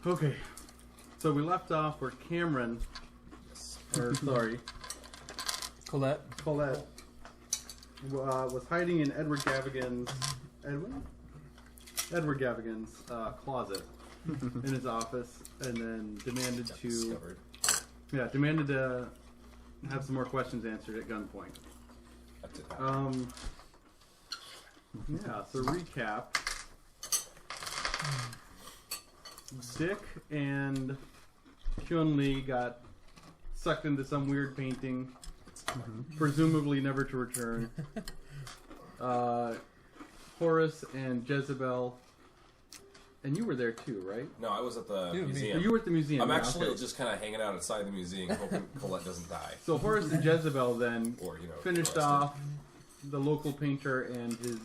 Okay. So we left off where Cameron, Colette was hiding in Edward Gavigan's closet in his office, and then demanded to have some more questions answered at gunpoint. So recap. Dick and Hyun-Lee got sucked into some weird painting, presumably never to return. Horace and Jezebel, and you were there too, right? No, I was at the museum. You were at the museum. I'm actually just kind of hanging out outside the museum, hoping Colette doesn't die. So Horace and Jezebel then finished off the local painter and his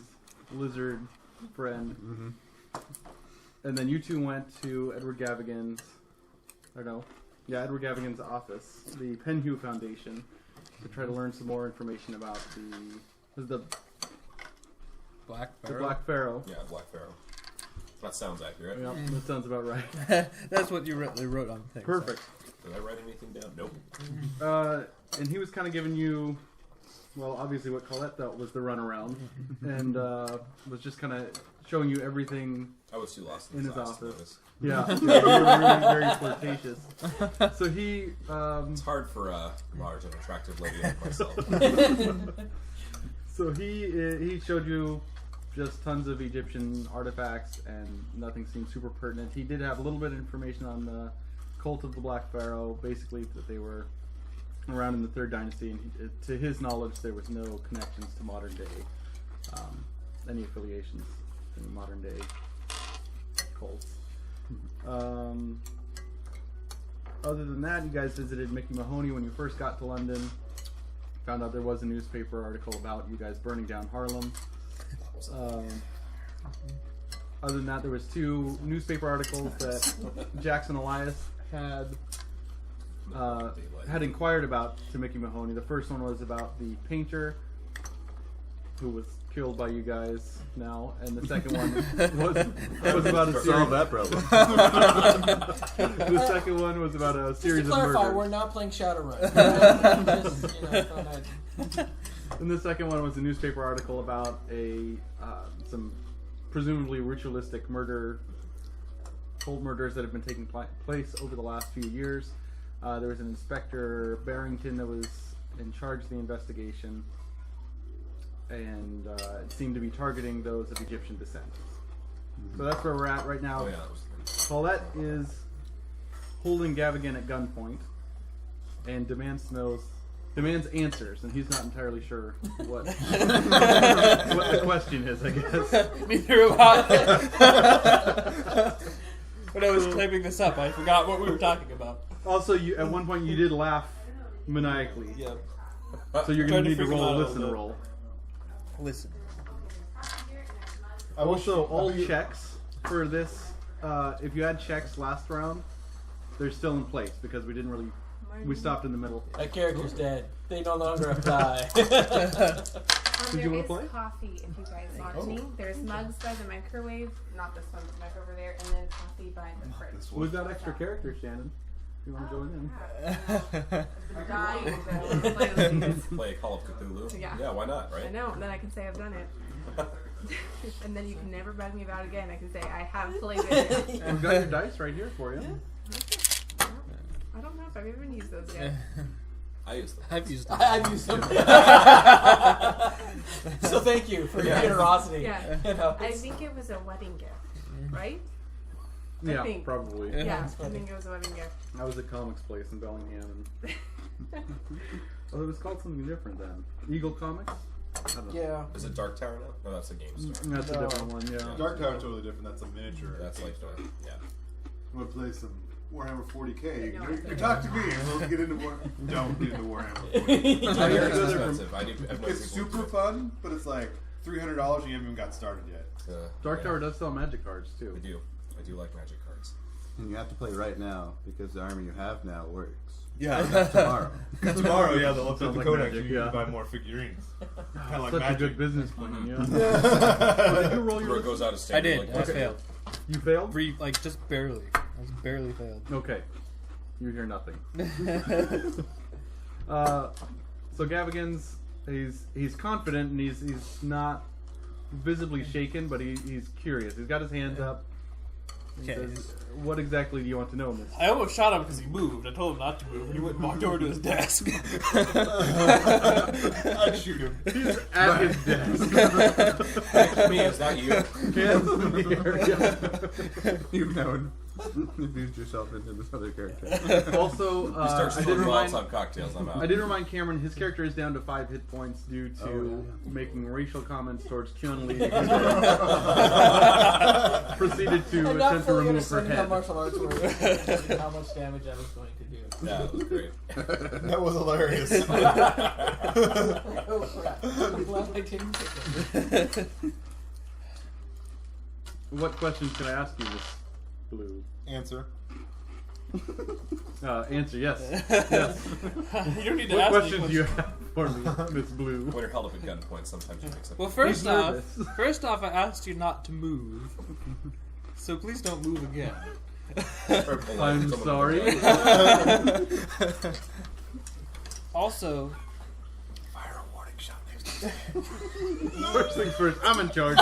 lizard friend. Mm-hmm. And then you two went to Edward Gavigan's office, the Penhew Foundation, to try to learn some more information about the Black Pharaoh. The Black Pharaoh. Yeah, Black Pharaoh. That sounds accurate. Yeah, that sounds about right. That's what you wrote on the thing. Perfect. So. Did I write anything down? Nope. And he was kind of giving you, well, obviously what Colette thought was the runaround, and was just kind of showing you everything. I was too lost in his office. You were really very flirtatious. So he. It's hard for a large and attractive lady like myself. So he showed you just tons of Egyptian artifacts, and nothing seemed super pertinent. He did have a little bit of information on the cult of the Black Pharaoh, basically that they were around in the 3rd Dynasty, and to his knowledge there was no connections to modern day, any affiliations to modern day cults. Other than that, you guys visited Mickey Mahoney when you first got to London. Found out there was a newspaper article about you guys burning down Harlem. Other than that, there was 2 newspaper articles that Jackson Elias had inquired about to Mickey Mahoney. The first one was about the painter who was killed by you guys now, and the second one was about a series. Solve that problem. The second one was about a series of murders. Just to clarify, we're not playing Shadowrun. And the second one was a newspaper article about some presumably ritualistic cold murders that have been taking place over the last few years. There was an Inspector Barrington that was in charge of the investigation, and it seemed to be targeting those of Egyptian descent. Mm-hmm. So that's where we're at right now. Oh, yeah, Paulette is holding Gavigan at gunpoint and demands answers, and he's not entirely sure what what the question is, I guess. Neither am I. When I was typing this up, I forgot what we were talking about. Also, at one point you did laugh maniacally. Yeah. So you're going to need to roll a listen roll. Listen. Also, all checks for this, if you had checks last round, they're still in place because we didn't really... We stopped in the middle. That character's dead. They no longer die. Did you want to play? Coffee, if you guys want any. There's mugs by the microwave, not this one, but back over there, and then coffee by the fridge. We've got extra characters, Shannon. If you want to join in. I'm dying to play a Call of Cthulhu. Yeah, why not, right? I know, and then I can say I've done it. And then you can never bug me about it again. I can say I have played it. We've got your dice right here for you. Yeah. I don't know if I've even used those yet. I used them. I've used them. I've used them. So thank you for your generosity. Yeah. You know, I think it was a wedding gift, right? Yeah, probably. Yeah, I think it was a wedding gift. I was at Comics Place in Bellingham. Although it was called something different then. Eagle Comics? I don't know. Yeah. Is it Dark Tower now? No, that's a game store. That's a different one, yeah. Dark Tower's totally different. That's a miniature. That's like, yeah. I'm going to play some Warhammer 40k. You talk to me and we'll get into Don't get into Warhammer 40k. It's expensive. It's super fun, but it's like $300 and you haven't even got started yet. Dark Tower does sell magic cards too. I do like magic cards. And you have to play right now because the army you have now works. Yeah, tomorrow. Tomorrow, yeah, they'll update the like codex. magic, You yeah. can buy more figurines. Kind of like Such magic. a good business plan, yeah. Did you roll your Where it goes out of standard. I did. I failed. You failed? Just barely. I was barely failed. Okay. You hear nothing. So Gavigan's he's confident and he's not visibly shaken, but he's curious. He's got his hands up. He Okay. says, "What exactly do you want to know, Miss?" I almost shot him because he moved. I told him not to move, and he went and walked over to his desk. I'd shoot him. He's at his desk. Me, is that you? Hands in the air. You've known. Infused yourself into this other character. Also, He starts I did throwing remind Molotov cocktails. I'm out. I did remind Cameron his character is down to 5 hit points due to making racial comments towards Kyun-Li. Proceeded to I'm not attempt to fully remove her understanding how head. martial arts work and how much damage I was going to do. Yeah, that was great. That was hilarious. Oh crap. I'm glad I didn't take it. What questions can I ask you, Miss Blue? Answer. Answer yes. Yes. You don't need to What ask questions me do you have for me, Miss Blue? When you're held up at gunpoint, sometimes you mix up. Well, He's first nervous. off, I asked you not to move. So please don't move again. I'm sorry. Also, Fire a warning shot next time. First things first, I'm in charge.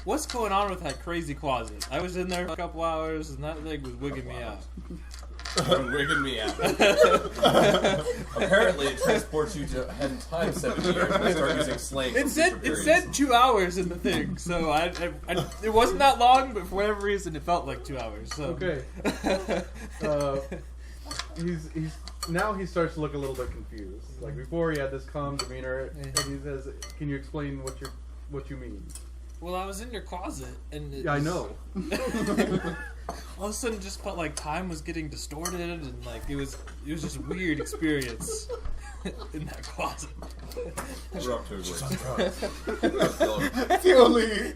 what's going on with that crazy closet? I was in there for a couple hours, and that thing was wigging me out. Wigging me out. Apparently, it transports you to ahead in time 7 years. And start using slang. It said 2 hours in the thing, so I it wasn't that long, but for whatever reason, it felt like 2 hours. So. Okay. He's now he starts to look a little bit confused. Like before, he had this calm demeanor, and he says, "Can you explain what you mean?" Well, I was in your closet, and Yeah, I know. all of a sudden, just felt like time was getting distorted, and like it was just a weird experience in that closet. We're up to it. If you only.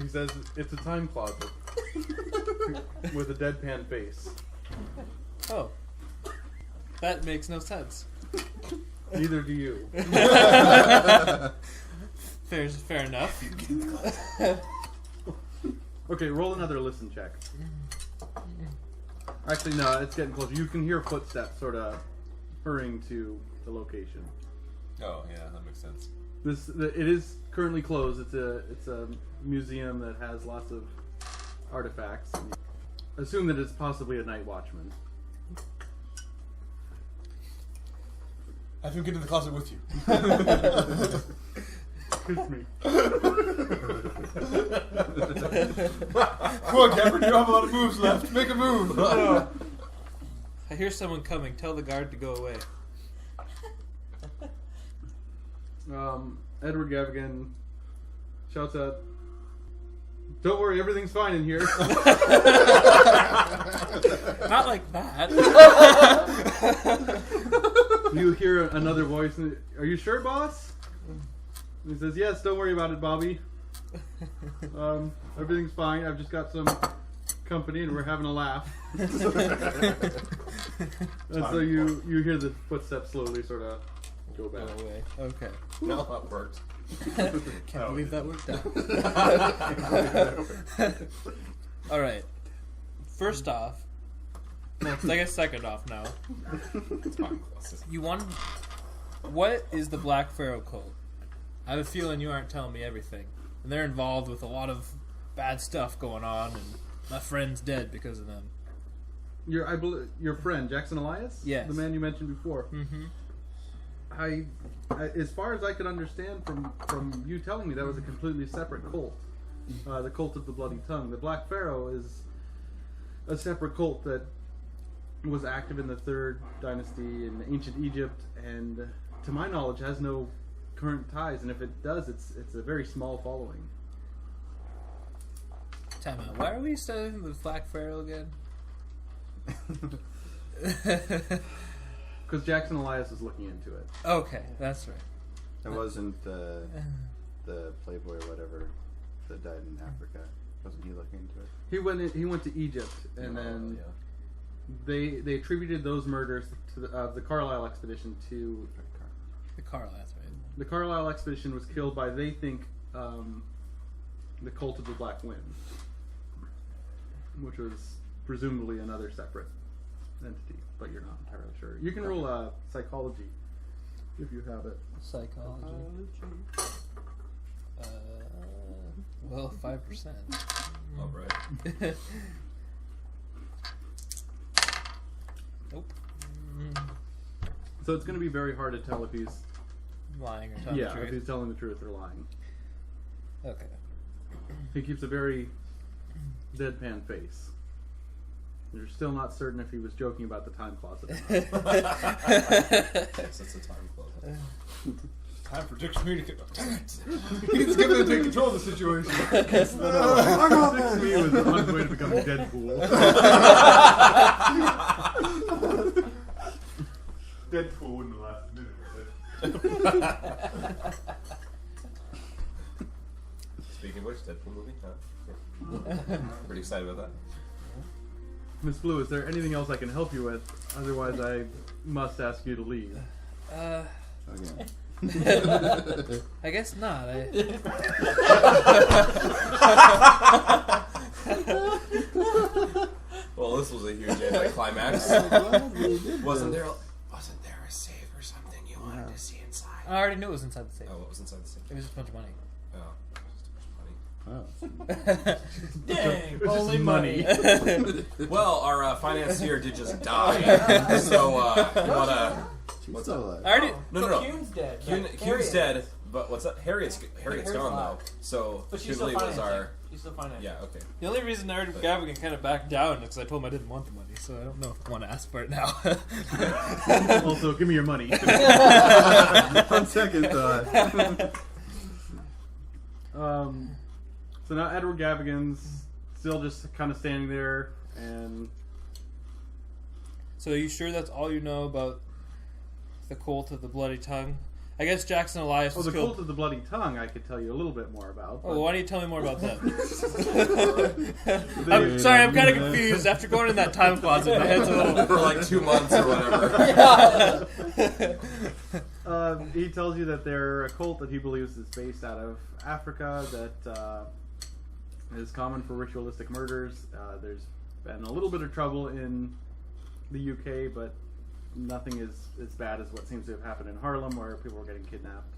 He says it's a time closet with a deadpan face. Oh, that makes no sense. Neither do you. Fair enough. Okay, roll another listen check. Actually, no, it's getting closer. You can hear footsteps sort of hurrying to the location. Oh, yeah, that makes sense. It is currently closed. It's a museum that has lots of artifacts. Assume that it's possibly a night watchman. Have him get in the closet with you. Excuse me. Come on, Cameron, you don't have a lot of moves left. Make a move. I hear someone coming. Tell the guard to go away. Edward Gavigan shouts out, "Don't worry, everything's fine in here." Not like that. You hear another voice. "Are you sure, boss?" He says, "Yes, don't worry about it, Bobby. Everything's fine. I've just got some company and we're having a laugh." And so you hear the footsteps slowly sort of go Go back. away. Okay. No, that worked. Can't believe that worked out. All right. First off, well, I guess second off now. You want? What is the Black Pharaoh cult? I have a feeling you aren't telling me everything, and they're involved with a lot of bad stuff going on, and my friend's dead because of them. Your friend Jackson Elias, Yes. the man you mentioned before. Mm-hmm. I, as far as I could understand from you telling me, that was a completely separate cult. The cult of the Bloody Tongue. The Black Pharaoh is a separate cult that was active in the 3rd dynasty in ancient Egypt, and to my knowledge has no current ties. And if it does, it's a very small following. Time out. Why are we studying the Black Pharaoh again? Because Jackson Elias is looking into it. Okay, that's right. It wasn't the Playboy or whatever that died in Africa. Wasn't he looking into it? He went to Egypt, and then they attributed those murders to the Carlisle expedition to The Carl, that's right. the Carlisle expedition was killed by, they think, the Cult of the Black Wind, which was presumably another separate entity, but you're not entirely sure. You can roll a psychology if you have it. Psychology. Well, 5%. All right. Nope. So it's going to be very hard to tell if he's Lying or telling the if truth. he's telling the truth or lying. Okay. He keeps a very deadpan face. You're still not certain if he was joking about the time closet or not. Yes, it's a time closet. Time for Dick me to get. Damn it! He's going to take control of the situation. 6 me was on his way to become Deadpool. Deadpool wouldn't have lasted a minute. Speaking of which, Deadpool movie. Huh? Yeah. Pretty excited about that. Miss Blue, is there anything else I can help you with? Otherwise, I must ask you to leave. Okay. I guess not. Well, this was a huge anticlimax. Wasn't there a safe or something you wanted to see inside? I already knew it was inside the safe. Oh, what was inside the safe? It was just a bunch of money. Oh, just too much Oh. Dang, It's just only money. money. Well, our financier did just die, so you wanna? She's What's still up? alive. I already. No. Kuhn's dead. Kuhn's dead, but what's up? Harriet's Harriet's gone alive. though. So But she's Kuhn still was financing. our. She's still financing. Yeah. Okay. The only reason I heard Gavin kind of backed down is because I told him I didn't want the money, so I don't know if I want to ask for it now. Also, give me your money. On second thought. So now Edward Gavigan's still just kind of standing there, and So are you sure that's all you know about the cult of the bloody tongue? I guess Jackson Elias was the killed. Cult of the Bloody Tongue I could tell you a little bit more about. Oh, why don't you tell me more about that? They- I'm sorry, I'm kind of confused. After going in that time closet, my head's a little... For like 2 months or whatever. He tells you that they're a cult that he believes is based out of Africa, that is common for ritualistic murders. There's been a little bit of trouble in the UK, but nothing is as bad as what seems to have happened in Harlem, where people were getting kidnapped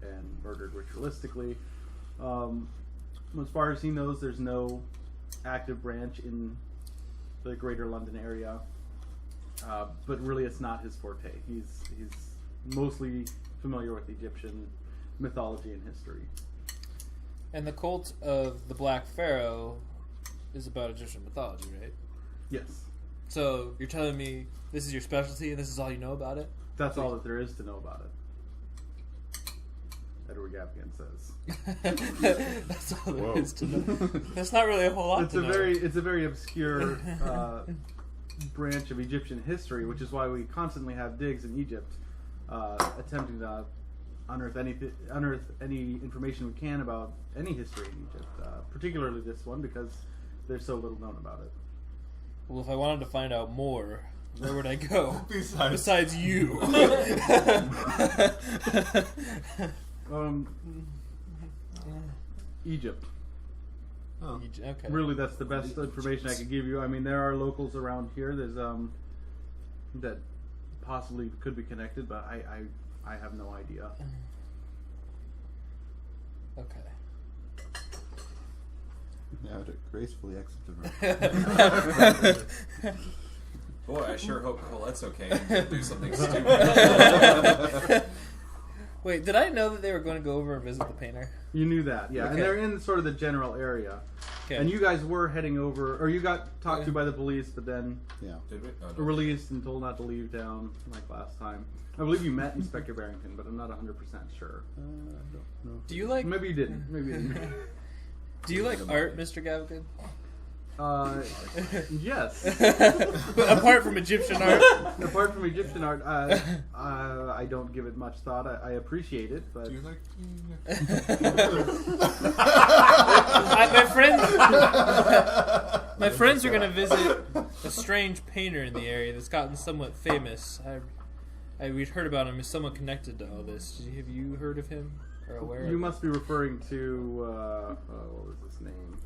and murdered ritualistically. As far as he knows, there's no active branch in the greater London area. But really, it's not his forte. He's mostly familiar with Egyptian mythology and history. And the cult of the Black Pharaoh is about Egyptian mythology, right? Yes, So you're telling me this is your specialty and this is all you know about it? that's all that there is to know about it. Edward Gavigan says. That's all there Whoa. is to know. That's not really a whole lot It's to a know. very obscure branch of Egyptian history, which is why we constantly have digs in Egypt, attempting to unearth any information we can about any history in Egypt, particularly this one, because there's so little known about it. Well, if I wanted to find out more, where would I go? Besides you. Egypt. Oh. Okay. Really, that's the best information I could give you. I mean, there are locals around here. There's that possibly could be connected, but I have no idea. Okay. Now to gracefully exit the room. Boy, I sure hope Colette's okay and didn't do something stupid. Wait, did I know that they were going to go over and visit the painter? You knew that, yeah. Okay. And they're in sort of the general area. Okay. And you guys were heading over, or you got talked to by the police, but then Yeah. Did we? Oh, no. were released and told not to leave town like last time. I believe you met Inspector Barrington, but I'm not 100% sure. I don't know. Do you like? Maybe you didn't. Maybe you didn't. Do you like art, Mr. Gavigan? Yes. Apart from Egyptian art. Apart from Egyptian art, I don't give it much thought. I appreciate it, but Do you like? My friends are going to visit a strange painter in the area that's gotten somewhat famous. We'd heard about him as somewhat connected to all this. Have you heard of him? Or aware You of must be referring to what was his name?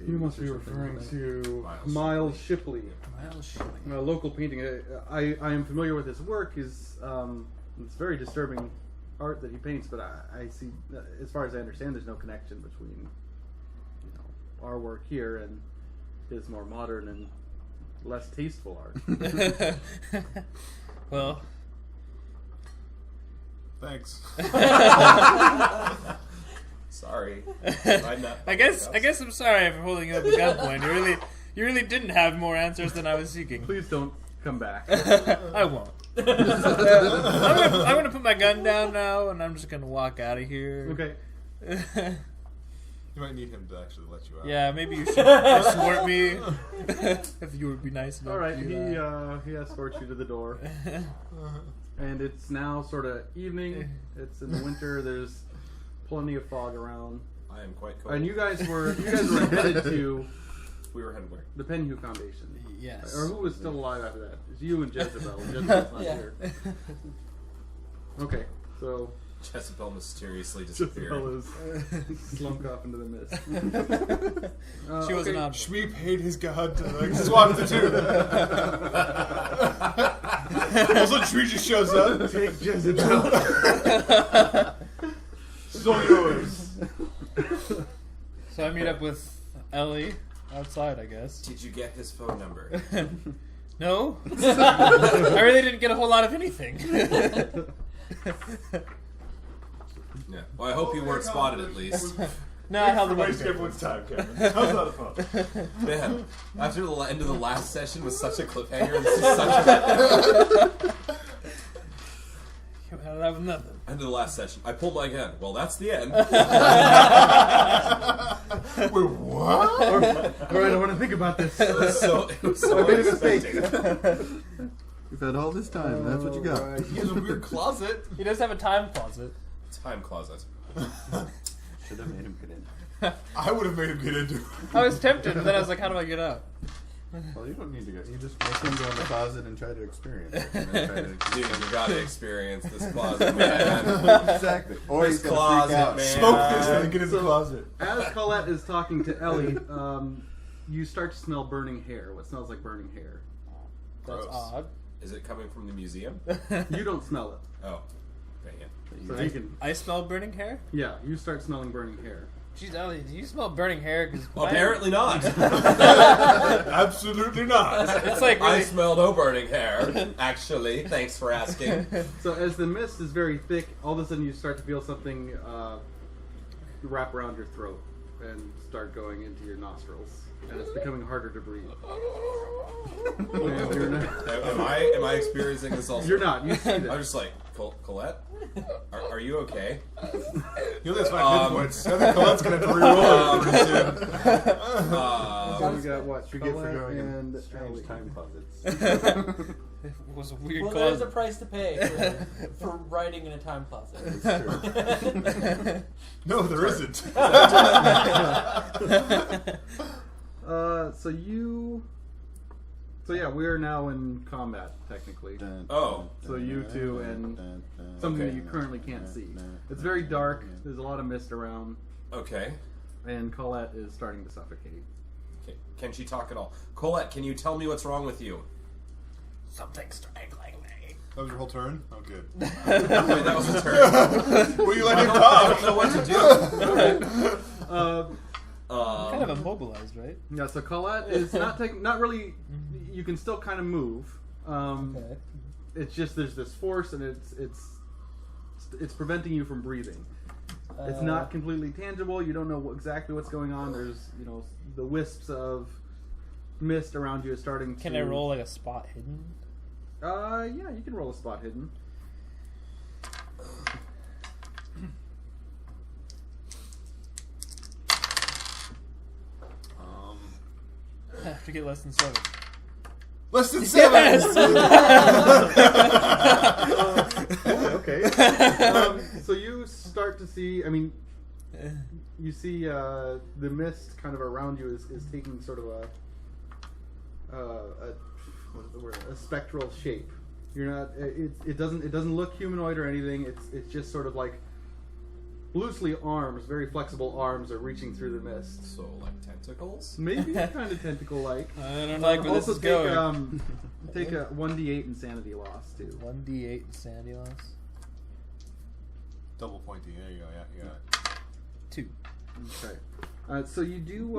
You must be referring to Miles Shipley. Miles Shipley. A local painting. I am familiar with his work. It's very disturbing art that he paints, but I see, as far as I understand, there's no connection between our work here and his more modern and less tasteful art. Well, Thanks. Sorry. I guess I'm sorry for holding you up at gunpoint. You really didn't have more answers than I was seeking. Please don't come back. I won't. I'm gonna put my gun down now, and I'm just gonna walk out of here. Okay. You might need him to actually let you out. Yeah, maybe you should escort me if you would be nice enough. All right. to do that. He escorts you to the door, and it's now sort of evening. It's in the winter. There's plenty of fog around. I am quite cold. And you guys were headed to We were headed where? the Penhue Foundation. Yes. Or who was still alive after that? It's you and Jezebel. Jezebel's not here. Okay, so Jezebel mysteriously disappeared. Jezebel is slunk off into the mist. She was an okay. object. Shmi paid his god to swap the two. Also, Tree just shows up. Take Jezebel. It's all yours. So I meet up with Ellie outside, I guess. Did you get his phone number? No, I really didn't get a whole lot of anything. Yeah. Well, I hope you weren't spotted at least. No, I held the Waste money. everyone's time, Kevin. How's that a fun? Man, after the end of the last session was such a cliffhanger, this is such a I don't have nothing. end of the last session. I pulled my gun. Well, that's the end. Wait, what? All right, I want to think about this. It was so I made a mistake. unexpected. You've had all this time. That's what you got. Alright. He has a weird closet. He does have a time closet. Time closet. Should have made him get in. I would have made him get into it. I was tempted, but then I was like, how do I get out? Well, you don't need to go. You just make him go in the closet and try to experience it. And then try to Dude, you gotta experience this closet, man. exactly. Or This he's gonna closet, freak out. man. Smoke this and get in the So- closet. As Colette is talking to Ellie, you start to smell burning hair. What smells like burning hair? That's Gross. odd. Is it coming from the museum? You don't smell it. Oh, dang it. So you can. I smell burning hair? Yeah, you start smelling burning hair. Jeez, Ellie, do you smell burning hair? Cause Apparently not. Absolutely not. It's like I really... smell no burning hair, actually. Thanks for asking. So as the mist is very thick, all of a sudden you start to feel something wrap around your throat and start going into your nostrils, and it's becoming harder to breathe. And you're not, Am I experiencing this also? you're not. You see I'm this. just like, Colette? Are you okay? You only have 5 hit points. I think Colette's going to have to reroll pretty soon. So we got what? You get for Colette going and in strange Ellie. time closets. It was a weird Well, there's a closet. price to pay for writing in a time closet. It's true. No, there isn't. So yeah, we are now in combat technically. Oh. So you two and something that you currently can't see. It's very dark. There's a lot of mist around, Okay. and Colette is starting to suffocate. Can she talk at all? Colette, can you tell me what's wrong with you? Something strangling me. That was your whole turn? Oh, good. Wait, that was a turn. Will you let him I talk? don't know what to do. Kind of immobilized, right? Yeah, so Colette is not really. You can still kind of move. Okay. It's just there's this force, and it's preventing you from breathing. It's not completely tangible. You don't know exactly what's going on. There's the wisps of mist around you is starting to. Can I roll like a spot hidden? Yeah, you can roll a spot hidden. I have to get less than 7. Less than 7! Okay. So you start to see. I mean, you see the mist kind of around you is taking sort of what is the word? A spectral shape. You're not. It doesn't look humanoid or anything. It's just sort of like loosely arms, very flexible arms, are reaching through the mist. So like tentacles. Maybe kind of tentacle-like. I don't like where this Also is take going. take a 1d8 insanity loss too. 1d8 insanity loss. Double pointy. There you go. Yeah, you got it. 2. Okay. So you do.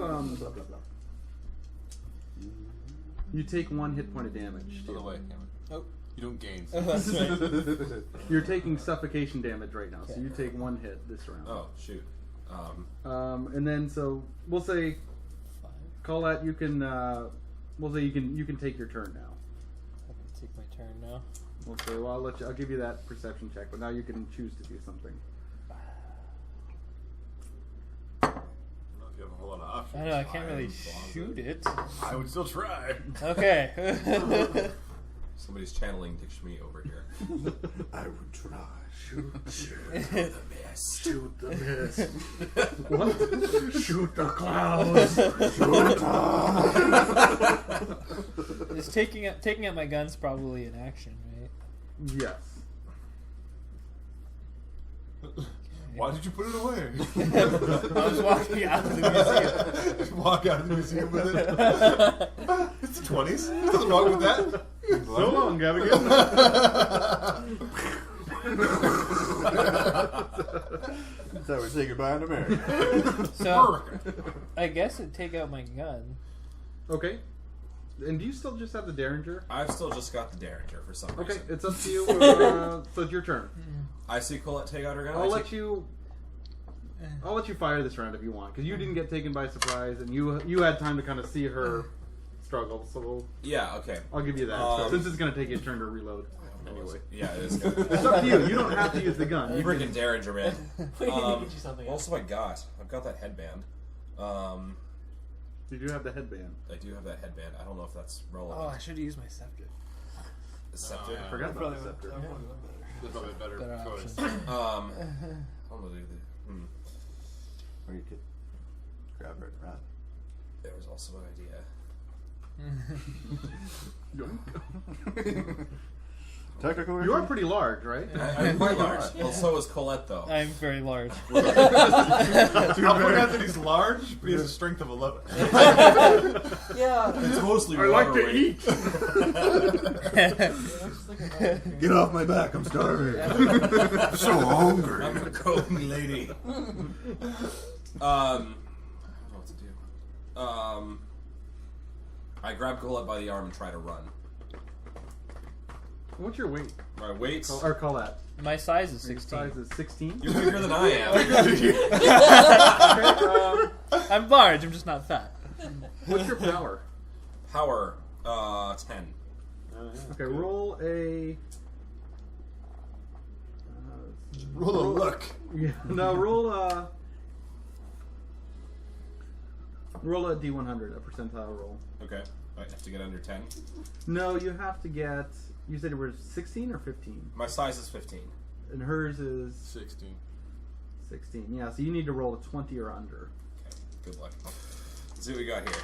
You take 1 hit point of damage. By the way, Oh. you don't gain. Oh, that's right. You're taking suffocation damage right now, so you take 1 hit this round. Oh shoot. And then so we'll say, 5. Colette, you can. We'll say you can take your turn now. I can take my turn now. We'll say, well, I'll give you that perception check, but now you can choose to do something. I don't know if you have a whole lot of options. I don't know, I can't really shoot it. I would still try. Okay. Somebody's channeling Dikshmi over here. I would try. Shoot The mist. the mist. What? Shoot the clouds. Shoot Is taking out my gun's probably an action, right? Yes. Why did you put it away? I was walking out of the museum. Just walk out of the museum with it. It's the 20s. Nothing wrong with that. So long, Gavigan. So we say goodbye in America. So, I guess it'd take out my gun. Okay. And do you still just have the Derringer? I've still just got the Derringer for some Okay, reason. it's up to you. So it's your turn. I see Colette take out her gun. I'll let you fire this round if you want, because you didn't get taken by surprise, and you had time to kind of see her struggle. So Yeah. Okay. I'll give you that. Since it's going to take you a turn to reload. Anyway, Yeah, it is. Good. it's up to you. You don't have to use the gun. You Freaking can, Derringer, man. We need to get you something else. Also, I've got that headband. you do have the headband. I do have that headband. I don't know if that's relevant. Oh, I should have used my scepter. Scepter. yeah. I forgot about the scepter. That's probably a better Better choice. option. I don't know. Or you could grab her and run. There was also an idea. Technical. You are pretty large, right? I'm quite large. Well, so is Colette, though. I'm very large. I forgot that he's large, but he has a strength of 11. Yeah. It's mostly I like to eat. Get off my back! I'm starving. I'm so hungry. I'm a golden lady. I don't know what to do. I grab Colette by the arm and try to run. What's your weight? My weight. Or Colette. My size is Your 16. size is 16. You're bigger than I am. Okay, I'm large, I'm just not fat. what's your power? Power, 10. Okay, roll a. Roll a luck. Yeah, no, roll a D100, a percentile roll. Okay. I have to get under 10. No, you have to get. You said it was 16 or 15, My size is 15. and hers is 16. 16. Yeah, so you need to roll a 20 or under. Okay. Good luck. Let's see what we got here.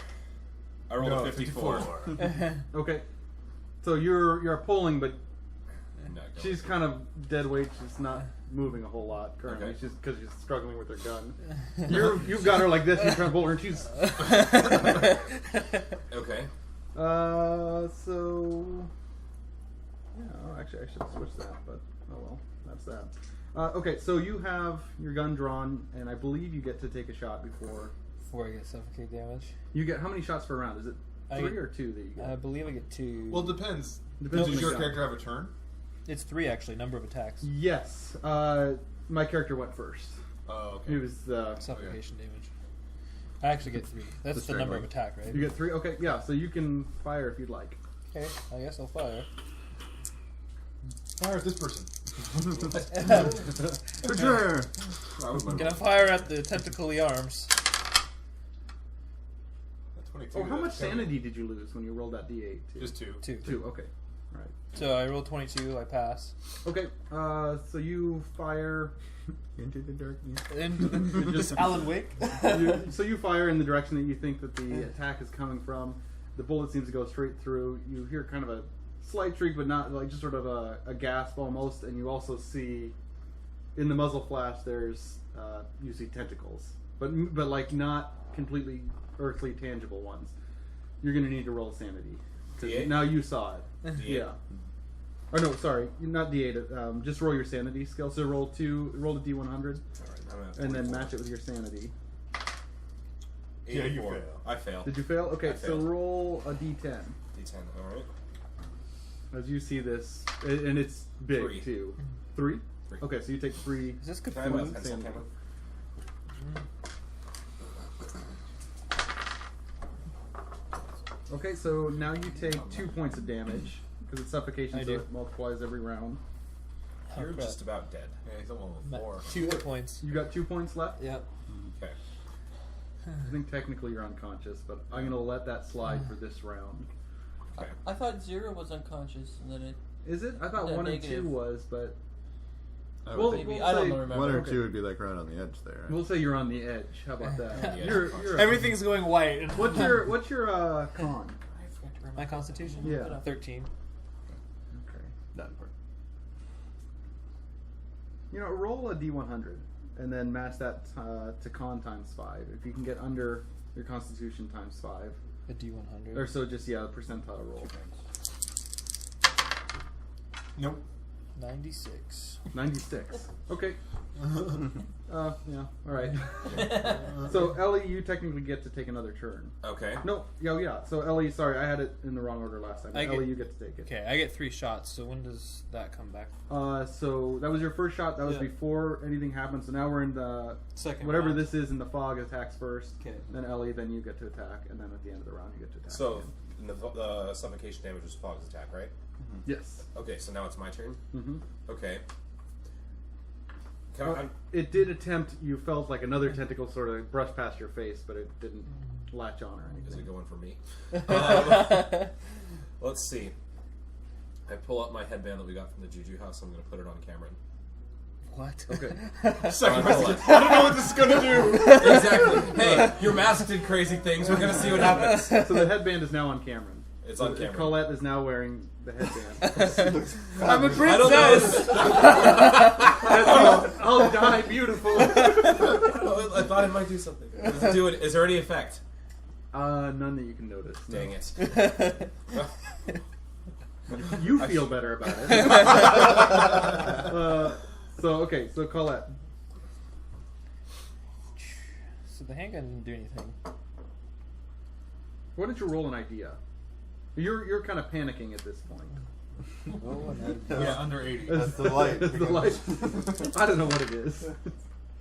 I rolled a 54. Okay, so you're pulling, but No, go. she's kind of dead weight. She's not moving a whole lot currently. Okay. She's because she's struggling with her gun. You've got her like this. You're trying to pull her, and she's. Okay. So. Yeah, actually, I should switch that, but oh well, that's that. Okay, so you have your gun drawn, and I believe you get to take a shot before. Before I get suffocate damage. You get how many shots per round? Is it I 3 get- or 2 that you get? I believe I get 2. Well, it depends. Depends on Does the your gun. character have a turn? It's 3 actually, number of attacks. Yes. My character went first. Oh, He okay. was. Suffocation damage. I actually get 3. That's the number of attack, right? You get 3. Okay, yeah. So you can fire if you'd like. Okay, I guess I'll fire. Fire at this person. For sure. I'm gonna fire at the tentacly arms. That's 22. Oh, how much That's covered. sanity did you lose when you rolled that D8? Too? Just 2. 2. 2. Okay. All right. So I roll 22, I pass. Okay. So you fire into the darkness. And just Alan Wake. So you fire in the direction that you think that the attack is coming from. The bullet seems to go straight through. You hear kind of a slight shriek, but not like just sort of a gasp almost. And you also see in the muzzle flash there's you see tentacles, but like not completely earthly tangible ones. You're gonna need to roll sanity. D8? Now you saw it. D8? Yeah. Or no, sorry, not D8. Just roll your sanity skill. So roll a D100, Alright, I'm at and then 44. match it with your sanity. Yeah, you 84. fail. I fail. Did you fail? Okay, I so failed. roll a D10 D10. All right. as you see this, and it's big 3. too. 3? 3. Okay, so you take 3. Is this Can I have a Cthulhu? pencil, Sanity. Cameron? Okay, so now you take 2 points of damage because it's suffocation, I so do. it multiplies every round. You're crap. just about dead. Yeah, he's almost Ma- 4. 2 hit points. You got 2 points left. Yep. Okay. I think technically you're unconscious, but I'm gonna let that slide for this round. Okay. I thought 0 was unconscious, and then it. Is it? I thought Yeah, 1 negative. and 2 was, but I Well, would think Maybe we'll I don't say- remember. 1 or Okay. 2 would be like right on the edge there. Right? we'll say you're on the edge. How about that? Yeah. You're Everything's going white. What's your con? I forgot to remember. My constitution? Yeah. 13. Okay. Not important. You know, roll a D100 and then match that to con times 5. If you can get under your constitution times 5, A D100. or so just percentile roll. Nope. 96. 96. Okay. Yeah. All right. So Ellie, you technically get to take another turn. Okay. No. Yeah. So Ellie, sorry, I had it in the wrong order last time. I Ellie, get- you get to take it. Okay, I get 3 shots, so when does that come back? So that was your first shot. That was Yeah. before anything happened. So now we're in the Second whatever round. this is in the fog attacks first. Okay. Then Ellie, then you get to attack, and then at the end of the round you get to attack. So again. the suffocation damage was Fog's attack, right? Yes. Okay. So now it's my turn. Mm-hmm. Okay. Can Well, I, it did attempt. You felt like another tentacle sort of brushed past your face, but it didn't latch on or is anything. it going for me? Let's see. I pull out my headband that we got from the Juju house. I'm going to put it on Cameron. What? Okay. Second I question. I don't know what this is gonna do. Exactly. Hey, your mask did crazy things. We're going to see what happens. So the headband is now on Cameron. It's on So Cameron. Colette is now wearing the headband. I'm a I don't know. princess! I'll die beautiful. I thought it might do something. Does it do it? Is there any effect? None that you can notice. no. Dang it. You feel better about it. So Colette. So the handgun didn't do anything. Why don't you roll an idea? You're kind of panicking at this point. Yeah, under 80. That's the light. It's the light. I don't know what it is.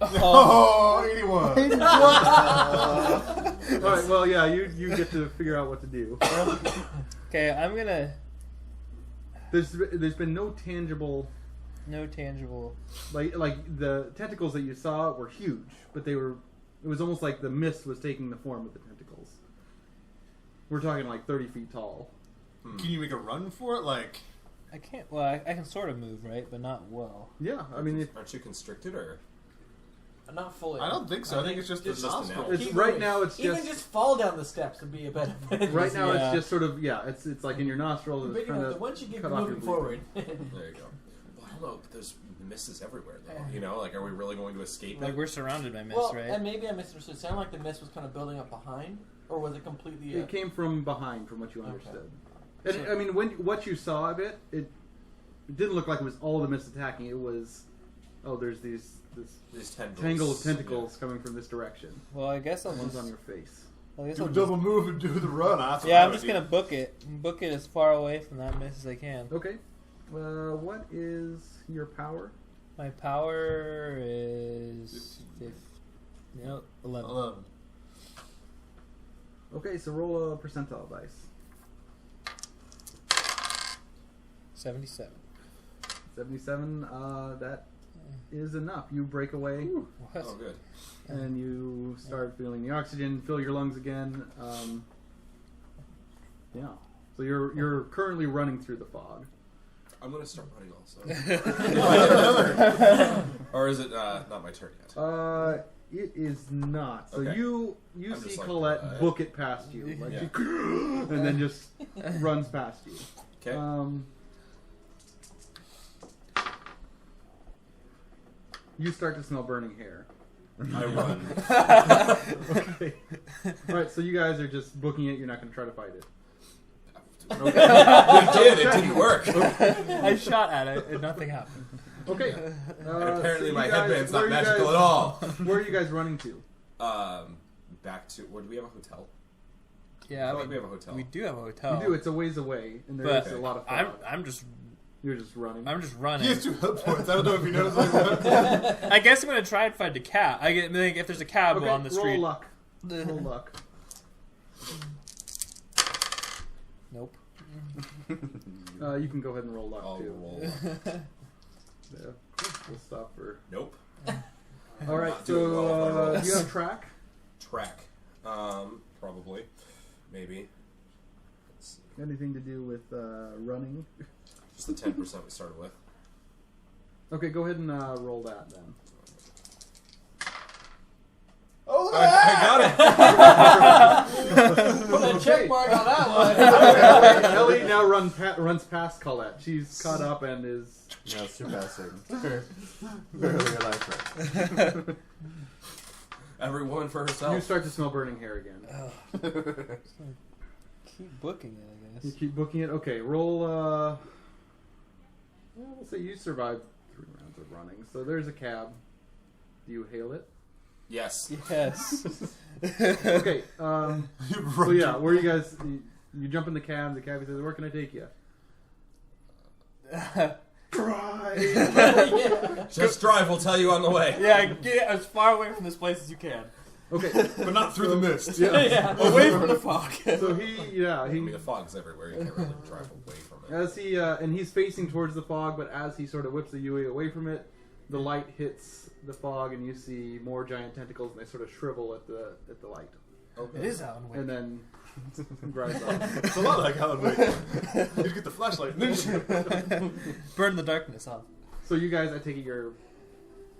Oh, 81. All right. Well, yeah. You get to figure out what to do. Okay, I'm gonna... There's been no tangible, No tangible... like the tentacles that you saw were huge, but they were. It was almost like the mist was taking the form of the tentacles. We're talking like 30 feet tall. Can you make a run for it? Like, I can't... Well, I can sort of move, right? But not well. Yeah, I mean, Aren't you constricted or? Not fully. I don't think so. I think it's just the It's just an nostril. arrow. it's Keep right moving. now. It's Even just just fall down the steps would be a better. right now. Yeah. It's just sort of It's like in your nostrils. It's Big trying enough to that once you get cut off moving your forward. breathing. There you go. Well, I don't know. There's mists everywhere, though. You know, like, are we really going to escape Like, it? we're surrounded by mist, well, right? and maybe I misunderstood. It sounded like the mist was kind of building up behind, or was it completely? It came from behind, from what you Okay. understood. And I mean, what you saw of it, it didn't look like it was all the mist attacking. It was, there's this These tendrils. tangle of tentacles coming from this direction. Well, I guess I'll One's just... on your face. I guess Do I'll a just- double move and do the run. That's what Yeah, I I'm would just do. gonna book it. Book it as far away from that mist as I can. Okay. What is your power? My power is 11. 11. Okay, so roll a percentile dice. 77. 77. That is enough. You break away. What? Oh, good. And you start feeling the oxygen fill your lungs again. Yeah. So you're currently running through the fog. I'm going to start running also. Or is it not my turn yet? It is not. So Okay. you I'm see just like, Colette book it past you, like Yeah. she, and then just runs past you. Okay. You start to smell burning hair. I run. Okay. All right, so you guys are just booking it. You're not going to try to fight it. We did. It didn't work. I shot at it and nothing happened. Okay. And apparently so my you guys- headband's not where are you magical guys- at all. Where are you guys running to? Back to where do we have a hotel? Yeah, I feel like we have a hotel. We do have a hotel. You do. It's a ways away, and But there's a lot of fog. You're just running. I'm just He running. has 2 hit points. I don't know if you noticed that. I guess I'm gonna try and find a cab. Like, if there's a cab Okay, on the street. roll luck. Roll luck. Nope. You can go ahead and roll luck I'll too. roll. Yeah. We'll stop for. Nope. All right. Not doing well if I roll So this. you have track. Track. Probably. Maybe. Let's see. Anything to do with running? Just the 10% we started with. Okay, go ahead and roll that then. Oh, look I at got it. Put a check mark on that one. Ellie now runs past Colette. She's caught up and is. No, surpassing. Barely your life right. Every woman for You herself. start to smell burning hair again. Keep booking it, I You guess. keep booking it. Okay, roll. We'll say you survived 3 rounds of running. So there's a cab. Do you hail it? Yes. Yes. Okay. So yeah, where you guys? You jump in the cab. The cabbie says, "Where can I take you?" Yeah. Just drive. We'll tell you on the way. Yeah, get as far away from this place as you can. Okay. But not through the mist. Yeah, away from the fog. So he I mean, the fog's everywhere. You can't really drive away from it. as he and he's facing towards the fog, but as he sort of whips the UE away from it, the light hits the fog, and you see more giant tentacles, and they sort of shrivel at the light, It is Alan Wake. and then drives off. It's a lot like Alan Wake. You get the flashlight. Burn the darkness off. So you guys, I take it you're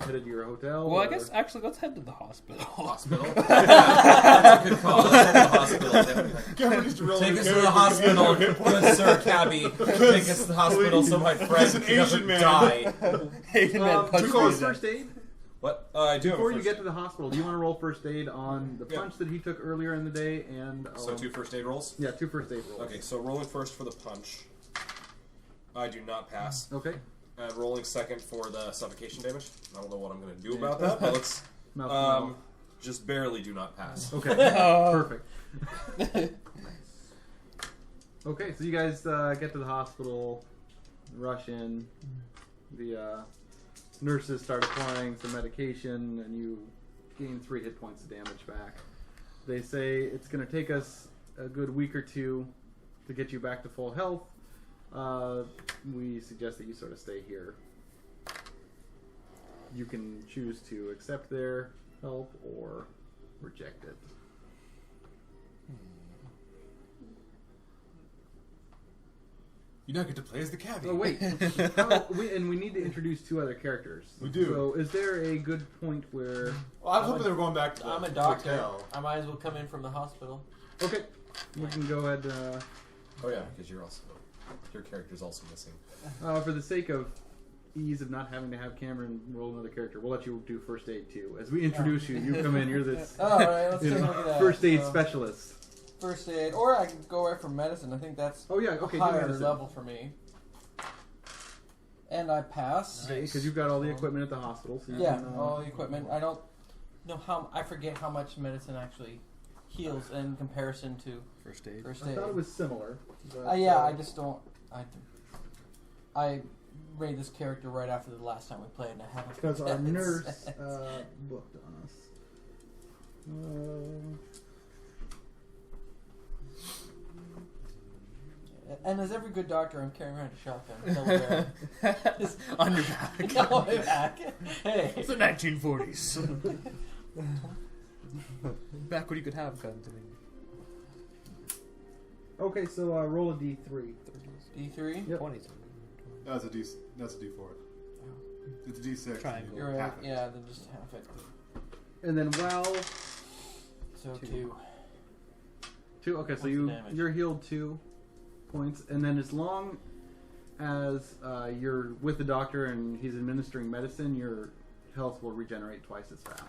headed to your hotel. Well, I or- guess actually let's head to the hospital. Hospital. That's a good call. Let's head to the hospital. Cameron needs to roll Take his us to the character. hospital, good sir, cabbie. Take us to the hospital so my friend an can never Asian man. die. Asian man punched do you roll me. first aid? What? I do. have a Before you first- get to the hospital, do you want to roll first aid on the Yeah. punch that he took earlier in the day and So 2 first aid rolls. Yeah, 2 first aid rolls. Okay, so rolling first for the punch. I do not pass. Okay. And rolling second for the suffocation damage. I don't know what I'm going to do about that, but let's Mouth to mouth. just barely do not pass. Okay. Perfect. Okay, so you guys get to the hospital, rush in. The nurses start applying some medication, and you gain 3 hit points of damage back. They say it's going to take us a good week or 2 to get you back to full health. We suggest that you sort of stay here. You can choose to accept their help or reject it. You now get to play as the cabbie. Oh wait, we need to introduce 2 other characters. We do. So, is there a good point where? Well, I was hoping they were going back to the I'm a doctor. hotel. I might as well come in from the hospital. Okay, we can go ahead. Oh yeah, because your character's also missing. For the sake of ease of not having to have Cameron roll another character, we'll let you do first aid too. As we introduce you, you come in. You're this All right, let's you take a know, look at that. first aid So, specialist. First aid, or I can go right from medicine. I think that's Oh yeah, a okay. do higher medicine. level for me. And I pass. Okay, because you've got all the equipment at the hospital. So you Yeah, can, all the equipment. I don't know how. I forget how much medicine actually heals in comparison to First aid. first I aid. thought it was similar. But, Yeah, I just don't. I made this character right after the last time we played, and I haven't. because our forgotten nurse since. booked on us. And as every good doctor, I'm carrying around a shotgun. Double barrel. On your back. On my back. Hey. It's the 1940s. Back when you could have guns. I mean. Okay, so roll a d3. D3. Yep. 20s. That's a D4. It's a D6. Triangle. You're right. Half it. Yeah, then just half it. And then while So 2. 2. 2. Okay, so What's the damage? you're healed 2. points, and then as long as you're with the doctor and he's administering medicine, your health will regenerate twice as fast.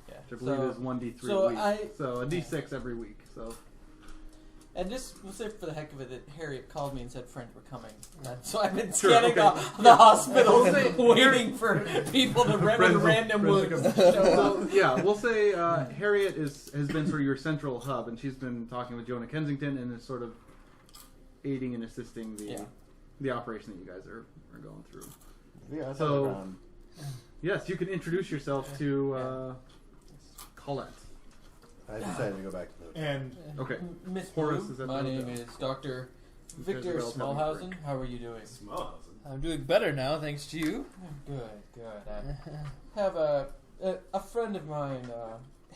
Yeah. Which I believe is 1d3 so a week. So a d6 every week. So. And just, we'll say for the heck of it that Harriet called me and said friends were coming. So I've been Sure, scanning okay. the hospital waiting for people to random woods. So, yeah, we'll say Harriet has been sort of your central hub, and she's been talking with Jonah Kensington and is sort of aiding and assisting the operation that you guys are going through. Yeah, so, yes, you can introduce yourself to Colette. I decided to go back to the And Okay. Miss Horace Blue, is at my the name hotel. is Dr. Victor Jezebel's having a Smallhausen. break. How are you doing? I'm doing better now, thanks to you. Good. I have a friend of mine,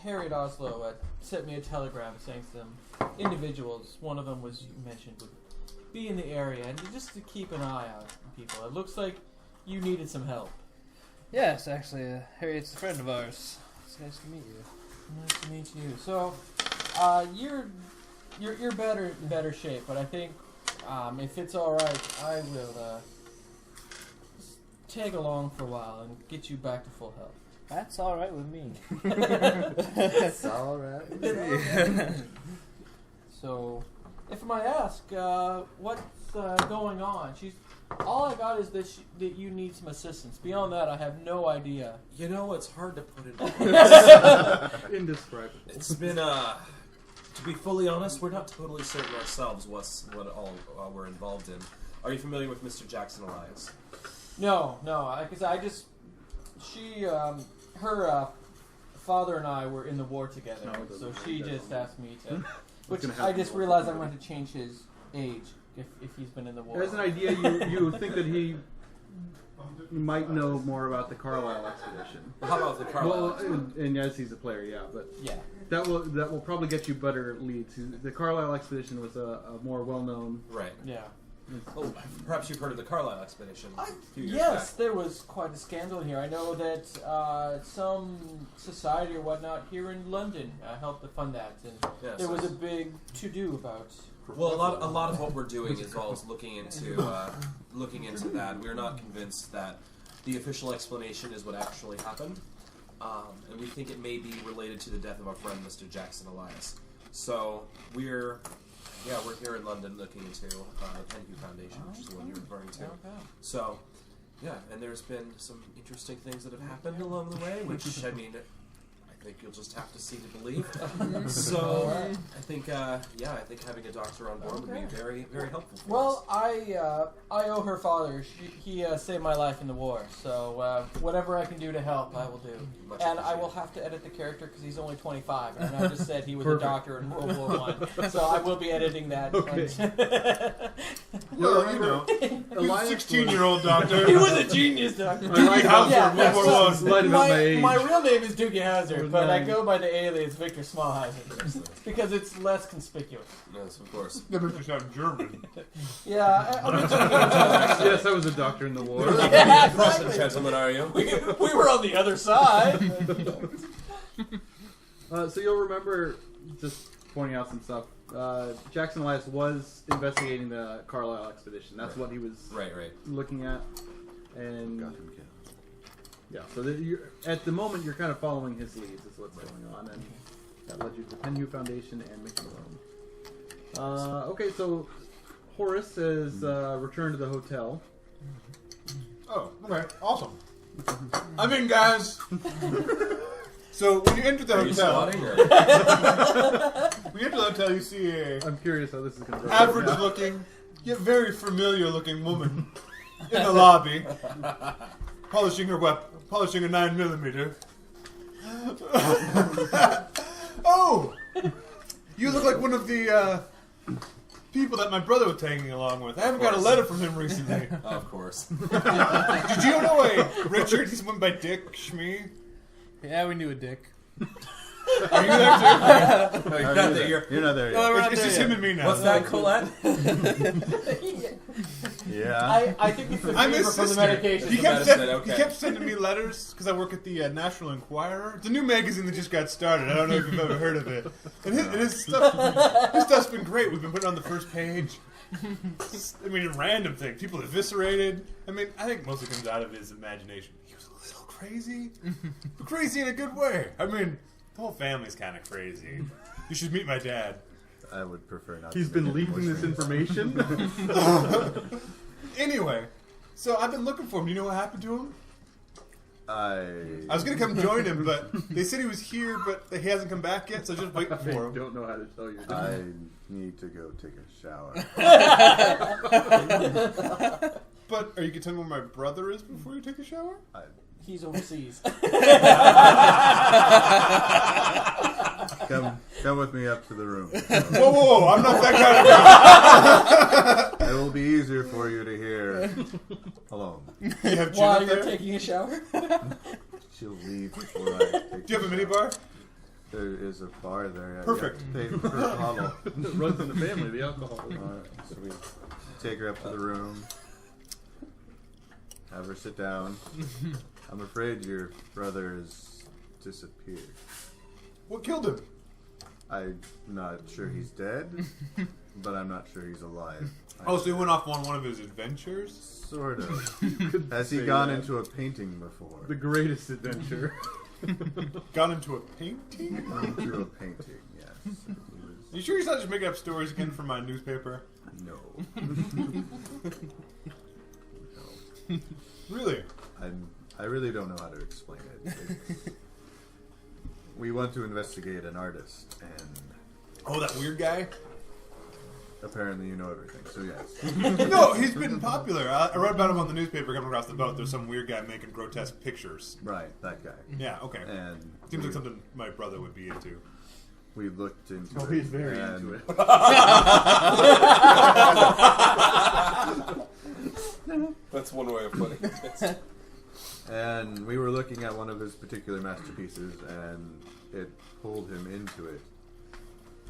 Harriet Oslo, sent me a telegram saying some individuals, one of them was mentioned, would be in the area, and just to keep an eye on people. It looks like you needed some help. Yes, actually, Harriet's a friend of ours. It's nice to meet you. Nice to meet you. So, you're better shape, but I think if it's all right, I will tag along for a while and get you back to full health. That's all right with me. It's all right. So, if I might ask, what's going on? All I got is that you need some assistance. Beyond that, I have no idea. You know, it's hard to put it into Indescribable. It's been, to be fully honest, we're not totally certain ourselves what all we're involved in. Are you familiar with Mr. Jackson Elias? No, because her father and I were in the war together, No, it doesn't so matter. she It just doesn't asked me to. Which gonna I happen just more realized than I'm going to change his age if he's been in the war. As an idea, you think that he might know more about the Carlisle expedition. How about the Carlisle? Well, and yes, he's a player, yeah, but Yeah. that will probably get you better leads. The Carlisle expedition was a more well-known. Right. Yeah. Oh, perhaps you've heard of the Carlisle expedition. a few years Yes, back. there was quite a scandal here. I know that some society or whatnot here in London helped to fund that, and Yes, there was yes. a big to-do about. Well, a lot of what we're doing as well is looking into that. We're not convinced that the official explanation is what actually happened, and we think it may be related to the death of our friend Mr. Jackson Elias. So we're here in London looking into the Penhue Foundation, which is the one you're referring to. Okay. So, yeah, and there's been some interesting things that have happened along the way, which I mean, I think you'll just have to see to believe. So, I think having a doctor on board would be very, very helpful for us. Well, I owe her father. He saved my life in the war, so whatever I can do to help, I will do. Much And I will appreciated. have to edit the character because he's only 25, and I just said he was a Perfect. doctor in World War I. So I will be editing that. Okay. well, you know, Elias he's a 16-year-old doctor. He was a genius doctor. I like how Yeah, World War I. lied about my age. my real name is Doogie Howser, but I Nine. go by the alias Victor Smallhausen because it's less conspicuous. Yes, of course. That makes you sound German. Yeah, Yes, I was a doctor in the war. yeah, Russian exactly. gentleman, are you? We were on the other side. So you'll remember, just pointing out some stuff, Jackson Elias was investigating the Carlisle expedition. That's what he was Right. looking at. And Got him killed. yeah, so at the moment you're kind of following his leads is what's going on. And that led you to the Penhue Foundation and making your own. Okay, so Horace has returned to the hotel. Oh, okay, awesome. I'm in, guys. So when you enter the Are you hotel, squatting or? when you enter the hotel, you see a I'm curious how this is going to go. average-looking, yet very familiar-looking woman in the lobby, polishing her weapon, polishing a 9mm. Oh, you look like one of the people that my brother was tagging along with. I haven't got a letter from him recently. Of course. Did you know a Richard? He's went by Dick Schmee. Yeah, we knew a dick. Are you there too? No, you're not there. You're not there No, yet. we're not It's there just yet. him and me now. What's that, Colette? Yeah. I think it's the I'm fever his from the sister. medication. He The kept, medicine, he okay. kept sending me letters because I work at the National Enquirer. It's a new magazine that just got started. I don't know if you've ever heard of it. And his stuff's been great. We've been putting it on the first page. I mean, random things. People eviscerated. I mean, I think mostly comes out of his imagination. He was a little crazy. But crazy in a good way. I mean, the whole family's kind of crazy. You should meet my dad. I would prefer not. He's to been make leaking this voice information. Anyway, so I've been looking for him. Do you know what happened to him? I was going to come join him, but they said he was here, but he hasn't come back yet, so just waiting I for him. don't know how to tell you. I need to go take a shower. But are you going to tell me where my brother is before you take a shower? He's overseas. Come with me up to the room. Whoa, I'm not that kind of guy. It will be easier for you to hear alone. You have gin While up you're there? taking a shower? She'll leave before I take. Do you have a minibar? There is a bar there. Yeah, Perfect. You have to pay per bottle. It runs in the family, the alcohol. Alright, so we take her up to the room. Have her sit down. I'm afraid your brother has disappeared. What killed him? I'm not sure he's dead, but I'm not sure he's alive. Oh, so he went off on one of his adventures? Sort of. Has he say gone that. into a painting before? The greatest adventure. Got into a painting? Into a painting, yes. He was- You sure he's not just making up stories again from my newspaper? No. Really? I really don't know how to explain it. We want to investigate an artist, and Oh, that weird guy? apparently you know everything, so yes. No, he's been popular. I read about him on the newspaper coming across the boat. There's some weird guy making grotesque pictures. Right, that guy. Yeah, okay. And Seems like something my brother would be into. we looked into Oh, it. he's very and into it. That's one way of putting it. And we were looking at one of his particular masterpieces, and it pulled him into it.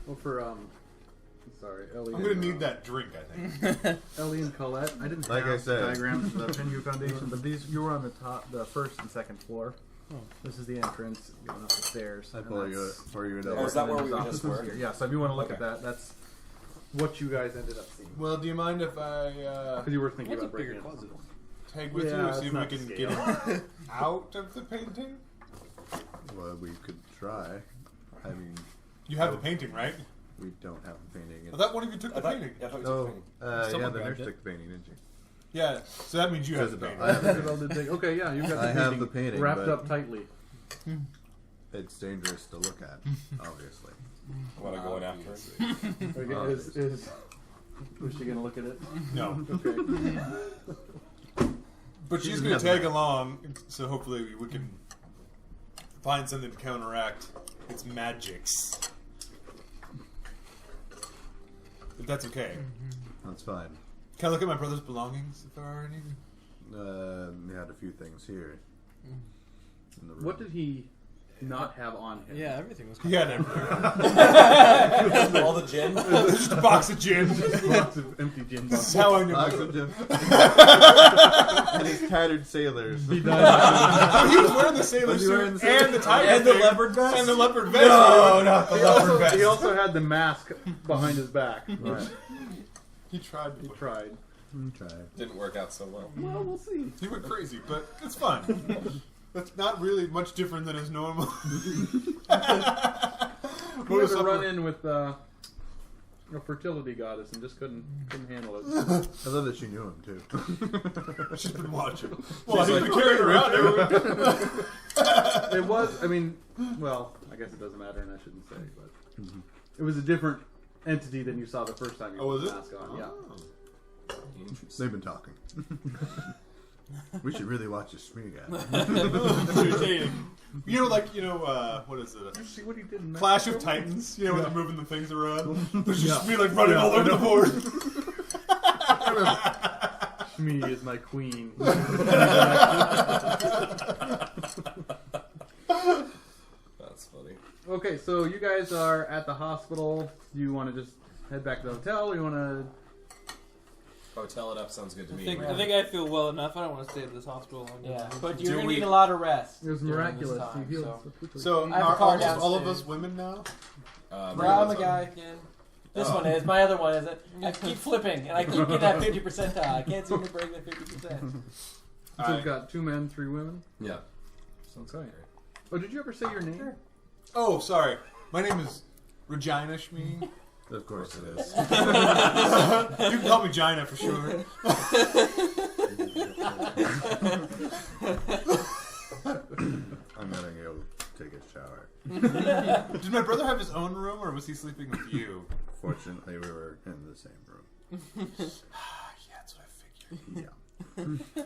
Well, for sorry, Ellie. I'm going to need that drink, I think. Ellie and Colette. I didn't Like I have said. diagrams of the Pengu Foundation, but you were on the top, the first and second floor. Oh. This is the entrance going up the stairs. I and pull you that's- for you to Oh, is that where we His just office were? is here. Yeah, so if you want to look Okay. at that, that's what you guys ended up seeing. Well, do you mind if I Because you were thinking What's a about bigger breaking it. closet? tag with Yeah, you and it's see if we not can to get him out of the painting? Well, we could try. I mean, You have the painting, right? we don't have a painting. I thought one of you took I the thought, painting. I thought it was Oh, painting. yeah, Someone the nurse grabbed it. took the painting, didn't you? Yeah, so that means you have the Isabel. painting. I have the Isabel did take- okay, yeah, you've got the I painting, have the painting, wrapped but- up tightly. It's dangerous to look at, obviously. Want to go in after it? Okay, is she gonna look at it? No. Okay. But she's doesn't going have to tag that. along, so hopefully we can find something to counteract its magics. If that's okay. That's fine. Can I look at my brother's belongings, if there are any? We had a few things here. In the room. What did he not have on him? Yeah, everything was. He had everything. All the gin? Just a box of gin. Lots of empty gin This is bottles. how I knew. Box of gin. And his tattered sailors. He died. He was wearing the sailor Was he wearing suit the sailor and the tiger And the thing. leopard vest? And the leopard vest. No, not the He leopard also vest. had the mask behind his back. Right. He tried He to. tried. Try. Didn't work out so well. Well, we'll see. He went crazy, but it's fun. That's not really much different than his normal. We What had was a up run with- in with a fertility goddess and just couldn't handle it. I love that you knew him, too. She's been watching. Well, he's been carrying around everywhere. It was, I mean, well, I guess it doesn't matter and I shouldn't say, but it was a different entity than you saw the first time you Oh, was put it? the mask on. Yeah. They've been talking. We should really watch this Smee guy. That's irritating. You know, like, what is it? Did you see what he did in Clash of Mexico? Titans, when they're moving the things around. There's just Yeah. me like running Yeah, all I over the know. board. Shmi is my queen. That's funny. Okay, so you guys are at the hospital. Do you want to just head back to the hotel? Or you want to... Hotel it up sounds good to me. I think I feel well enough. I don't want to stay at this hospital long. Yeah, enough. but Do you're going to we- need a lot of rest. It was during miraculous. This time, You healed so. so quickly. So, I have a are car almost all of downstairs. us women now? Brown the guy again. This one is. My other one isn't. I keep flipping, and I keep getting that 50 percentile. I can't seem to break the 50%. So we've got 2 men, 3 women. Yeah. Sounds great. Oh, did you ever say your name? Sure. Oh, sorry. My name is Regina Shmee. Of course it is. You can call me Gina for sure. I'm gonna go take a shower. Did my brother have his own room, or was he sleeping with you? Fortunately, we were in the same room. Yeah, that's what I figured. Yeah.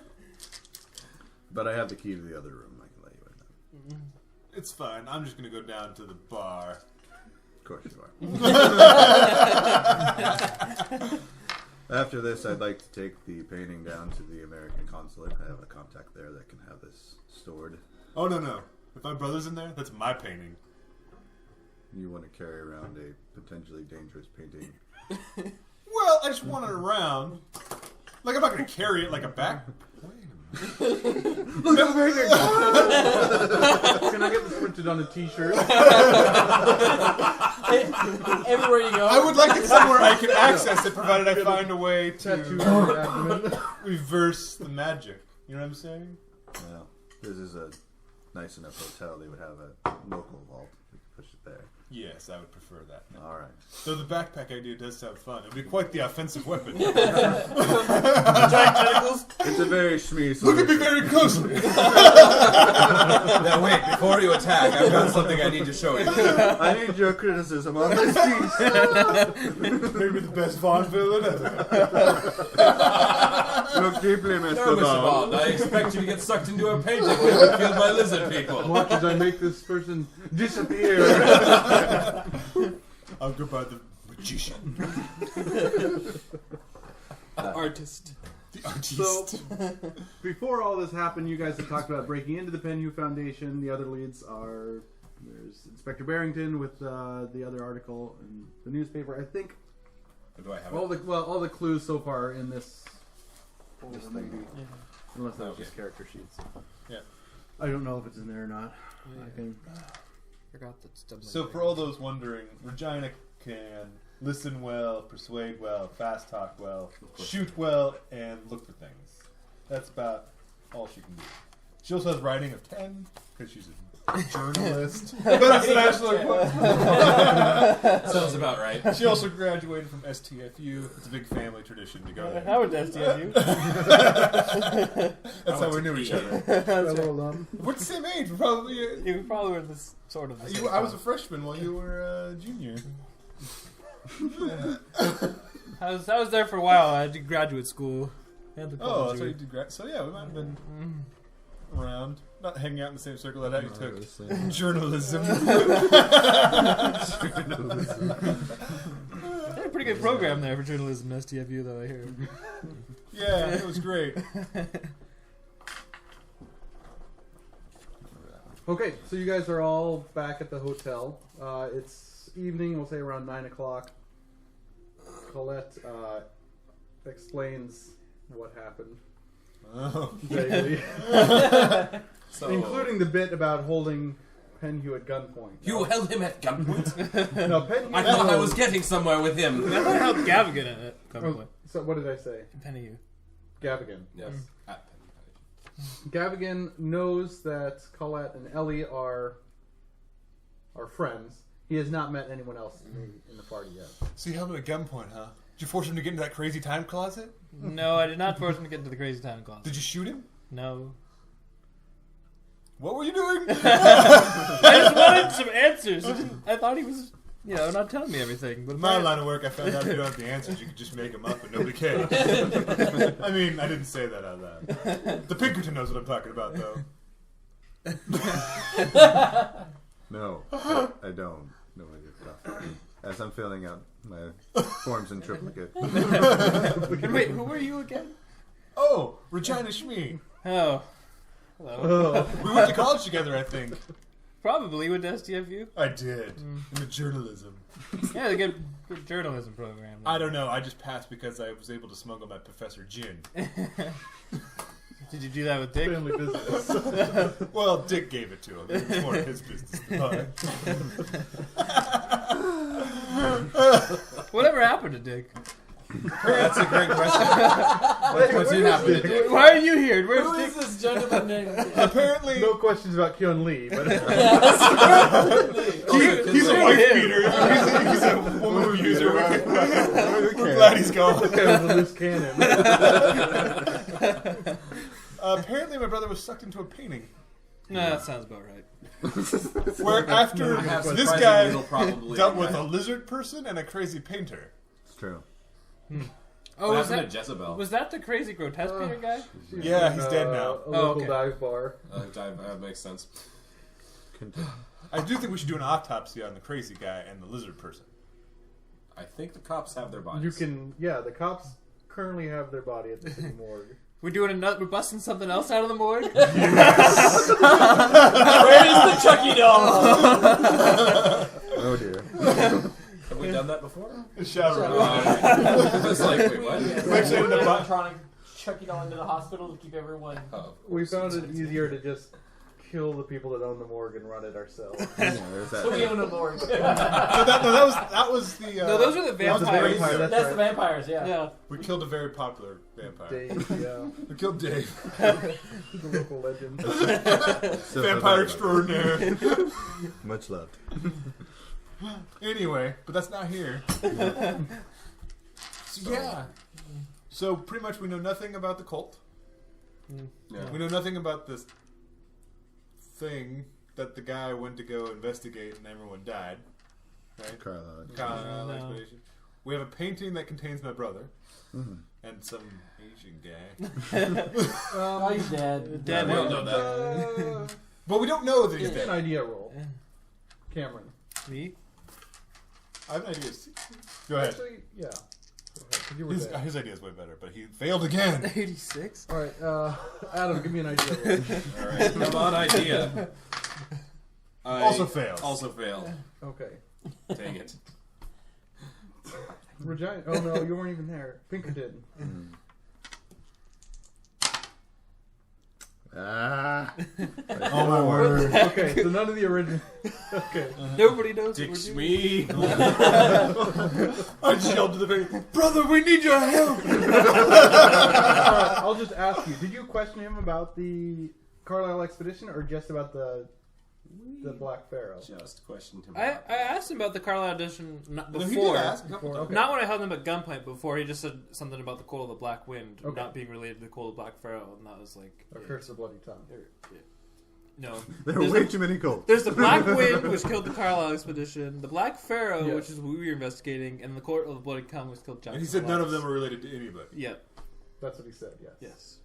But I have the key to the other room. I can let you in then. It's fine. I'm just gonna go down to the bar. Of course you are. After this, I'd like to take the painting down to the American consulate. I have a contact there that can have this stored. Oh, no. If my brother's in there, that's my painting. You want to carry around a potentially dangerous painting? Well, I just want it around. Like, I'm not going to carry it like a back. Look at the painting! Can I get this printed on a t-shirt? Everywhere you go. I would like it somewhere I can access it, provided I find a way Tattooed to on your abdomen. reverse the magic. You know what I'm saying? Well, this is a nice enough hotel. They would have a local vault. We could push it there. Yes, I would prefer that. All right. Though the backpack idea does sound fun. It would be quite the offensive weapon. Giant tentacles. It's a very schmee Look at me solution. very closely. Now wait, before you attack, I've got something I need to show you. I need your criticism on this piece. Maybe the best Vaughn villain ever. Look deeply, Mr. No, Mr. Bond. Bond, I expect you to get sucked into a painting where you're killed by lizard people. Watch as I make this person disappear. I'll go by the magician. Artist. The artist. So, before all this happened, you guys have talked about breaking into the Penhew Foundation. The other leads are there's Inspector Barrington with the other article in the newspaper. I think Do I have all it? all the clues so far in this thing. unless that was Okay. just character sheets. Yeah. I don't know if it's in there or not. I can. Forgot that stuff. So for all those wondering, Regina can listen well, persuade well, fast talk well, shoot well, and look for things. That's about all she can do. She also has writing of 10, because she's a journalist. But it's an actual quote. Sounds about right. She also graduated from STFU. It's a big family tradition to go there. How would STFU? That's how we knew each other. Fellow alum. We're the same age. We're probably. You probably were this sort of. The same I was a time. freshman while you were a junior. I was there for a while. I did graduate school. Oh, that's what you did. So yeah, we might have been around, not hanging out in the same circle that you took journalism. They had a pretty good program there for journalism at STFU, though, I hear. Yeah, it was great. Okay, so you guys are all back at the hotel. It's evening, we'll say around 9 o'clock. Colette explains what happened. Oh. Vaguely. So, Including the bit about holding Penhew at gunpoint. you held him at gunpoint? No, Penhew. I thought I was getting somewhere with him. I thought I held Gavigan in it. Oh, so what did I say? Penny. Gavigan. Yes. At Gavigan knows that Colette and Ellie are friends. He has not met anyone else in the party yet. So you held him at gunpoint, huh? Did you force him to get into that crazy time closet? No, I did not force him to get into the crazy time closet. Did you shoot him? No. What were you doing? I just wanted some answers. I thought he was, not telling me everything. But My line of work, I found out if you don't have the answers, you could just make them up and nobody cares. I mean, I didn't say that out loud. The Pinkerton knows what I'm talking about, though. No, I don't know what you're talking about. As I'm filling out my forms in triplicate. And wait, who were you again? Oh, Regina Shmee. Oh. Hello. Oh. We went to college together, I think. Probably with STFU. I did. In the journalism. Yeah, they get good journalism program. I don't know. I just passed because I was able to smuggle my Professor Gin. Did you do that with Dick? Family business. Well, Dick gave it to him. It was more his business than mine. Whatever happened to Dick? That's a great question. What did happen to Dick? Why are you here? Where's Who Dick? is this gentleman named? Apparently, No questions about Kyun Lee, but he's a wife beater. He's a woman abuser. We're glad he's gone. this guy was a loose cannon. Apparently, my brother was sucked into a painting. No, that sounds about right. Where after have this surprising guy little probably dealt with right. a lizard person and a crazy painter. It's true. Oh, What was happened that to Jezebel? was that the crazy grotesque painter guy? Yeah, he's dead now. A local okay. dive bar. That makes sense. Continue. I do think we should do an autopsy on the crazy guy and the lizard person. I think the cops have their bodies. You can, the cops currently have their body at the city morgue. We're doing we're busting something else out of the morgue. Where is the Chucky doll? Oh dear. Have we done that before? Shower. I was like, wait, what? Actually, in the bu- Electronic Chucky doll into the hospital to keep everyone. Oh, We found it easier to just kill the people that own the morgue and run it ourselves. Yeah, there's So we that. own a morgue. that was the. No, those are the That was a vampires. vampire, That's that's the right. vampires, yeah. Yeah. We killed a very popular vampire. Dave, yeah. We killed Dave. The local legend. So Vampire bad. extraordinaire. Much loved. Anyway, but that's not here. So, yeah. So pretty much we know nothing about the cult. Yeah. We know nothing about this thing that the guy went to go investigate and everyone died. Right? Carlisle. Carlisle No. expedition. We have a painting that contains my brother Mhm. and some Asian guy. Oh, he's dead. Dead. We don't know that. But we don't know that he's Give me an dead. idea roll. Cameron. Me? I have an idea. Go ahead. Actually, yeah. Go ahead, 'cause you were His, dead. his idea is way better, but he failed again. 86. All right, Adam, give me an idea roll. All right, come on, idea. I Also failed. Also failed. Okay. Dang it. Regina. Oh no, you weren't even there. Pinkerton. Ah. Oh my word. Okay, so none of the original. Okay. Nobody knows what Dix we're doing. me. I just yelled to the very brother, we need your help. I'll just ask you: did you question him about the Carlisle expedition, or just about the Black Pharaoh? Just questioned him. I asked him about the Carlisle edition No, he before. did ask a couple Before, times. okay. Not when I held him at gunpoint before. He just said something about the Cold of the Black Wind Okay. not being related to the Cold of the Black Pharaoh, and that was like, Or Curse of the Bloody Tongue. no. There are There's way the- too many cults. There's the Black Wind, which killed the Carlisle expedition. The Black Pharaoh, Yes. which is what we were investigating, and the Court of the Bloody Tongue, which killed John. And he said none of them are related to anybody. Yep. That's what he said. Yes. Yes.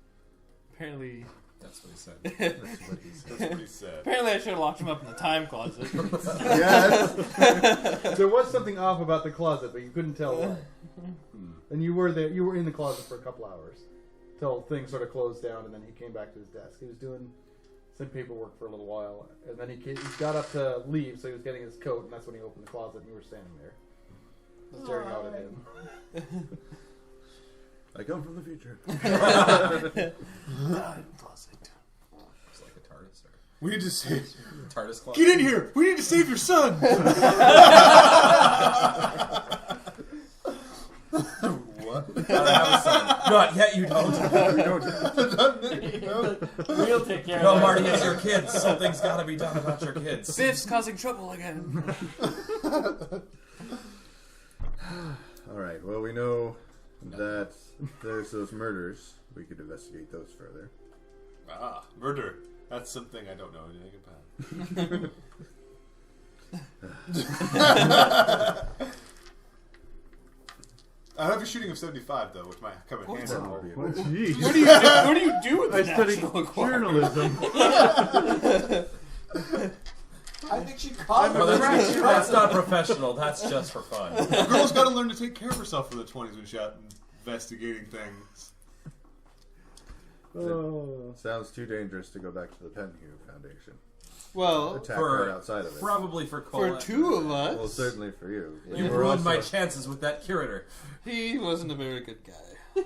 Apparently, That's what he said. That's what he said. That's what he said. apparently, I should have locked him up in the time closet. Yes. There was something off about the closet, but you couldn't tell what. And you were there. You were in the closet for a couple hours till things sort of closed down, and then he came back to his desk. He was doing some paperwork for a little while, and then he got up to leave, so he was getting his coat, and that's when he opened the closet, and you were standing there, staring out at him. I come from the future. It's like a TARDIS or We need to save. TARDIS closet. Get in here! We need to save your son! What? Gotta have a son. Not yet, you don't. We'll take care No, of Marty, that. it's your kids. Something's gotta be done about your kids. Biff's causing trouble again. All right. Well, we know that there's those murders. We could investigate those further. Ah, murder. That's something I don't know anything about. I have a shooting of 75 though, which might come in handy. That would be What? a- Jeez. What do you do with I the studied National Guard? journalism. I think she caught Well, him. that's not professional. That's just for fun. A girl's got to learn to take care of herself in the 20s when she's out investigating things. Oh. Sounds too dangerous to go back to the Penhue Foundation. Well, Attack for- right outside of it. Probably for for Colette. two of us, Well, certainly for you. You We're ruined my also- chances with that curator. he wasn't a very good guy.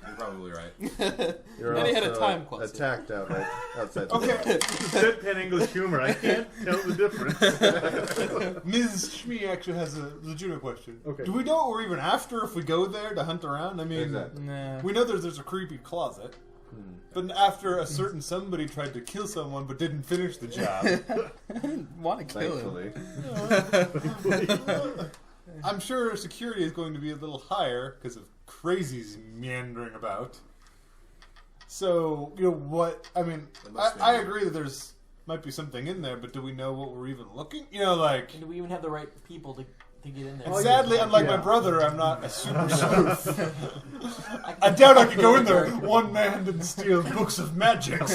You're probably right. You're And he had a also time closet. attacked outside. the Okay. Deadpan English humor. I can't tell the difference. Ms. Shmi actually has a legitimate question. Okay. Do we know what we're even after if we go there to hunt around? I mean, Exactly. Nah. we know there's a creepy closet. But after a certain somebody tried to kill someone but didn't finish the job, I didn't want to kill him. Thankfully. I'm sure security is going to be a little higher because of crazies meandering about. So, what? I mean, I agree that there's might be something in there, but do we know what we're even looking? Like... And do we even have the right people to get in there? And sadly, unlike my brother, I'm not a super sleuth. I doubt I could go in there one-manned and steal books of magics.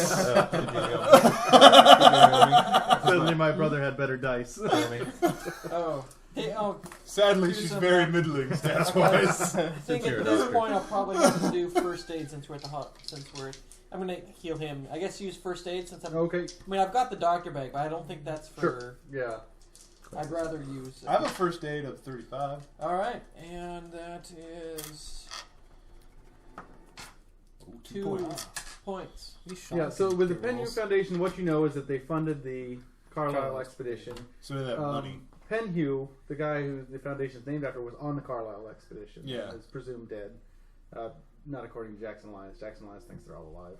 Certainly, my brother had better dice. Oh. Hey, Sadly, Do she's some, very middling stats-wise. I think at this point I'll probably have to do first aid since we're at the I'm gonna heal him. I guess use first aid since I'm. Okay. I mean, I've got the doctor bag, but I don't think that's for. Sure. Yeah. I'd rather use. I have a first aid of 35. All right, and that is 2 points. Yeah. So with the Penhew Foundation, what you know is that they funded the Carlisle expedition. So that money. Penhew, the guy who the foundation is named after, was on the Carlisle expedition. Yeah. Is presumed dead. Not according to Jackson Lyons. Jackson Lyons thinks they're all alive.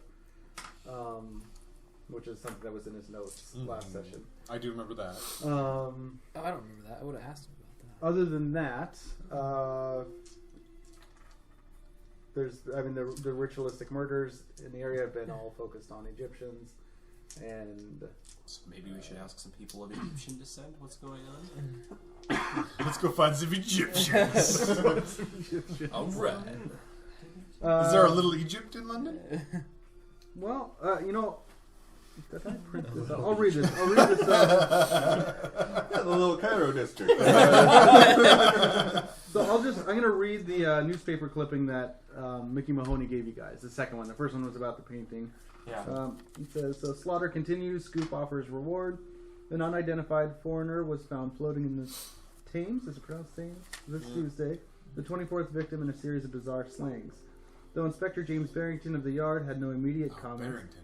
Which is something that was in his notes last session. I do remember that. I don't remember that. I would have asked him about that. Other than that, the ritualistic murders in the area have been all focused on Egyptians, and So maybe we should ask some people of Egyptian descent what's going on. Let's go find some Egyptians. All right. Is there a little Egypt in London? Well, did I print this out? I'll read this. The little Cairo district. So I'm going to read the newspaper clipping that Mickey Mahoney gave you guys. The second one. The first one was about the painting. Yeah. It says, so slaughter continues. Scoop offers reward. An unidentified foreigner was found floating in the Thames. Is it pronounced Thames? This Tuesday. The 24th victim in a series of bizarre slayings. Though Inspector James Barrington of the Yard had no immediate comment, Barrington.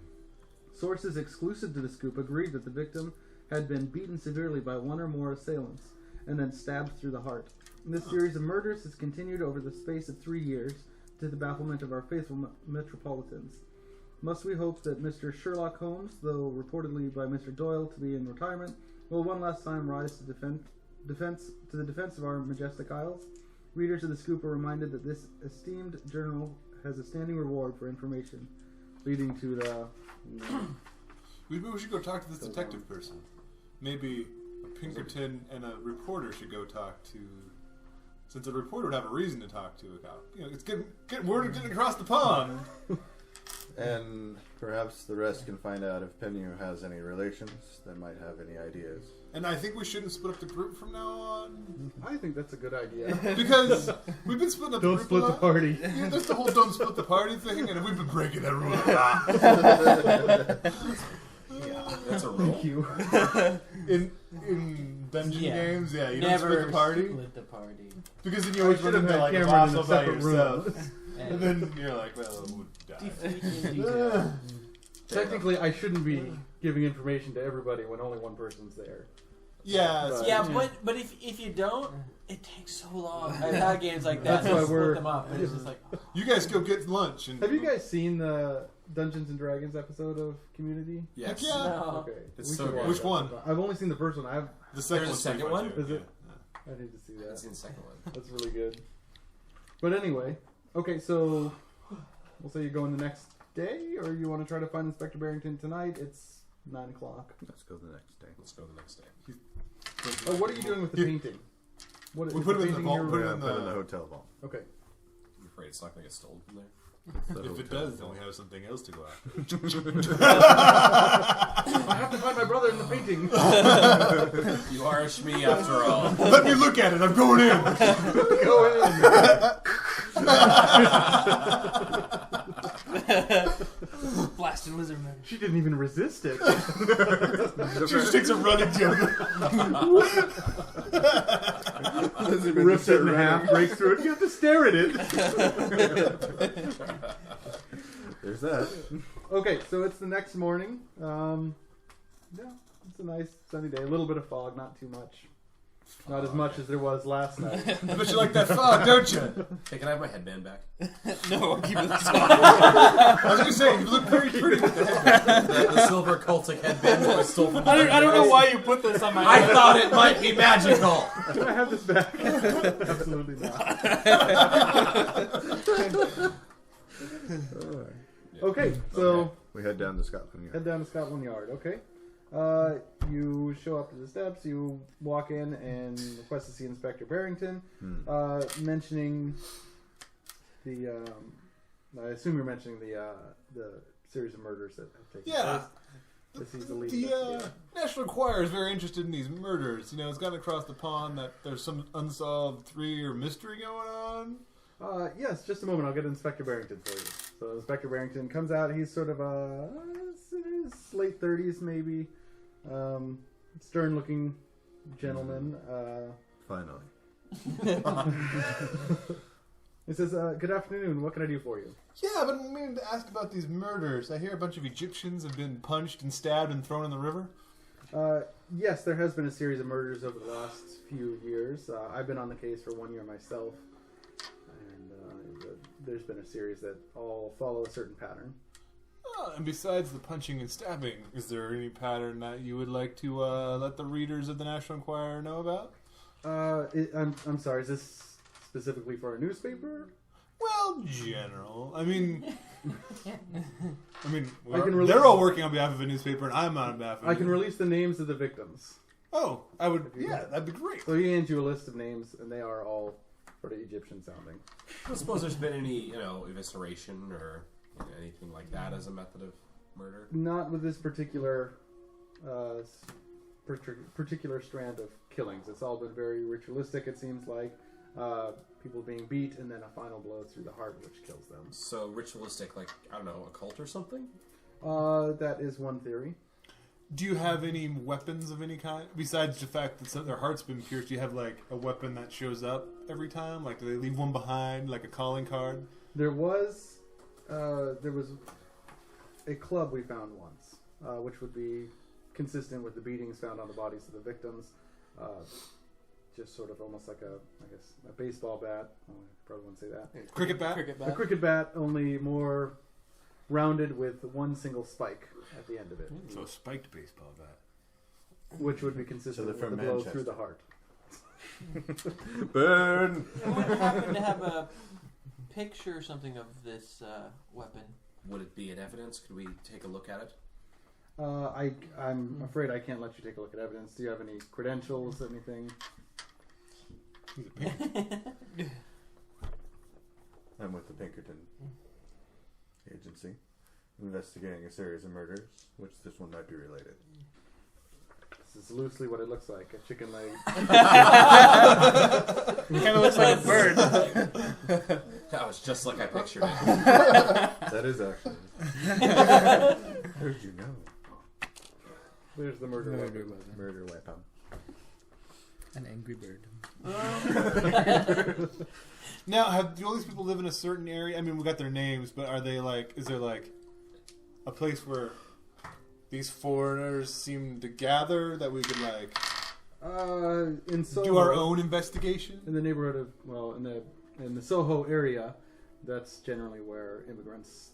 sources exclusive to the scoop agreed that the victim had been beaten severely by one or more assailants and then stabbed through the heart. This series of murders has continued over the space of 3 years to the bafflement of our faithful metropolitans. Must we hope that Mr. Sherlock Holmes, though reportedly by Mr. Doyle to be in retirement, will one last time rise to the defense of our majestic isles? Readers of the scoop are reminded that this esteemed journal has a standing reward for information leading to the... Maybe we should go talk to this detective person. Maybe a Pinkerton and a reporter should go talk to... Since a reporter would have a reason to talk to a cop. It's getting word getting across the pond. And perhaps the rest can find out if Penhew has any relations that might have any ideas. And I think we shouldn't split up the group from now on. I think that's a good idea. Because we've been splitting up the Don't group split a the lot. party. Yeah, there's the whole don't split the party thing, and we've been breaking that rule a lot. That's a rule. Thank you. In dungeon games, you Never don't split the party. Split the party. Because then you always run should have into had like a Cameron in a fossil by separate yourself. room. And then you're like, well, we'll die. Defeat in detail. Technically, I shouldn't be giving information to everybody when only one person's there. Yeah, But- Yeah, but if you don't, it takes so long. I've had games like that. That's why and split we're- them up, and it's just like, you guys go get lunch. And Have you guys seen the Dungeons and Dragons episode of Community? Yes. Heck yeah. no. Okay. It's we so should good. watch Which that one? sometime. I've only seen the first one. The second There's a one's second pretty one? fun, too. Is it? Yeah. I need to see I've that. seen the second one. That's really good. But anyway, okay, so we'll say you go in the next day, or you want to try to find Inspector Barrington tonight? It's 9 o'clock. Let's go the next day. Let's go the next day. Oh, what are you doing with the painting? What, We is put the it in the painting vault, your- put it We're in gonna put it in the- the hotel vault. Okay. I'm afraid it's not going to get stolen from there. If it does, then we have something else to go after. I have to find my brother in the painting. You are a Shmi after all. Let me look at it. I'm going in. Go in. Blast Captain Lizardman. She didn't even resist it. She just takes a running jump. Rips it in half, breaks through it. You have to stare at it. There's that. Okay, so it's the next morning. Yeah, it's a nice sunny day. A little bit of fog, not too much. Not as much as there was last night. I bet you like that fog, don't you? Hey, can I have my headband back? No, I'll keep it this I was going to say, you look very pretty with the headband. The silver cultic headband that I stole from the I don't know why you put this on my I head. thought it might be magical. Can I have this back? Absolutely not. Okay, so We head down to Scotland Yard. head down to Scotland Yard. Okay. You show up to the steps. You walk in and request to see Inspector Barrington, mentioning the. I assume you're mentioning the series of murders that have taken Yeah. place. This is the lead. The investigator. National Enquirer is very interested in these murders. You know, it's gotten across the pond that there's some unsolved three-year mystery going on. Yes, just a moment. I'll get Inspector Barrington for you. So Inspector Barrington comes out. He's sort of in his late 30s, maybe. Stern-looking gentleman. Finally. He says, "Good afternoon. What can I do for you?" Yeah, I've been meaning to ask about these murders. I hear a bunch of Egyptians have been punched and stabbed and thrown in the river. Yes, there has been a series of murders over the last few years. I've been on the case for 1 year myself, and there's been a series that all follow a certain pattern. And besides the punching and stabbing, is there any pattern that you would like to let the readers of the National Enquirer know about? I'm sorry. Is this specifically for a newspaper? Well, general. I mean, release- they're all working on behalf of a newspaper, and I'm on behalf of. I can release the names of the victims. Oh, I would. Yeah, that'd be great. So he hands you a list of names, and they are all sort of Egyptian sounding. I don't suppose there's been any, evisceration or anything like that as a method of murder. Not with this particular particular strand of killings. It's all been very ritualistic. It seems like people being beat, and then a final blow through the heart, which kills them. So ritualistic, like I don't know, a cult or something. That is one theory. Do you have any weapons of any kind besides the fact that their heart's been pierced? Do you have like a weapon that shows up every time? Like, do they leave one behind, like a calling card? There was a club we found once, which would be consistent with the beatings found on the bodies of the victims. Just sort of almost like a baseball bat. Oh, I probably wouldn't say that. Cricket bat? A cricket bat, only more rounded with one single spike at the end of it. So a spiked baseball bat. Which would be consistent with the from blow Manchester. through the heart. Burn! Would you happen to have a picture or something of this weapon? Would it be in evidence? Could we take a look at it? I'm afraid I can't let you take a look at evidence. Do you have any credentials, anything? He's a pink. I'm with the Pinkerton Agency, investigating a series of murders, which this one might be related. This is loosely what it looks like, a chicken leg. It kind of looks like a bird. That was just like I pictured it. That is actually. Heard you know. There's the murder weapon. Murder weapon. An angry bird. Now, do all these people live in a certain area? I mean, we got their names, but are they like? Is there like a place where these foreigners seem to gather that we could like In Soho, do our own investigation? in the neighborhood of in the Soho area, that's generally where immigrants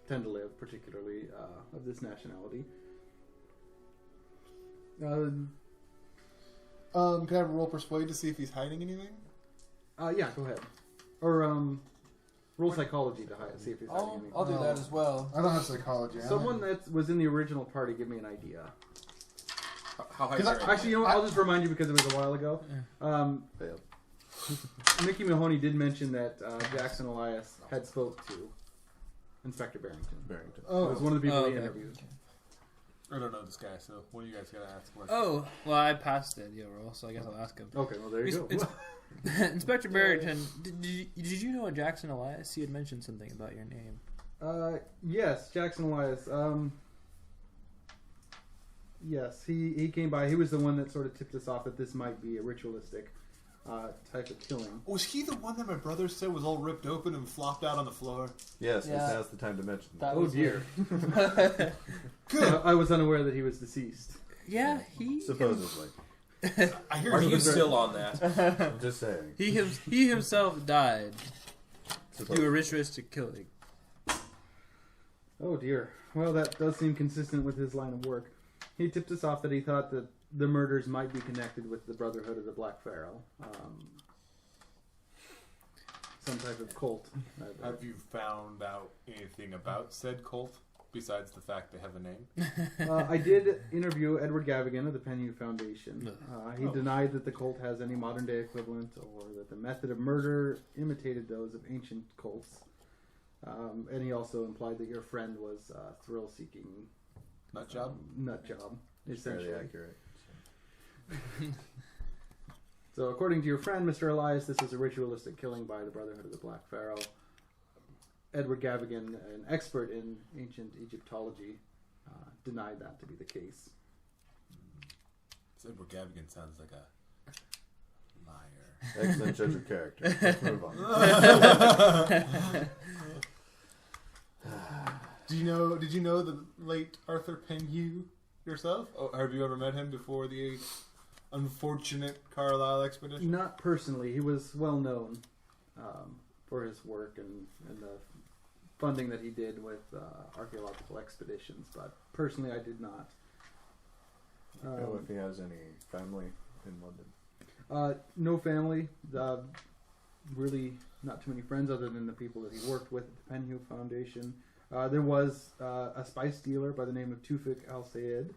tend to live, particularly of this nationality. Can I have a roll persuade to see if he's hiding anything? Yeah, go ahead. Or roll psychology to hide, see if he's hiding anything. I'll do that as well. I don't have psychology. Someone that was in the original party, give me an idea. How high is your Actually, you know what? I'll just remind you because it was a while ago. Failed. Mickey Mahoney did mention that Jackson Elias had spoke to Inspector Barrington. Barrington. It was one of the people he okay. interviewed. I don't know this guy, so one of you guys gotta ask questions. Oh, well, I passed the idea roll, so I guess I'll ask him. Okay, well there you go. Inspector Barrington, did you know a Jackson Elias? He had mentioned something about your name. Yes, Jackson Elias. Yes, he came by. He was the one that sort of tipped us off that this might be a ritualistic type of killing. Was he the one that my brother said was all ripped open and flopped out on the floor? Yes, Yeah. now's the time to mention that. That Oh was dear. Good. I was unaware that he was deceased. Yeah, he Supposedly. I hear Are he you was still on that? I'm just saying. he himself died Supposedly. through a ritualistic killing. Oh dear. Well, that does seem consistent with his line of work. He tipped us off that he thought that the murders might be connected with the Brotherhood of the Black Pharaoh. Some type of cult. Have you found out anything about said cult besides the fact they have a name? I did interview Edward Gavigan of the Penhew Foundation. He denied that the cult has any modern-day equivalent or that the method of murder imitated those of ancient cults. And he also implied that your friend was thrill-seeking Nut job? nut job, essentially. Fairly accurate. So, according to your friend, Mr. Elias, this is a ritualistic killing by the Brotherhood of the Black Pharaoh. Edward Gavigan, an expert in ancient Egyptology, denied that to be the case. Edward Gavigan sounds like a liar. Excellent judge of character. Let's move on. Did you know the late Arthur Penhew yourself? Oh, have you ever met him before the unfortunate Carlisle expedition? Not personally. He was well known for his work and the funding that he did with archaeological expeditions, but personally I did not. Know if he has any family in London. No family. Really not too many friends other than the people that he worked with at the Penhew Foundation. There was a spice dealer by the name of Tufik Al-Sayed.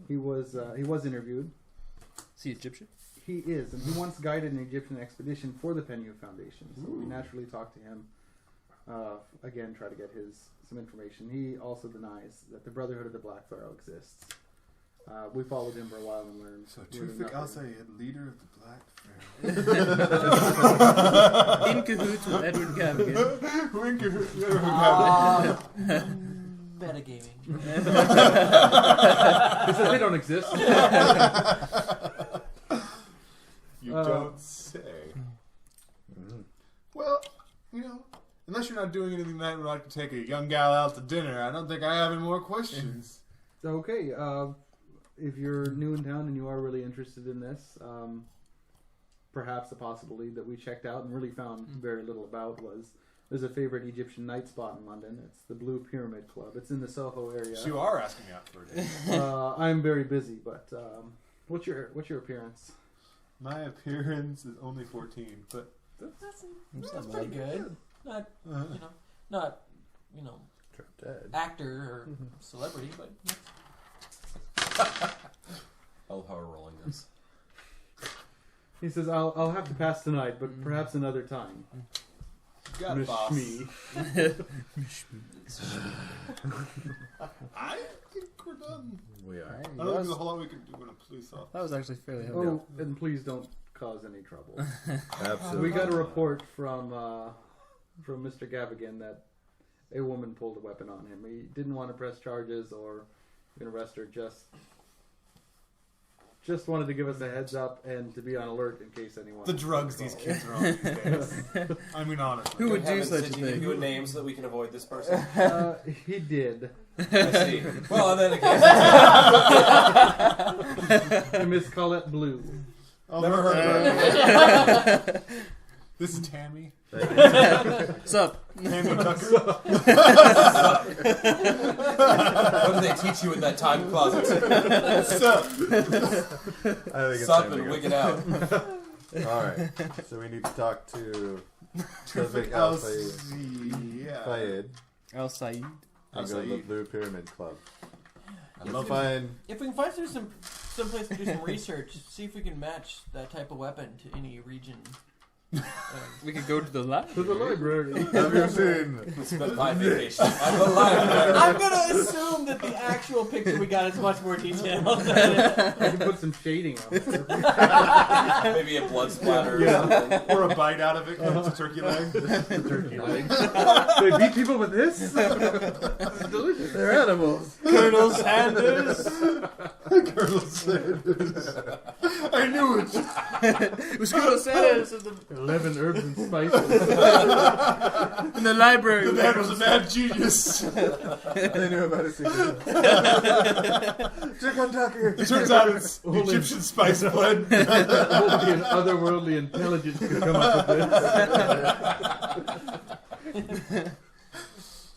He was interviewed. Is he Egyptian? He is, and he once guided an Egyptian expedition for the Penhew Foundation. So we naturally talked to him. Again, try to get some information. He also denies that the Brotherhood of the Black Pharaoh exists. We followed him for a while and learned. So learned Tufik nothing. Al-Sayed, leader of the Black Pharaoh. In cahoots with Edward Gavigan. Metagaming. He says they don't exist. You don't say. Well, unless you're not doing anything tonight, we'd like to take a young gal out to dinner. I don't think I have any more questions. Okay, if you're new in town and you are really interested in this, perhaps a possibility that we checked out and really found very little about was there's a favorite Egyptian night spot in London. It's the Blue Pyramid Club. It's in the Soho area. So you are asking me out for it. I'm very busy, but what's your appearance? My appearance is only 14, but That's pretty good. Not, not Drop dead. actor or celebrity, but I love how we're rolling this. He says, I'll have to pass tonight, but perhaps another time. got Miss boss. Shmee. I think we're done. We are. I don't think there's a whole lot we can do when a police officer. That was actually fairly heavy. Oh, and please don't cause any trouble. Absolutely. We got a report from Mr. Gavigan that a woman pulled a weapon on him. He didn't want to press charges or even arrest her. Just wanted to give us a heads up and to be on alert in case anyone. The drugs these kids are on these days. I mean, honestly. Who would Good do heavens, such a did you give thing? you a name so that we can avoid this person? He did. I see. Well, then again, Miss Colette Blue. never heard of her. This is Tammy. What's up? Tammy Tucker. What did they teach you in that time closet? Sup? I think it's Sup time to and go. wig it out. Alright. So we need to talk to Tufik Tufik Al-Sayed. Fayed Al Said. and go to the Al-Sayed. Blue Pyramid Club. I Let's love find if we can find some place to do some research, see if we can match that type of weapon to any region. We could go to the lab. To the library. Have you seen? Spent my vacation at the library. I'm gonna assume that the actual picture we got is much more detailed. I can put some shading on it. Maybe a blood splatter. Yeah. Or a bite out of it, because it's a turkey leg. Turkey leg. They beat people with this? This is delicious. They're animals. Colonel Sanders. Colonel Sanders. I knew it. It was Colonel Sanders in 11 herbs and spices. the library. The man was a mad genius. They knew about it. Chicken Tucker. It turns out it's Egyptian spice blend. Only an otherworldly intelligence could come up with this.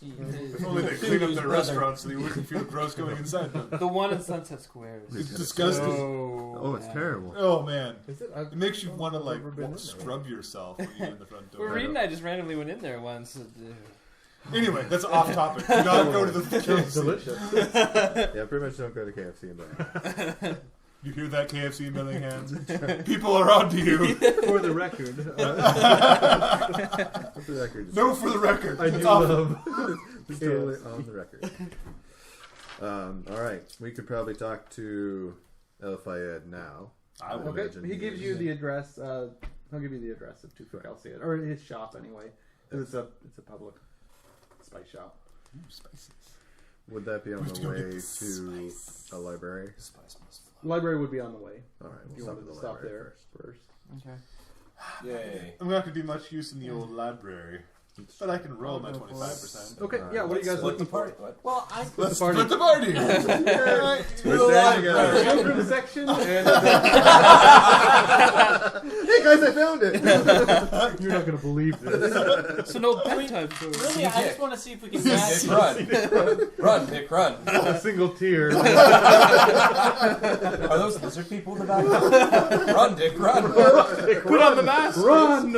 If only they cleaned up their restaurants so they wouldn't feel gross going inside them. The one in Sunset Square. It's disgusting. Oh, it's terrible. Oh man, Is it? it makes you want to like never been in there. scrub yourself when you're in the front door. Well, Reed and I just randomly went in there once. Anyway, that's off topic. You gotta go to the Sounds KFC. delicious. Yeah, pretty much don't go to KFC and back. You hear that, KFC in Bellingham? People are on to you. For the record, For the record, No, for the record. I do It's awful. love just totally on the record. All right, we could probably talk to El Fayed now. I would Okay, imagine he gives you the address. He'll give you the address of Tufik El Sayed, or his shop anyway. 'Cause it's a public spice shop. Spices. Would that be on Where's the to go way get the to a library? Spice must flow. The library would be on the way. All right, If we'll you stop wanted at to the stop library there first. Okay. Yay. I'm not going to do much use in the old library. But I can roll my 25%. Okay, yeah. What are you guys Split the looking for? party. What? Well, I Let's party. split the party! We're staying together. Children's section. And Hey guys, I found it! you're not gonna believe this. So no bedtime story. really, I just want to see if we can Nick, match. run. Run, Nick, run. A single tear. Are those lizard people in the back? Run, Dick, run. Put on the mask. Run!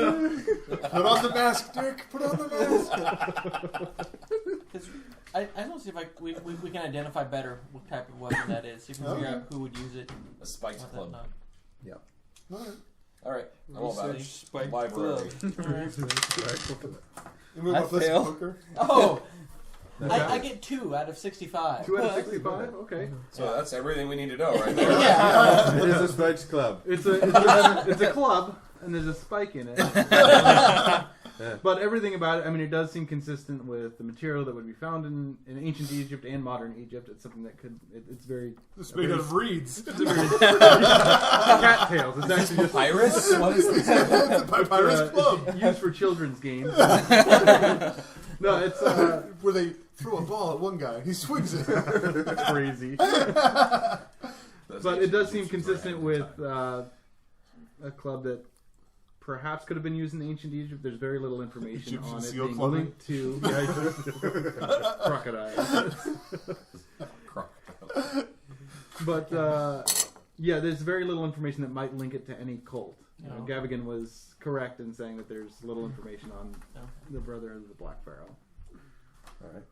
Put on the mask, Dick! Put on the mask! 'Cause I want to see if we can identify better what type of weapon that is. See if we can figure out who would use it. A spiked What club. not. Alright, I'm all about it. Research spiked Library. You move I up, let's fail. poker. Oh, I get 2 out of 65. 2 out of 65. Okay. So that's everything we need to know right there. Yeah. It is a Spikes Club. It's a club, and there's a spike in it. But everything about it, I mean, it does seem consistent with the material that would be found in ancient Egypt and modern Egypt. It's something that could. It's very It's made out of reeds. cattails. It's actually just Pirates? What is this? Pirates Club. used for children's games. No, it's Where they throw a ball at one guy and he swings it. crazy. But it does seem consistent with a club that perhaps could have been used in ancient Egypt. There's very little information Egyptian on it seal being clubbing? linked to crocodiles. But yeah, there's very little information that might link it to any cult. You know, No. Gavigan was correct in saying that there's little information on the brother of the Black Pharaoh. All right.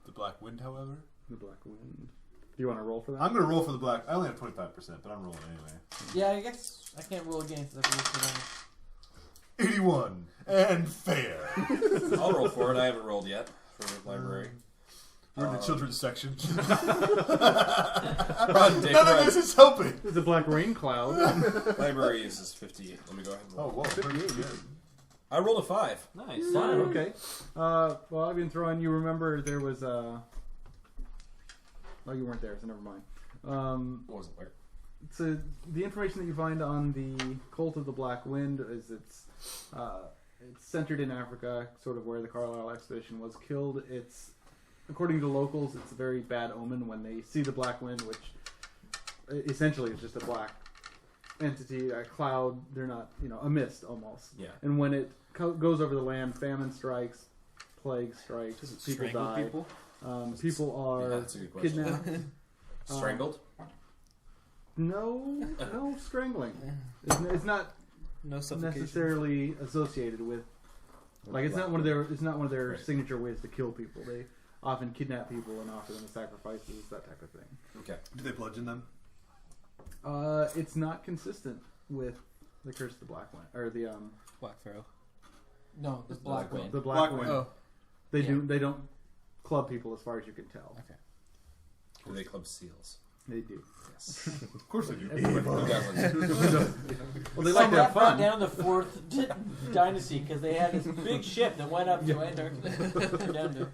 The Black Wind, however. The Black Wind. Do you want to roll for that? I'm going to roll for the Black. I only have 25%, but I'm rolling anyway. Yeah, I guess I can't roll against that. 81. And fair. I'll roll for it. I haven't rolled yet for the library. We're in the children's section. Run, Dick, None of run. this is helping. There's a black rain cloud. Library uses 58. Let me go ahead and roll. Oh, whoa. 58. I rolled a 5. Nice. Okay. Well, I've been throwing. You remember there was Oh, you weren't there, so never mind. Wasn't there. So the information that you find on the cult of the Black Wind is it's centered in Africa, sort of where the Carlisle expedition was killed. It's according to locals, it's a very bad omen when they see the Black Wind, which essentially is just a black entity, a cloud. They're not, a mist almost. Yeah. And when it goes over the land, famine strikes, plague strikes, Does it people strangle die. people? People Yeah, are that's a good question. kidnapped. Strangled? No strangling. It's not No suffocation. necessarily associated with. Like it's not one of their. It's not one of their Right. signature ways to kill people. They often kidnap people and offer them as sacrifices, that type of thing. Okay. Do they bludgeon them? It's not consistent with the Curse of the Black Wind or the Black Pharaoh. No, the Black Wind. the Black, Black Wind. Wind. Oh, They don't club people as far as you can tell. okay. Do they club seals? They do. Yes. Of course I do. Who doesn't? Well, they like to have brought fun. down the fourth dynasty because they had this big ship that went up to Antarctica. Down to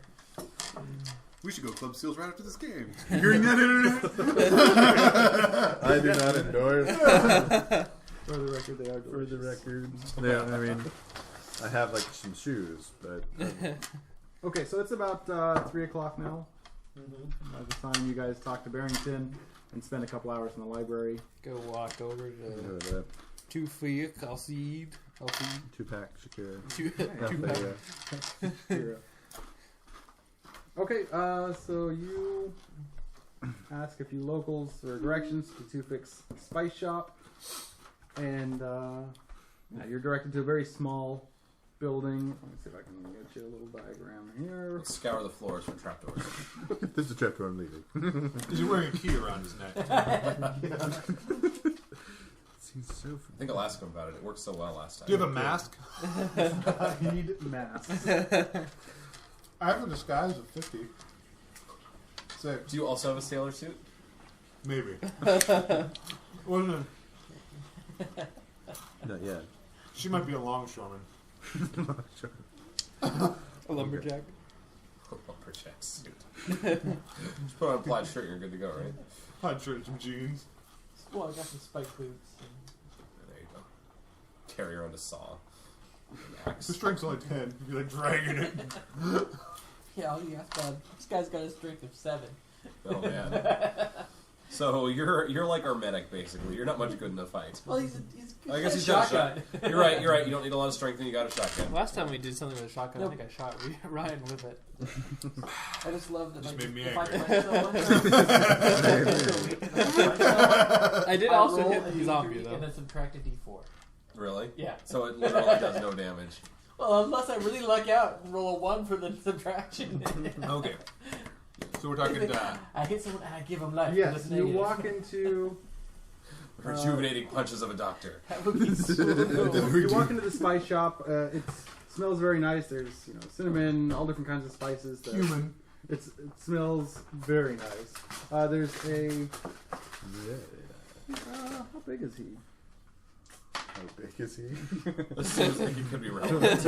We should go Club Seals right after this game. You hearing that, Internet? I do not endorse. For the record, they are For the delicious. record. Yeah, I mean, I have like some shoes, but Okay, so it's about 3 o'clock now. By the time you guys talk to Barrington and spend a couple hours in the library. Go walk over to Two Feet. I'll see. 2-pack Shakira. Two pack. Here. Okay, so you ask a few locals for directions to Tufix Spice Shop, and you're directed to a very small building. Let me see if I can get you a little diagram here. Let's scour the floors for trapdoors. This is the chapter I'm leaving. He's wearing a key around his neck. Seems so I think I'll ask him about it. It worked so well last time. Do you have a mask? I need masks. I have a disguise of 50. 6. Do you also have a sailor suit? Maybe. Wasn't Not yet. She might be a longshoreman. A lumberjack. Upper check suit. Just put on a plaid shirt, you're good to go, right? Plaid shirt, some jeans. well, I got some spike boots. There you go. Carry around a saw. An axe. The strength's only 10. You're like dragging it. Yeah, oh yeah, this guy's got a strength of 7. Oh man. So you're like our medic basically. You're not much good in a fight. Well, he's I guess a he's got a shotgun. shot. You're right. You're right. You don't need a lot of strength, and you got a shotgun. Last time we did something with a shotgun, Nope. I think I shot Ryan with it. I just love that. Just Like, made me if I angry. punch someone, I did I also roll hit a the zombie D3 though. and then subtract a D4. Really? Yeah. So it literally does no damage. Well, unless I really luck out and roll a 1 for the subtraction. Okay. So we're talking I hit someone and I give him life. Yes, That's you negative. walk into Rejuvenating punches of a doctor. That would be so cool. you walk into the spice shop. It smells very nice. There's cinnamon, all different kinds of spices. human. It smells very nice. There's a how big is he? How big is he? This seems like it could be relevant.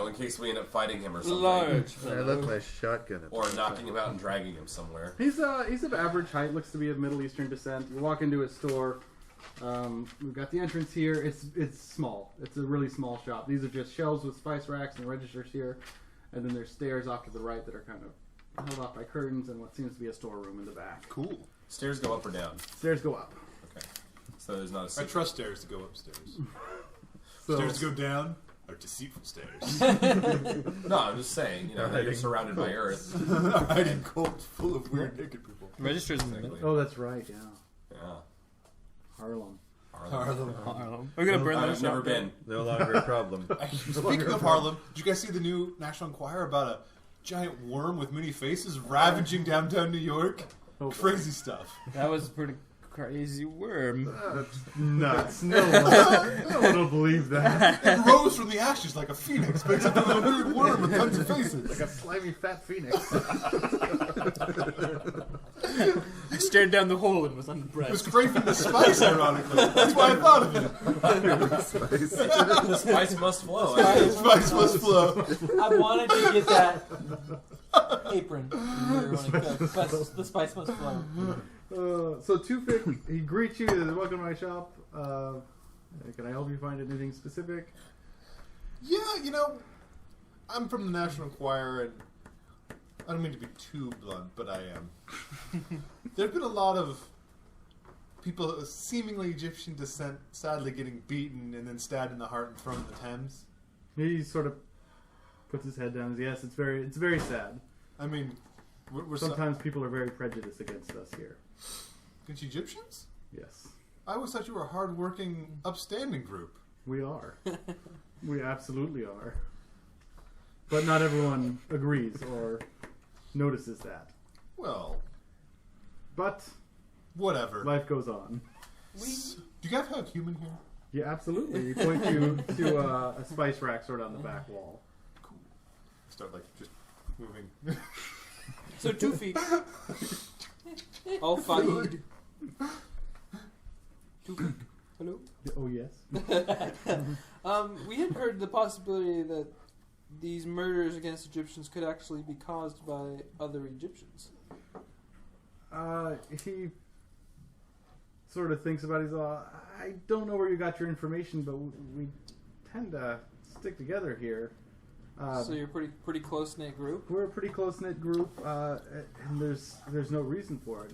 In case we end up fighting him or something. Large. I left my shotgun at Or the knocking him out and dragging him somewhere. He's of average height. Looks to be of Middle Eastern descent. You walk into a store. We've got the entrance here. It's small. It's a really small shop. These are just shelves with spice racks and registers here, and then there's stairs off to the right that are kind of held off by curtains and what seems to be a storeroom in the back. Cool. Stairs go up or down. Stairs go up. Okay. So there's not a I secret. trust stairs to go upstairs. So, Stairs to go down are deceitful stairs. No, I'm just saying, that you're surrounded by earth. Hiding cold full of weird naked people. Registers in the middle. oh, that's right. Yeah, Yeah. Harlem. Harlem. Harlem. We're gonna burn that I've never shop been. No longer a problem. Speaking of Harlem, did you guys see the new National Enquirer about a giant worm with many faces ravaging downtown New York? Oh, Crazy stuff. That was a pretty crazy worm. nuts. No one will believe that. It rose from the ashes like a phoenix, but except it was a weird worm with tons of faces. Like a slimy fat phoenix. I stared down the hole and was It was unimpressed. scraping the spice, ironically. That's why I thought of it. The spice must flow. The spice must flow. I wanted to get that apron. The spice must flow. So Tufik, he greets you. He says, "Welcome to my shop. Can I help you find anything specific?" Yeah, I'm from the National Enquirer, and I don't mean to be too blunt, but I am. There have been a lot of people of seemingly Egyptian descent sadly getting beaten and then stabbed in the heart in front of the Thames. He sort of puts his head down. And says, yes, it's very sad. I mean, we're Sometimes people are very prejudiced against us here. against Egyptians? Yes, I always thought you were a hard-working, upstanding group. we are. We absolutely are. But not everyone agrees or notices that. Well, But whatever. life goes on. Do you guys have human here? Yeah, absolutely. You point to a spice rack sort of on the back wall. Start just moving. So 2 feet. I'll find. Hello. Oh yes. We had heard the possibility that these murders against Egyptians could actually be caused by other Egyptians. He sort of thinks about it. He's all, I don't know where you got your information, but we tend to stick together here. So you're a pretty close knit group. We're a pretty close knit group, and there's no reason for it.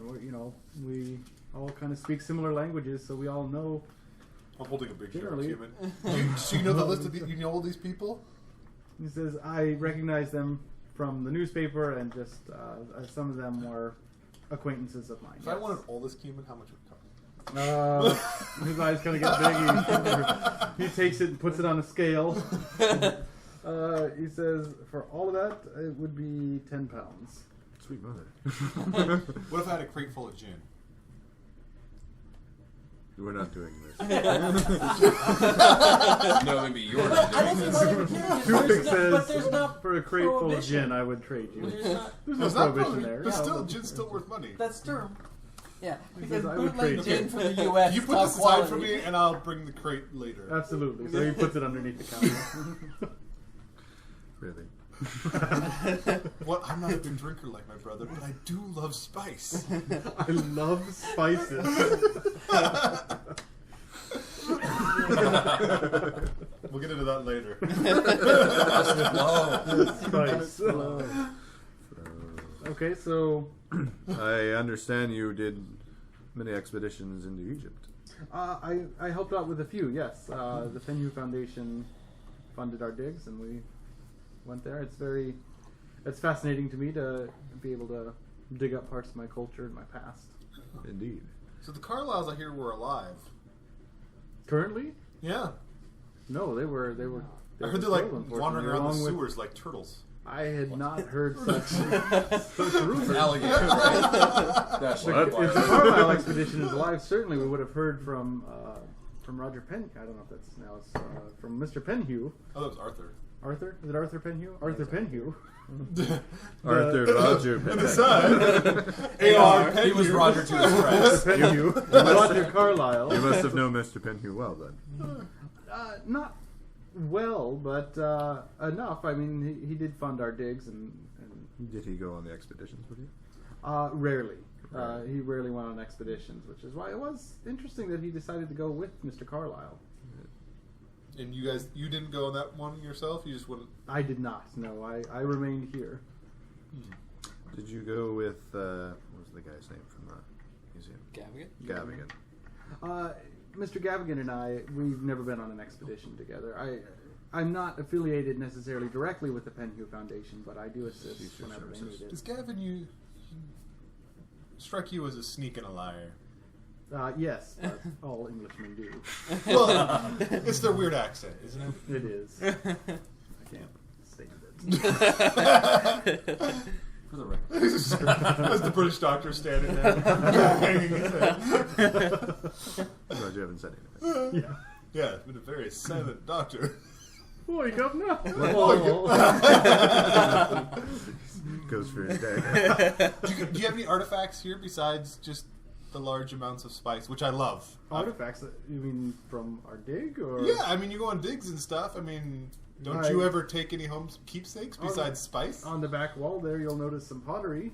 We all kind of speak similar languages, so we all know. I'm holding a big shark Generally. human. So you know the list of you know all these people? He says, I recognize them from the newspaper, and just some of them were acquaintances of mine. If I wanted all this cumin, how much would it cost? His eyes kind of get big. He takes it and puts it on a scale. He says, for all of that, it would be 10 pounds. Sweet mother. What if I had a crate full of gin? We're not doing this. No, maybe you're not I doing don't see this. why they would Toothpick but says, there's not for a crate full of prohibition. gin, I would trade you. There's not. There's no It's not prohibition probably- there. But Yeah, still, but- gin's still worth money. That's true. Yeah, Because because I would bootleg trade gin you. from the U.S. You put top this aside quality. for me, and I'll bring the crate later. Absolutely. So he puts it underneath the counter. Really. What? I'm not a big drinker like my brother, but I do love spice. I love spices. We'll get into that later. Spice. Okay, so I understand you did many expeditions into Egypt. I helped out with a few. Yes, the Penhu Foundation funded our digs, and we went there. It's fascinating to me to be able to dig up parts of my culture and my past. Indeed. So the Carlyles I hear were alive. Currently, Yeah. no, they were. I heard they're like killed, wandering unfortunately, around the along with- sewers like turtles. I had not heard such rumors. Alligators, right? That's If the Carlisle expedition is alive, certainly we would have heard from Roger Penn. I don't know if that's now. It's from Mr. Penhu. Oh, that was Arthur. Arthur? Is it Arthur Penhu? Arthur Penhu. Arthur Roger And the Penn. son, A.R. He was Roger to his friends. Penhu. Roger Carlisle. You must have known Mr. Penhu well then. Not well, but enough. I mean, he did fund our digs, and Did he go on the expeditions with you? rarely. He rarely went on expeditions, which is why it was interesting that he decided to go with Mr. Carlisle. And you didn't go on that one yourself? You just wouldn't. I did not. No, I remained here. Did you go with, what was the guy's name from the museum? Gavigan? Gavigan. Mr. Gavigan and we've never been on an expedition together. I'm not affiliated necessarily directly with the Penhu Foundation, but I do assist whenever they need Does it. Gavin strike you as a sneak and a liar? Yes, all Englishmen do. Well, it's their weird accent, isn't it? It is. I can't stand it. For the record. As the British doctor standing there, hanging his head. I'm glad you haven't said anything. Yeah. Yeah, it's been a very silent doctor. Boy, governor. Goes for his day. Do you have any artifacts here besides just the large amounts of spice, which I love? Artifacts? You mean from our dig, or? Yeah, I mean, you go on digs and stuff. I mean, don't you ever take any home keepsakes besides spice? On the back wall there, you'll notice some pottery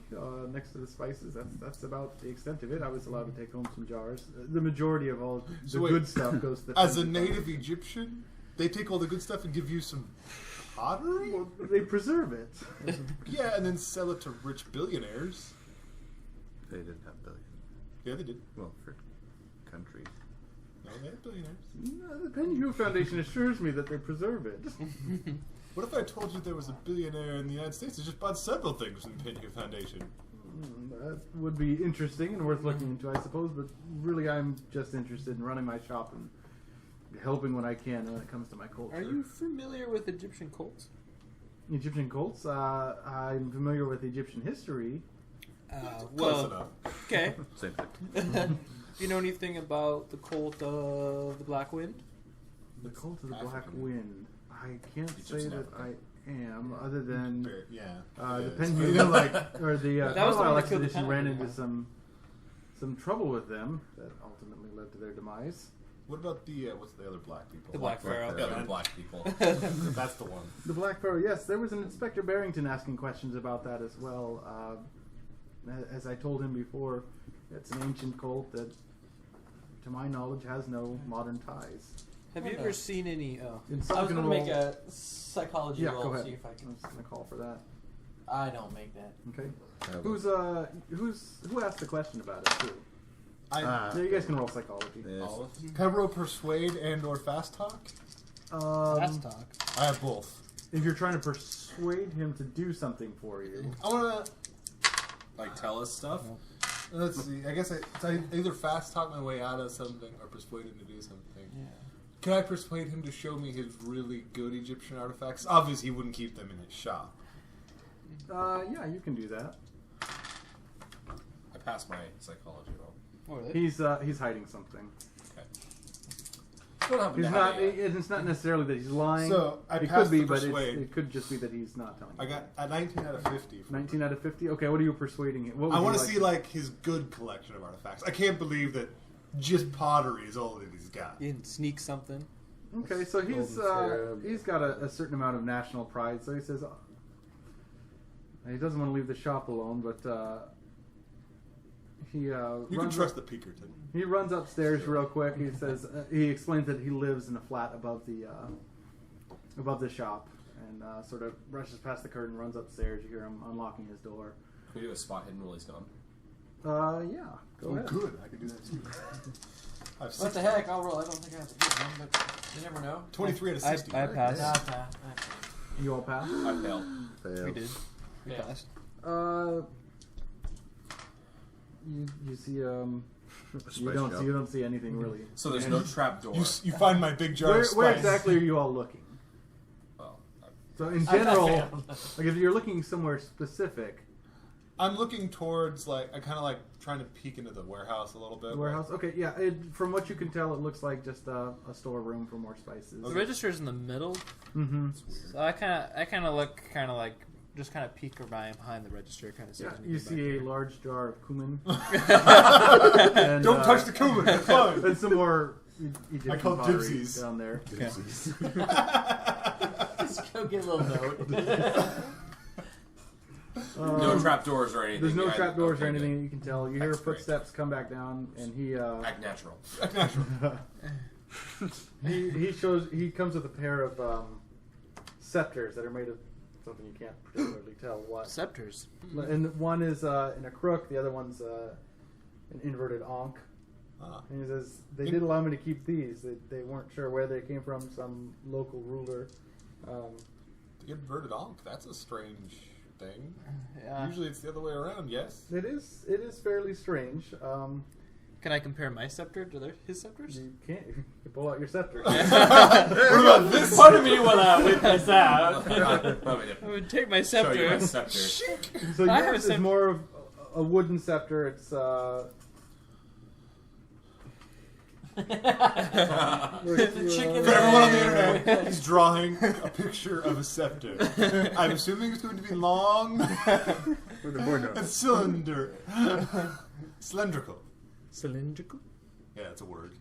next to the spices. That's about the extent of it. I was allowed to take home some jars. The majority of all the So wait, good stuff goes to the As a Penhu native Foundation. Egyptian, they take all the good stuff and give you some pottery? Well, they preserve it. Yeah, and then sell it to rich billionaires. They didn't have billions. Yeah, they did. Well, for countries. No, they had billionaires. No, the Penhu Foundation assures me that they preserve it. What if I told you there was a billionaire in the United States who just bought several things from the Penhu Foundation? That would be interesting and worth looking into, I suppose. But really, I'm just interested in running my shop and helping when I can when it comes to my culture. Are you familiar with Egyptian cults? Egyptian cults? I'm familiar with Egyptian history. Close enough. Okay. Same thing. Do you know anything about the cult of the Black Wind? The cult of the Black African. Wind. I can't say Egyptian that African. am, other than Yeah. the it is. Penguin, You know, like, or the That was the one Carlisle that killed the expedition ran Penguin, into some trouble with them that ultimately led to their demise. what about the what's the other black people? The Black Pharaoh. Yeah, they're black people. That's the one. The Black Pharaoh, yes, there was an Inspector Barrington asking questions about that as well. As I told him before, it's an ancient cult that, to my knowledge, has no modern ties. Have you ever seen any? Oh, And I someone was can going to roll- make a psychology Yeah, roll go to ahead. see if I I can. was going to call for that. I don't make that. Okay. Have Who asked the question about it too? I, Yeah, you guys can roll psychology. yes. can I roll persuade and or fast talk? fast talk. I have both. If you're trying to persuade him to do something for you, I want to. Like, tell us stuff? Let's see. I guess I either fast talk my way out of something or persuade him to do something. Yeah. Can I persuade him to show me his really good Egyptian artifacts? Obviously, he wouldn't keep them in his shop. yeah, you can do that. I passed my psychology roll. What are they? He's hiding something. Okay. Don't happen He's to not. have any- It's not necessarily that he's lying. So I it passed could be, the but persuade. it could just be that he's not telling. I you. got a 19 out of 50. 19 out of 50. Okay, what are you persuading him? What would I you want to like see like his good collection of artifacts. I can't believe that just pottery is all that he's got. You can sneak something. Okay, so he's Golden he's got a certain amount of national pride. So he says he doesn't want to leave the shop alone, but he You can runs trust the Peakerton. He runs upstairs real quick. He says he explains that he lives in a flat above the shop, and sort of rushes past the curtain, runs upstairs. You hear him unlocking his door. Can we do a spot hidden while he's gone? Yeah, go Oh, ahead. good. I can do that too. I have What the heck? I'll roll. I don't think I have a good one, but you never know. 23 out of I 60. passed. Nah. You all pass. I failed. Fail. We did. We Yeah. passed. You see you Space don't jump. see anything really. So there's no trap door. You find my big jar Where, of spice. where exactly are you all looking? Well, So in I general, failed. like if you're looking somewhere specific, I'm looking towards I kind of like trying to peek into the warehouse a little bit. the warehouse. Okay, yeah. From what you can tell, it looks like just a storeroom for more spices. The register's in the middle, Mm-hmm. so I kind of look like just kind of peek behind the register, kind of see. Yeah, if there's anything you back see a there. large jar of cumin. and, Don't touch the cumin. It's fine. And some more Egyptian I call pottery gypsies. down there. Just go get a little note. no trap doors or anything. There's no behind- trap doors or okay, anything good. you can tell. You hear That's great. footsteps come back down, and he Act natural. he comes with a pair of scepters that are made of something you can't particularly tell what. Scepters. And one is in a crook, the other one's an inverted ankh. And he says, they did allow me to keep these. They weren't sure where they came from, some local ruler. The inverted ankh. That's a strange thing. Yeah. Usually it's the other way around. Yes. It is fairly strange. Can I compare my scepter to his scepters? You can't you pull out your scepter. What about this? Part of me will whip this out. Probably I would take my show you my scepter. scepter. So I have a yours is scepter. more of a wooden scepter. It's The chicken. For everyone on the internet, he's drawing a picture of a scepter. I'm assuming it's going to be long With the board and notes. cylinder. Cylindrical. Cylindrical. Yeah, it's a word.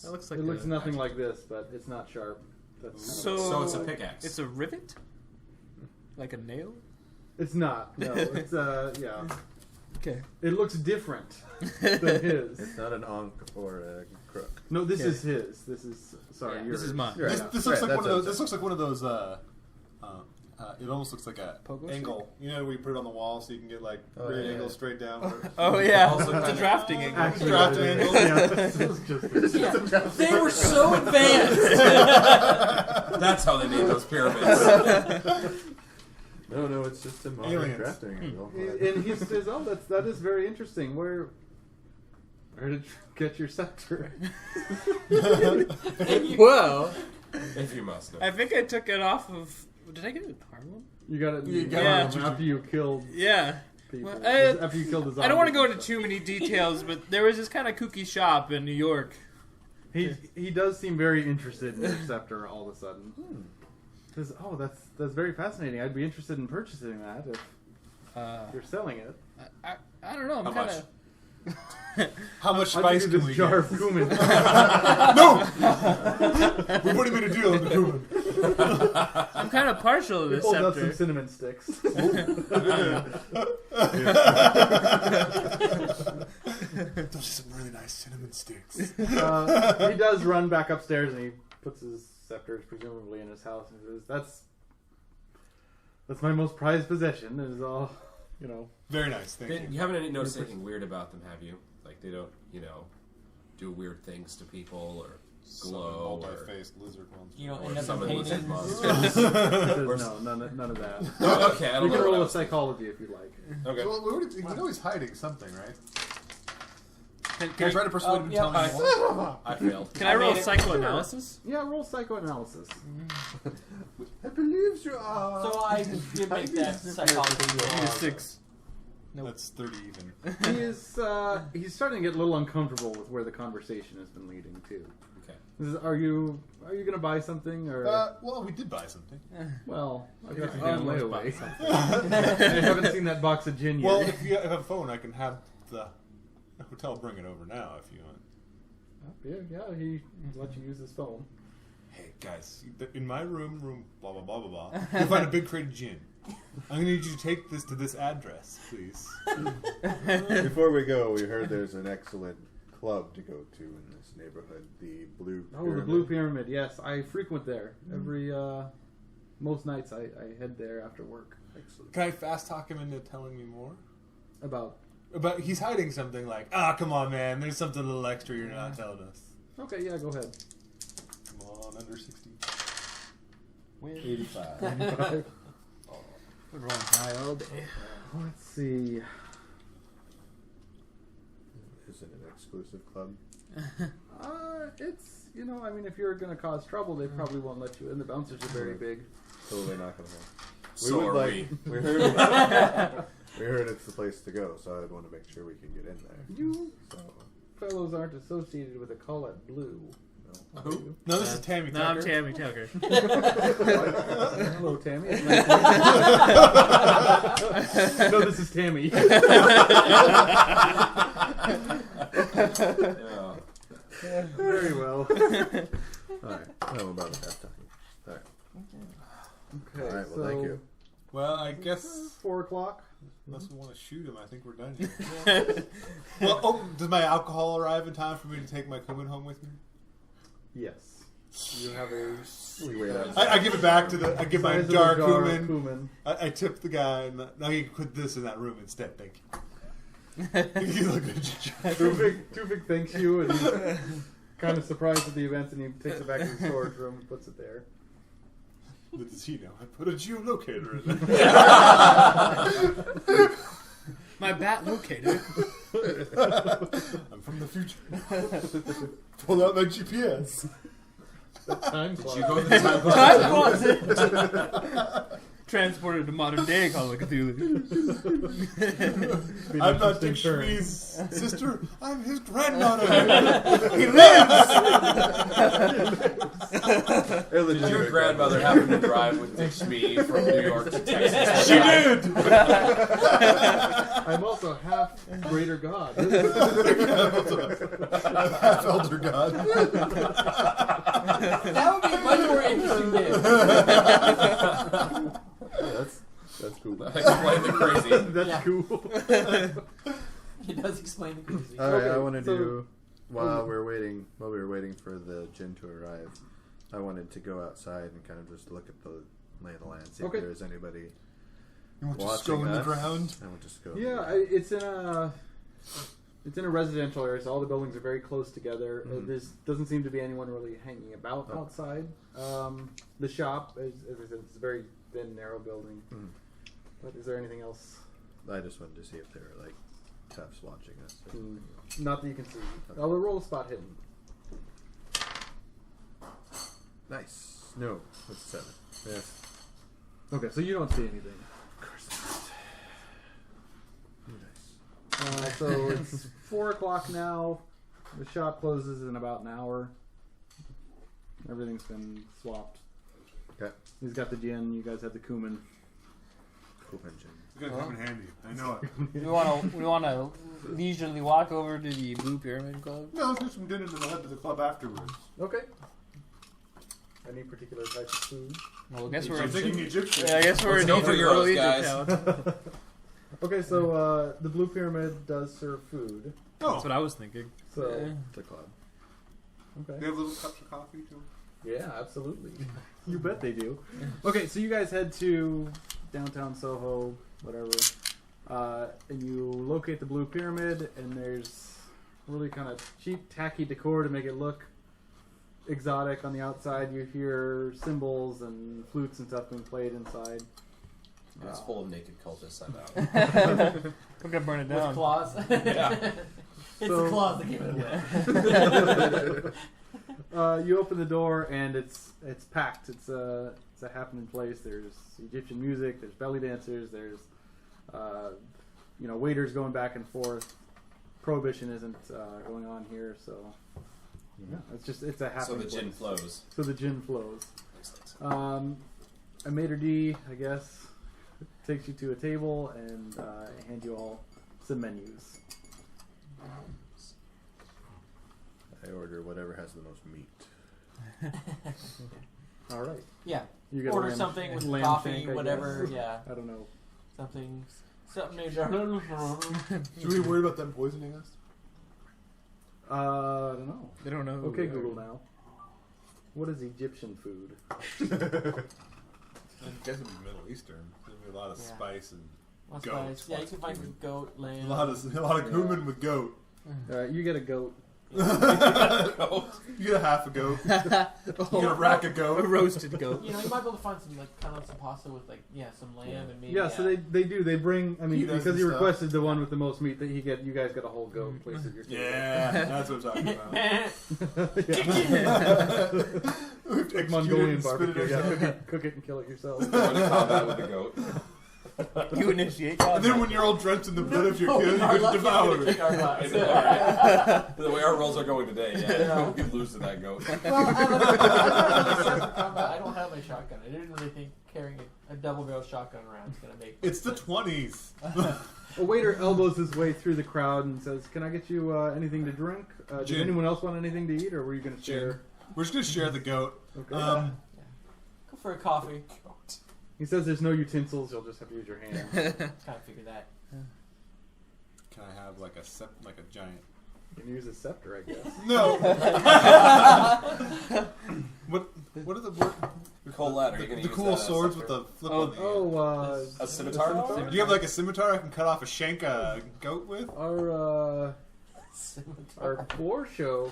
That looks like it looks a, nothing like this, but it's not sharp. That's So it's a pickaxe. It's a rivet, like a nail. It's not. No, it's yeah. Okay. It looks different than his. It's not an ankh or a crook. No, this Okay. is his. This is sorry. Yeah, yours. this is mine. Right. This looks Right, like one of that's those. okay. This looks like one of those. It almost looks like a Pogo angle. You know, where you put it on the wall so you can get like Oh, great yeah. angle straight down. Oh yeah, Also it's a kinda- drafting angle. Actually, Draft it is. angle. Yeah, it's just They were so advanced. That's how they made those pyramids. No, it's just a modern Aliens. drafting angle. and he says, "Oh, that is very interesting. Where did you get your scepter?" Well, If you must know. I think I took it off of. Did I get it in Harlem? You got it. You got it. after you killed Yeah. people. Well, After you killed the zombies. I don't want to go into too many details, but there was this kind of kooky shop in New York. He does seem very interested in your scepter all of a sudden. Says, "Oh, that's very fascinating. I'd be interested in purchasing that if you're selling it." I don't know. I'm How kind much? of. How much I'll spice give you can this we jar get? of cumin. No! We're putting me in a deal on the cumin. I'm kind of partial to He this pulls out some scepter. cinnamon sticks. Those are some really nice cinnamon sticks. He does run back upstairs and he puts his scepter presumably in his house and says, "That's my most prized possession. Is all, you know." Very nice, thank you. You haven't noticed anything weird about them, have you? Like they don't, do weird things to people or glow or multi-faced lizard ones. You don't or end up summon painting. lizard monsters. He says, "No, none of that." Oh, okay, I don't You know can what I roll a was psychology if you like. Okay. Well, we know he's hiding something, right? Can Can I try to persuade him to tell me more? I failed. I roll made it. psychoanalysis? Yeah, roll psychoanalysis. I believe you are. So I did make that psychology roll. 6. Nope. That's 30 even. He is he's starting to get a little uncomfortable with where the conversation has been leading to. Okay. He says, Are you gonna buy something or Well, we did buy something. well, I've got some Almost damn bought layaway. I haven't seen that box of gin yet. Well, if you have a phone, I can have the hotel bring it over now if you want. yeah, he let you use his phone. Hey, guys, in my room, blah, blah, blah, blah, blah, you'll find a big crate of gin. I'm going to need you to take this to this address, please. Before we go, we heard there's an excellent club to go to in this neighborhood, the Blue Oh, Pyramid. the Blue Pyramid. Yes, I frequent there every most nights. I head there after work. Excellent. Can I fast talk him into telling me more? About He's hiding something like, come on, man, there's something a little extra you're not telling us. okay, yeah, go ahead. Come on, under 60. 85. We're rolling high all day. Let's see. Is it an exclusive club? It's if you're gonna cause trouble, they probably won't let you in. The bouncers are very big. Totally not gonna happen. So are we. We heard we heard it's the place to go, so I'd want to make sure we can get in there. You So, fellows aren't associated with a call at Blue. No. Who? Are you? No, this is Tammy No, I'm Tucker. Tammy Tucker. Hello, Tammy. It's nice to meet you. No, this is Tammy. Yeah. Very well. alright. No, about that talking. Alright. Okay, Alright, so well, thank you. Well, I guess 4 o'clock. unless we want to shoot him, I think we're done here. Well, does my alcohol arrive in time for me to take my cumin home with me? Yes. You have a We wait out. I give it back to I give my size of a jar of jar of cumin. cumin. I tip the guy, and now you can put this in that room instead. Thank you. You look good. Tuvik thanks you, and he's kind of surprised at the event, and he takes it back to the storage room and puts it there. What does he know? I put a geolocator in there. My bat locator. I'm from the future. Pull out my GPS. Time Did clock. you go to the time closet? Transported to modern day Call of Cthulhu. Be an I'm not interesting Dick turn. Schmee's sister. I'm his granddaughter. He lives. Did your grandmother happen to drive with Dick Schmee from New York to Texas? She did. I'm also half greater god. Half elder god. That would be a much more interesting game. That's cool. Explain the crazy. That's Yeah. cool. It does explain the crazy. Alright, Okay, I want to so- do while we were waiting for the gin to arrive. I wanted to go outside and kind of just look at the lay of the land, see Okay. if there's anybody You want to watching go in the us. ground? I would just go. Yeah, it's in a residential area, so all the buildings are very close together. Mhm. There doesn't seem to be anyone really hanging about Oh. outside. The shop, as I said, it's a very thin, narrow building. Mhm. But is there anything else? I just wanted to see if there were like toughs watching us. Not that you can see. I'll roll a spot hidden. Nice. No, that's 7. Yes. Okay, so you don't see anything. Of course not. Nice. So it's 4 o'clock now. The shop closes in about an hour. Everything's been swapped. Okay. He's got the gin. You guys have the cumin. Cool engine. It's gonna come in handy. I know it. We wanna leisurely walk over to the Blue Pyramid Club. No, let's get some dinner and then we'll head to the club afterwards. Okay. Any particular type of food? Well, I guess So we're I'm thinking Egyptian. I guess we're Let's in go for Egypt, Euros, Egypt guys. town. Okay, so the Blue Pyramid does serve food. Oh, That's what I was thinking. So It's a club. they okay. have little cups of coffee too. Yeah, absolutely. You bet they do. Okay, so you guys head to downtown Soho, whatever, and you locate the Blue Pyramid, and there's really kind of cheap, tacky decor to make it look exotic on the outside. You hear cymbals and flutes and stuff being played inside. It's full of naked cultists, I know. We're gonna burn it With down. claws. Yeah. It's So- the claws that gave it away. You open the door and it's packed. It's a happening place. There's Egyptian music. There's belly dancers. There's waiters going back and forth. Prohibition isn't going on here, so yeah, it's a happening. So the place. gin flows. So the gin flows. Excellent. A maitre d', I guess, takes you to a table and hand you all some menus. I order whatever has the most meat. All right. Yeah. You get a Order lamb- something with lamb coffee, shank, I whatever. guess. Yeah. I don't know. Something named. Should we worry about them poisoning us? I don't know. They don't know. who Okay, we are. Google now. What is Egyptian food? I guess it'd be Middle Eastern. There'd be a lot of Yeah. spice and What's Goat. nice? Yeah, you can find some goat, lamb. a lot of cumin with goat. You get a goat. You get a half a goat. You get a rack of A goat. roasted goat. You know, you might be able to find some kind of some pasta with some lamb and maybe. Yeah, so they do. They bring. I mean, He does because the you stuff. requested the one with the most meat, that you guys get a whole goat in place of your table. Yeah, that's what I'm talking about. Yeah. We have to execute it Mongolian and spit it barbecue. Yeah, ourselves. cook it and kill it yourself. Going to combat with the goat. You initiate. And then when you're all drenched in the blood of your kill, you Our can lucky devour to it. kick our butts. I know, right? The way our rolls are going today, yeah, we lose to that goat. Well, I don't have my shotgun. I didn't really think carrying a double-barrel shotgun around is going to make. It's the 20s. A waiter elbows his way through the crowd and says, "Can I get you anything to drink? Did Gin. anyone else want anything to eat, or were you going to share?" We're just going to share the goat. Okay. Go for a coffee. He says, "There's no utensils. You'll just have to use your hands." Kind of figure that. Can I have like a giant? You can use a scepter, I guess. No. What are the Colette, are you going to the use cool that as swords a with the scepter? flip on the end? A scimitar? Do you have like a scimitar I can cut off a shank a goat with? Our floor show,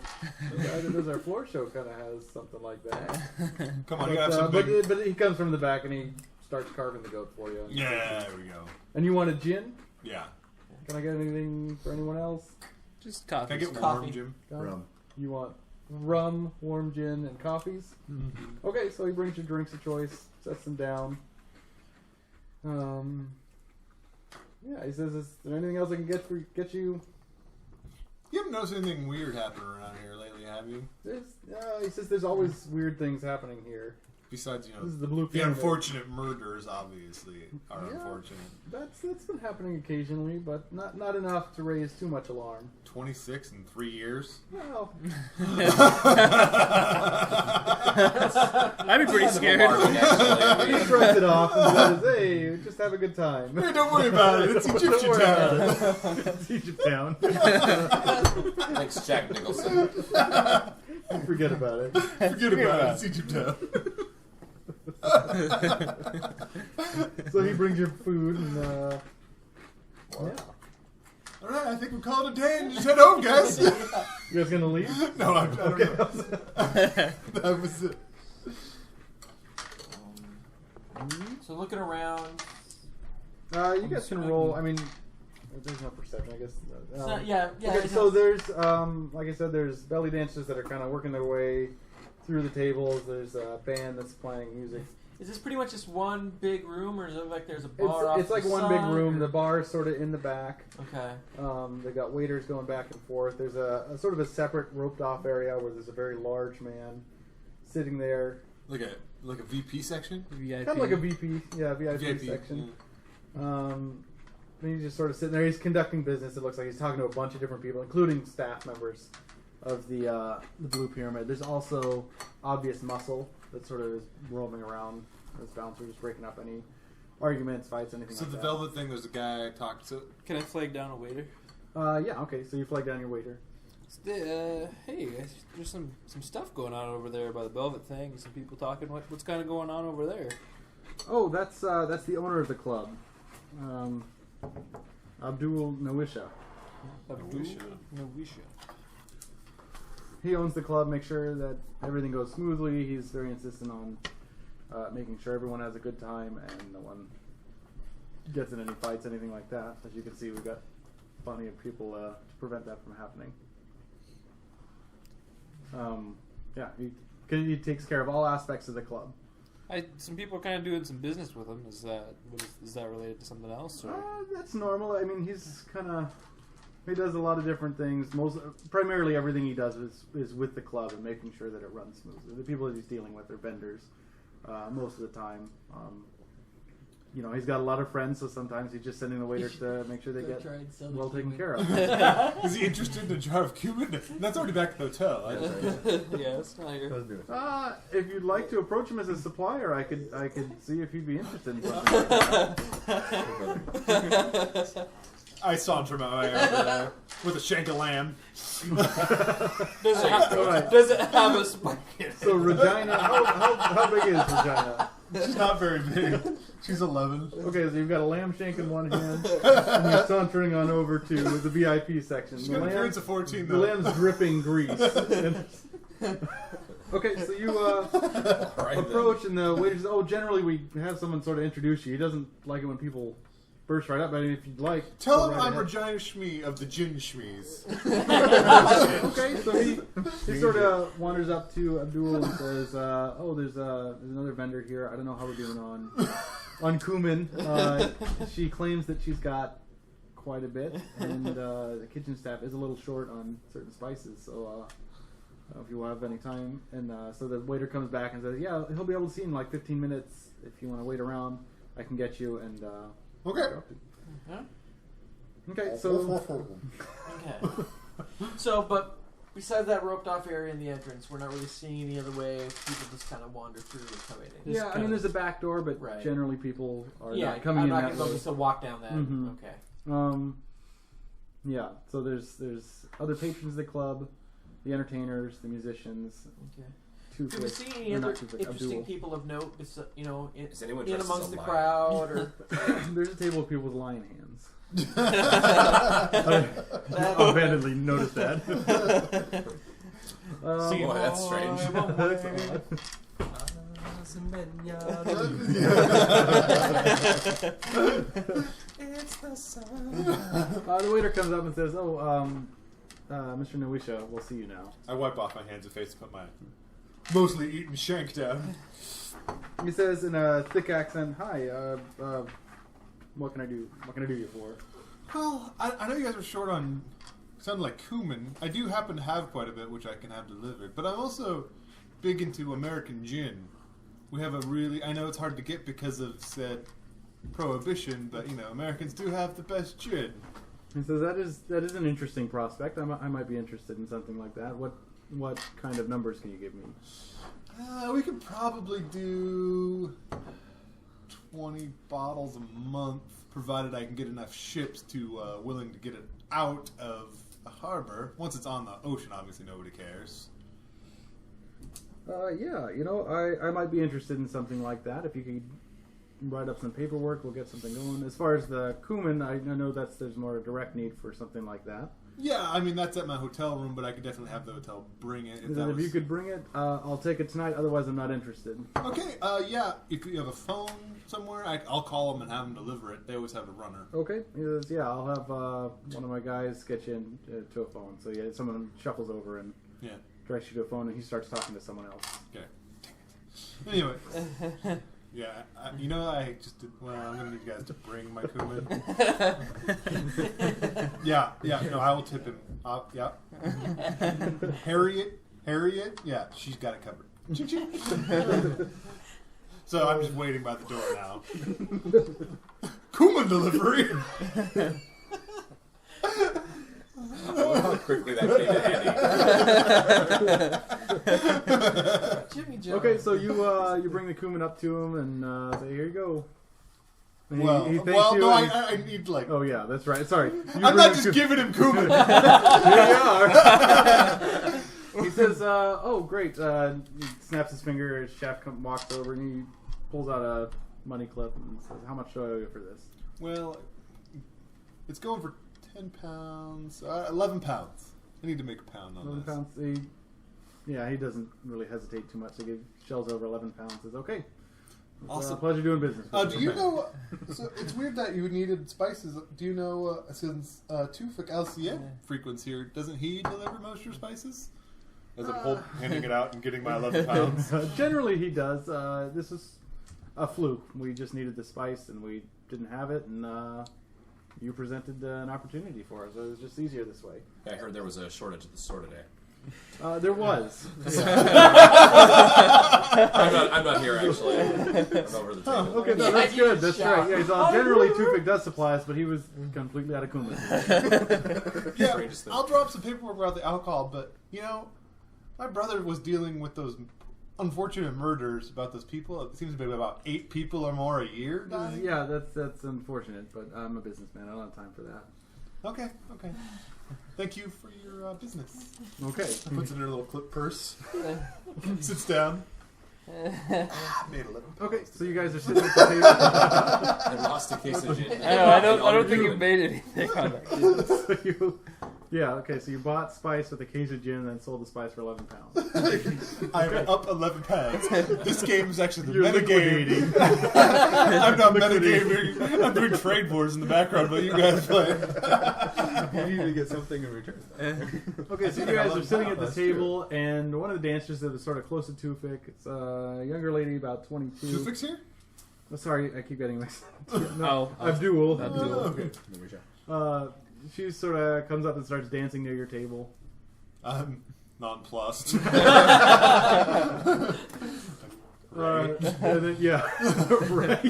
the guy that does our floor show, kind of has something like that. Come on, you gotta have But, some big... but he comes from the back and he starts carving the goat for you. Yeah, there we go. And you want a gin? Yeah. Can I get anything for anyone else? Just coffee. Can I get Coffee. warm, Jim? John? Rum. You want rum, warm gin, and coffees? Okay, so he brings you drinks of choice, sets them down. Yeah, he says, "Is there anything else I can get you?" You haven't noticed anything weird happening around here lately, have you? He says, "There's always weird things happening here." Besides, This is the Blue the Pyramid. unfortunate murders, obviously, are Yeah. unfortunate. That's been happening occasionally, but not enough to raise too much alarm. 26 in 3 years. Well, I'd be pretty scared. Alarming, actually. he shrugs it off and says, "Hey, just have a good time." Hey, don't worry about it. It's Don't Egyptian worry town. about it. It's Egypt town. Thanks, Jack Nicholson. Forget about it. Forget about it. It's Egypt town. So he brings you food and yeah. All right, I think we'll call it a day and just head home, guys. You guys gonna leave? No, I don't know. That was it. So looking around. You guys can roll. I mean, there's no perception, I guess. Yeah. Okay, so there's, like I said, there's belly dancers that are kind of working their way through the tables. There's a band that's playing music. Is this pretty much just one big room, or is it like there's a bar off It's like to the one big side, room. or- The bar is sort of in the back. Okay. They've got waiters going back and forth. There's a sort of a separate roped off area where there's a very large man sitting there Like a VP section? VIP. Kind of like a VIP section. And he's just sort of sitting there. He's conducting business. It looks like he's talking to a bunch of different people, including staff members of the Blue Pyramid. There's also obvious muscle that sort of is roaming around as bouncer, just breaking up any arguments, fights, anything So like the that. velvet thing was the guy I talked to. Can I flag down a waiter? Yeah, okay, so you flag down your waiter. Hey, guys, there's some stuff going on over there by the velvet thing. Some people talking. What's kind of going on over there? Oh, that's the owner of the club, Abdul Nawisha. Nawisha. He owns the club, makes sure that everything goes smoothly. He's very insistent on making sure everyone has a good time and no one gets in any fights, anything like that. As you can see, we've got plenty of people to prevent that from happening. Yeah, he takes care of all aspects of the club. Some people are kind of doing some business with him. Is that related to something else? Or? That's normal. I mean, he does a lot of different things. Primarily, everything he does is with the club and making sure that it runs smoothly. The people that he's dealing with are vendors most of the time. He's got a lot of friends, so sometimes he's just sending the waiters to make sure they get well taken care of. Is he interested in a jar of cumin? That's already back at the hotel. Yeah, it's not here. Let's do it. If you'd like to approach him as a supplier, I could see if he'd be interested in something like that. I saunter my way over there with a shank of lamb. Does it have a spike in it? So Regina, how big is Regina? She's not very big. She's 11. Okay, so you've got a lamb shank in one hand, and you're sauntering on over to the VIP section. She's got an appearance of 14, though. The lamb's dripping grease. Okay, so you approach, and the waiter says, "Oh, generally we have someone sort of introduce you. He doesn't like it when people burst right up. But if you'd like, Tell go him right I'm ahead." Regina Shmee of the Gin Shmees. Okay, so he sort of wanders up to Abdul and says, "Oh, there's another vendor here. I don't know how we're doing on cumin. She claims that she's got quite a bit, and the kitchen staff is a little short on certain spices. So if you have any time." And so the waiter comes back and says, "Yeah, he'll be able to see in like 15 minutes. If you want to wait around, I can get you." And Okay. okay, so Okay. So, but besides that roped off area in the entrance, we're not really seeing any other way. People just kind of wander through and come in. yeah, I mean, there's a back door, but Right. generally people are Yeah, not coming I'm in not that going to way. just walk down that. Mhm. Okay. Yeah, so there's other patrons of the club, the entertainers, the musicians. Okay. Two Do we Flick- see any or not other Two Flick, interesting Abdul. people of note? Is anyone In dressed as amongst a the lion? crowd, or There's a table of people with lion hands. I that, abandonedly noticed that. See, boy, that's strange. That's odd. It's the sun. The waiter comes up and says, "Oh, Mr. Nawisha, we'll see you now." I wipe off my hands and face and put my mostly eaten shank down. He says in a thick accent, "Hi, what can I do? What can I do you for?" Well, I know you guys are short on something like cumin. I do happen to have quite a bit, which I can have delivered. But I'm also big into American gin. We have I know it's hard to get because of said prohibition, but Americans do have the best gin. He says that is an interesting prospect. I might be interested in something like that. What kind of numbers can you give me? We could probably do 20 bottles a month, provided I can get enough ships to willing to get it out of the harbor. Once it's on the ocean, obviously nobody cares. Yeah, I might be interested in something like that. If you could write up some paperwork, we'll get something going. As far as the cumin, I know there's more direct need for something like that. Yeah, I mean, that's at my hotel room, but I could definitely have the hotel bring it. If you could bring it, I'll take it tonight. Otherwise, I'm not interested. Okay, yeah, if you have a phone somewhere, I'll call them and have them deliver it. They always have a runner. Okay. He says, yeah, I'll have one of my guys get you to a phone. So yeah, someone shuffles over and Yeah. directs you to a phone, and he starts talking to someone else. Okay. Anyway. Yeah, I just did. Well, I'm gonna need you guys to bring my cumin. Yeah, no, I will tip him. Yeah. Harriet, yeah, she's got it covered. So I'm just waiting by the door now. Kuman delivery. How quickly that came in handy. Jimmy Jones. Okay, so you bring the cumin up to him and say, "Here you go." And he thanks you. No, and I need like. oh yeah, that's right. Sorry, I'm not just giving him cumin. Here you are. He says, "Oh, great." He snaps his finger. His chef walks over and he pulls out a money clip and says, "How much do I owe you for this?" Well, it's going for £10, 11 pounds. I need to make a pound on 11 this. pounds. He doesn't really hesitate too much. He shells over 11 pounds. Says, "Okay." It's Awesome. a pleasure doing business. with Do you know? So it's weird that you needed spices. Do you know since Tufik LCM frequents here, doesn't he deliver most of your spices? As I'm handing it out and getting my 11 pounds. Generally, he does. This is a fluke. We just needed the spice, and we didn't have it, and you presented an opportunity for us. So it was just easier this way. I heard there was a shortage at the store today. There was. I'm not here actually. I'm over the table. Okay, no, that's good. That's right. Yeah, so generally Tufik does supply us, but he was completely out of cumin. Yeah, Strangest thing. I'll drop some paperwork about the alcohol, but my brother was dealing with those unfortunate murders about those people. It seems to be about 8 people or more a year dying. Yeah, that's unfortunate, but I'm a businessman. I don't have time for that. Okay. Thank you for your business. Okay. Puts it in her little clip purse. Sits down. Made 11. Okay, so you guys are sitting at the table. I lost a case of gin. I don't think you made anything on that. So you bought spice with a case of gin and then sold the spice for 11 pounds. I'm up 11 pounds. This game is actually the You're metagame. I'm not metagaming. I'm doing trade wars in the background, but you guys play. You need to get something in return. Okay, so you guys are sitting at the table, and one of the dancers that is sort of close to Tufik, it's a younger lady, about 22. Tufik's here? Oh, sorry, I keep getting mixed up. Oh. Abdul. Okay. She sort of comes up and starts dancing near your table. I'm nonplussed. And then, yeah. Right.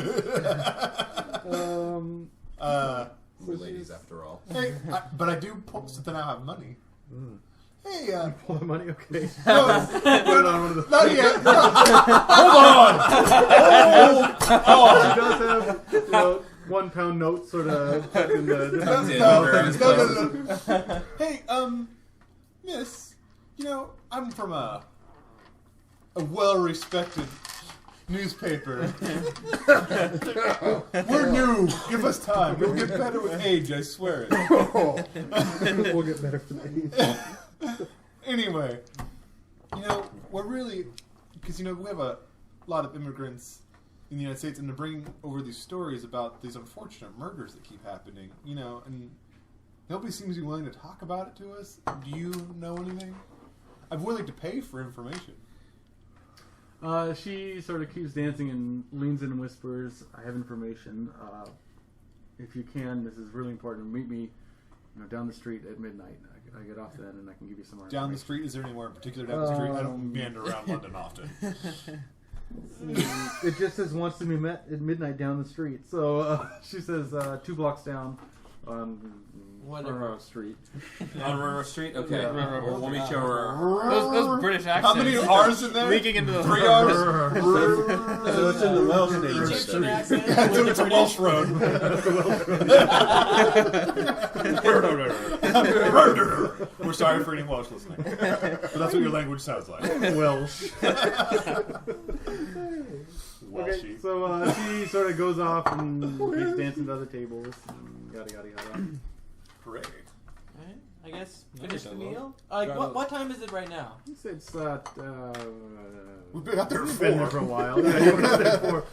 We're ladies after all. Hey, but I do so then I'll have money. Hey, Pull the money, okay. no, Put it on one of the. not yet. Oh, she does have, 1 pound notes sort of tucked in the. No. Hey, miss, I'm from a well-respected newspaper. We're new. Give us time. We'll get better with age, I swear it. We'll get better for the. Anyway, we're really, because, we have a lot of immigrants in the United States, and they're bringing over these stories about these unfortunate murders that keep happening, and nobody seems to be willing to talk about it to us. Do you know anything? I'm willing to pay for information. She sort of keeps dancing and leans in and whispers, "I have information. If you can, this is really important. Meet me, down the street at midnight. I get off then, and I can give you some more Down the street? Is there anywhere in particular down the street? I don't meander around London often. It just says wants to be met at midnight down the street. So she says 2 blocks down on Monroe Street. On Railroad Street? Okay. Yeah. We'll meet you over. Those British accents. How many R's in there? Leaking into the 3 R's? So it's in the Welsh neighborhood. Egyptian accent. So it's a Welsh road. We're sorry for any Welsh listening. But that's what your language sounds like. Welsh. Okay, Welshy. so she sort of goes off and keeps dancing to other tables. And yada yada yada. Hooray. Alright, I guess finish the done well. meal. What time is it right now? It's We've been out there We've been there for a before. while. Yeah, you've been out there for.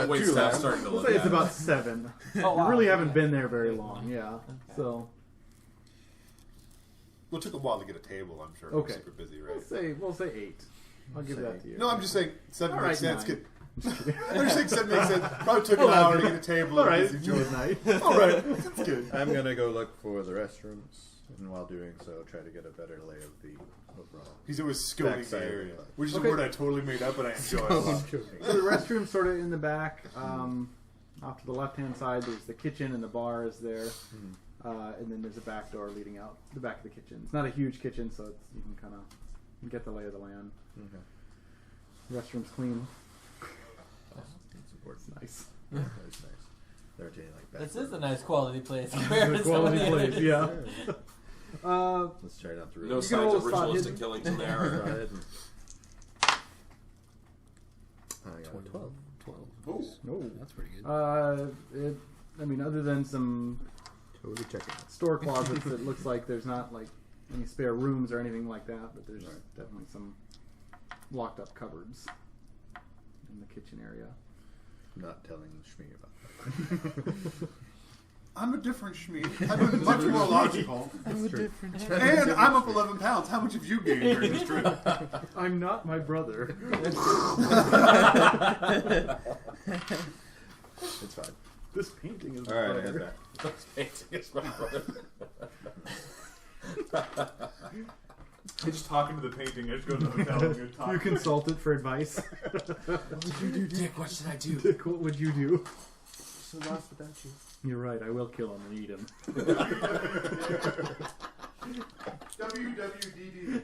Wait, staff's starting to We'll look say it's at it. about 7. Oh, You wow. really haven't been there very long. Yeah. So Well, it took a while to get a table, I'm sure. Okay. We're super busy, right? we'll say 8. I'll give that to you. No, I'm just saying 7 All makes right, sense. 9. I'm just saying 7 makes sense. Probably took an hour to get a table. All right, Busy Joe. midnight. All right, that's good. I'm gonna go look for the restrooms. And while doing so, try to get a better lay of the overall. He's always scoping the backside of area, place. which is Okay. a word I totally made up, but I enjoy a lot. So the restroom's sort of in the back. Off to the left-hand side, there's the kitchen and the bar is there. And then there's a back door leading out the back of the kitchen. It's not a huge kitchen, so you can kind of get the lay of the land. Okay. Restroom's clean. That's important. It's nice. That's nice. They're taking like This back is a nice quality place. It's compared a to some of quality the place, others. yeah. Let's try it out the No room. can signs roll of a spot ritualistic hidden. killings in Go there. ahead and- I got a 12. 12. No. That's pretty good. Other than some Totally checking it. store closets, it looks like there's not like any spare rooms or anything like that, but there's Right. definitely some locked up cupboards in the kitchen area. Not telling Shmi about that. I'm a different Shmi. I've been much more logical. I'm a different. And I'm up 11 pounds. How much have you gained during this trip? I'm not my brother. It's fine. This painting is All my right, I brother. got that. I'm just talking to the painting. I just go to the hotel and good talk. You consult it for advice. What would you do, Dick? What should I do? Dick, what would you do? So lost without you. You're right. I will kill him and eat him. WWDD.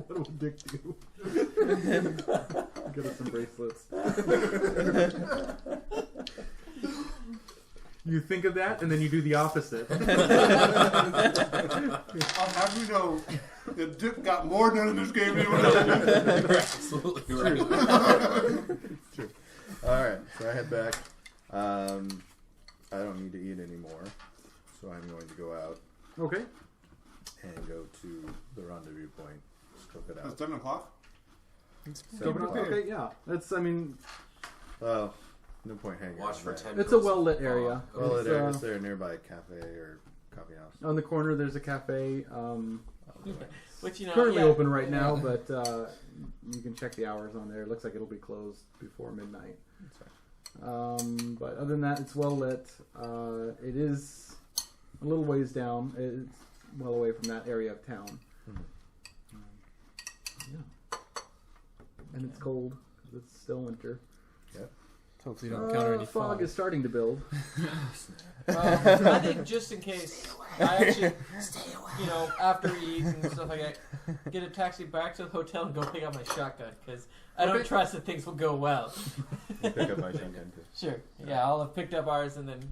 What would Dick do? Get us some bracelets. You think of that, and then you do the opposite. I'll have you know that Dick got more done in this game than anyone else did. You're absolutely right. True. All right, so I head back. I don't need to eat anymore, so I'm going to go out Okay. and go to the rendezvous point. Scope it It's out. 7 o'clock. 7 o'clock. Okay, yeah. That's, Well, no point hanging Watch out for there. 10 it's a well-lit area. Well, It's, is there a nearby cafe or coffee house? on the corner, there's a cafe. Which, Currently open right now, but you can check the hours on there. It looks like it'll be closed before midnight. But other than that, it's well lit. It is a little ways down. It's well away from that area of town. Yeah. And it's cold. 'Cause it's still winter. Hopefully you don't encounter any fog is starting to build. I think just in case, I actually, after we eat and stuff like that, get a taxi back to the hotel and go pick up my shotgun because I don't Okay. trust that things will go well. Pick up my shotgun too. Sure. Yeah, I'll have picked up ours and then,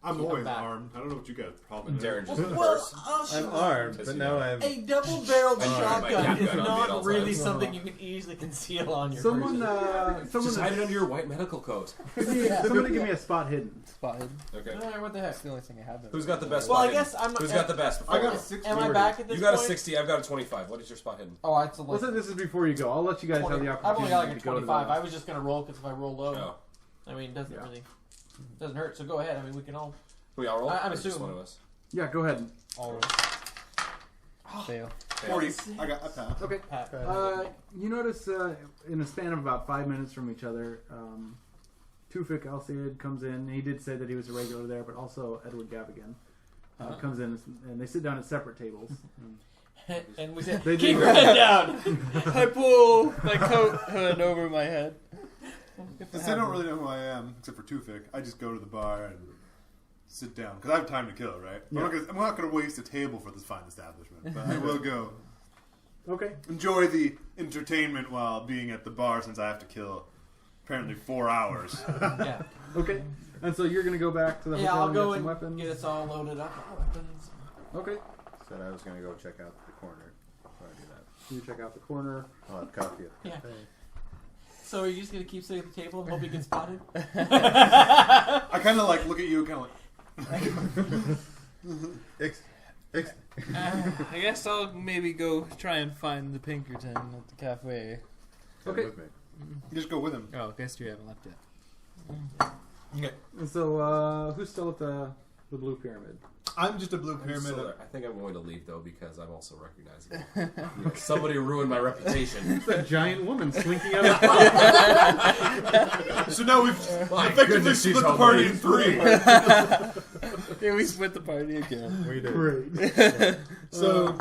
I'm Keep 'em always back. armed. I don't know what you guys probably Darren just well, I'm armed, but now I'm. a double-barreled shotgun my is shotgun on me at all not really times. something you can easily conceal on your Someone, person. Just hide it under your white medical coat. somebody give me a spot hidden. Spotted. Okay. What the heck? That's the only thing I have. Who's got the best Well, spot I guess hidden? I'm not. Who's got the best? I got a Before? 60. Am I back at this You got a point? 60, I've got a 25. What is your spot hidden? Oh, it's a Let's say this is before you go. I'll let you guys have the I've opportunity only got like a to go to 25. the... I was just gonna roll because if I roll low, No. I mean, it doesn't Yeah. really doesn't hurt. So go ahead. I mean, we can all. We all roll? I'm Or just assuming. one of us? Yeah, go ahead. All roll. Fail. 40. I got a pass. Okay. Pat. You notice in a span of about 5 minutes from each other, Tufik Al-Sayed comes in. He did say that he was a regular there, but also Edward Gavigan comes in, and they sit down at separate tables. And we said, They keep do. your head down. I pull my coat hood over my head. Since they don't really know who I am, except for Tufik, I just go to the bar and sit down. Because I have time to kill, right? Yeah. I'm not going to waste a table for this fine establishment. But I will go Okay. enjoy the entertainment while being at the bar since I have to kill apparently 4 hours. Yeah. Okay. And so you're going to go back to the Yeah, hotel I'll and go get some and weapons? get us all loaded up on weapons. Okay. Said I was going to go check out the corner before I do that. You check out the corner. I'll have coffee at the Yeah. cafe. So are you just gonna keep sitting at the table and hope you get spotted? I kind of like look at you and kind of like, I guess I'll maybe go try and find the Pinkerton at the cafe. Come Okay. with me. just go with him. Oh, I guess you haven't left yet. Okay. And so who's still at the Blue Pyramid? I'm just a blue I'm pyramid. still there. I think I'm going to leave, though, because I'm also recognizable. Somebody ruined my reputation. It's a giant woman slinking out of So now we've My effectively goodness, she's split the party in homely. 3. Okay, we split the party again. We did. Great. So,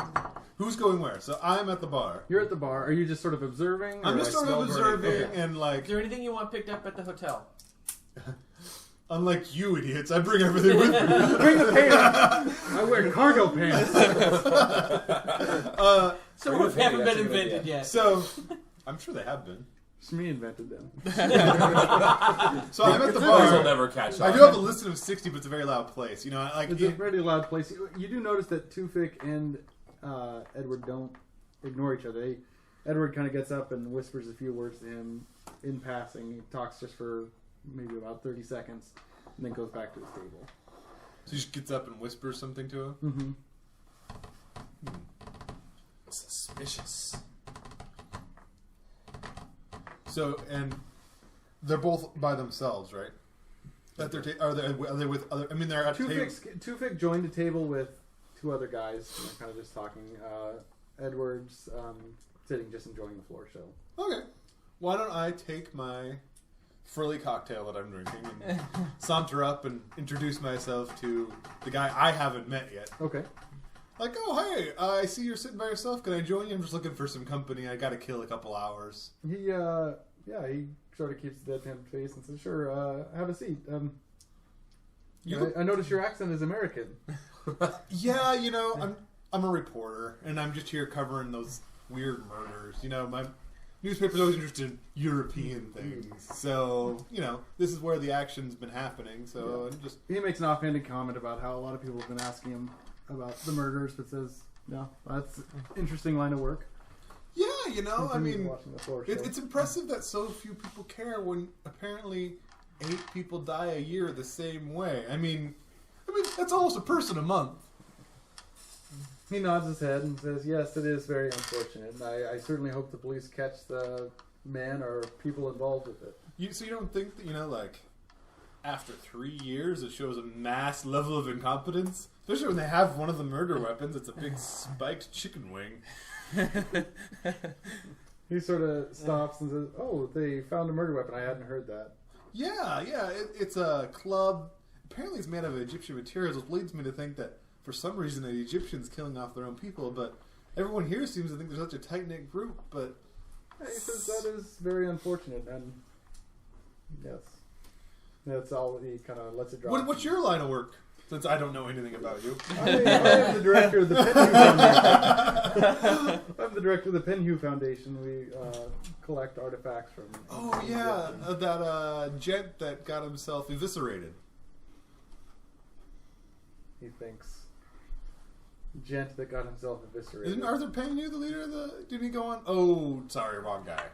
who's going where? So I'm at the bar. You're at the bar. Are you just sort of observing? I'm or just like sort of smell observing burning? and like, Is there anything you want picked up at the hotel? unlike you idiots, I bring everything with me. Bring the pants. I wear cargo pants. So Bring we the penny, haven't that's been a good invented idea. yet. So, I'm sure they have been. Shmi invented them. So I'm at the These will bar. never catch I on. do have a listing of 60, but it's a very loud place. You know, like It's a pretty loud place. You do notice that Tufik and Edward don't ignore each other. Edward kind of gets up and whispers a few words to him in passing. He talks just for maybe about 30 seconds and then goes back to his table. So he just gets up and whispers something to him. Mm-hmm. Suspicious. So, and they're both by themselves, right? At their are they with other? I mean, they're at the table. Tufik joined a table with two other guys, and they're kind of just talking. Edward's sitting, just enjoying the floor show. Okay. Why don't I take my frilly cocktail that I'm drinking and saunter up and introduce myself to the guy I haven't met yet? Okay. Like, oh, hey, I see you're sitting by yourself. Can I join you? I'm just looking for some company. I got to kill a couple hours. He sort of keeps a deadpan face and says, "Sure, have a seat." I notice your accent is American. Yeah, you know, I'm a reporter, and I'm just here covering those weird murders. You know, my newspaper's always interested in European things. So, you know, this is where the action's been happening. So, I'm just... He makes an offhanded comment about how a lot of people have been asking him about the murders, but says, "No, that's an interesting line of work." Yeah, you know, I Continues mean, watching the floor show. it's impressive that so few people care when apparently 8 people die a year the same way. I mean, that's almost a person a month. He nods his head and says, "Yes, it is very unfortunate, and I certainly hope the police catch the man or people involved with it." So you don't think that, you know, like, after 3 years it shows a mass level of incompetence? Especially when they have one of the murder weapons. It's a big spiked chicken wing. He sort of stops and says, "Oh, they found a murder weapon. I hadn't heard that." Yeah. It's a club. Apparently it's made of Egyptian materials, which leads me to think that for some reason the Egyptians killing off their own people, but everyone here seems to think they're such a tight-knit group, but... He says that is very unfortunate, and yes. That's all. He kind of lets it drop. What's your line of work? Since I don't know anything about you. I am the director of the Penhue Foundation. I'm the director of the Penhue Foundation. We collect artifacts from... Oh, yeah. That gent that got himself eviscerated. He thinks. Gent that got himself eviscerated. Isn't Arthur Penhue the leader of the... Didn't he go on? Oh, sorry, wrong guy.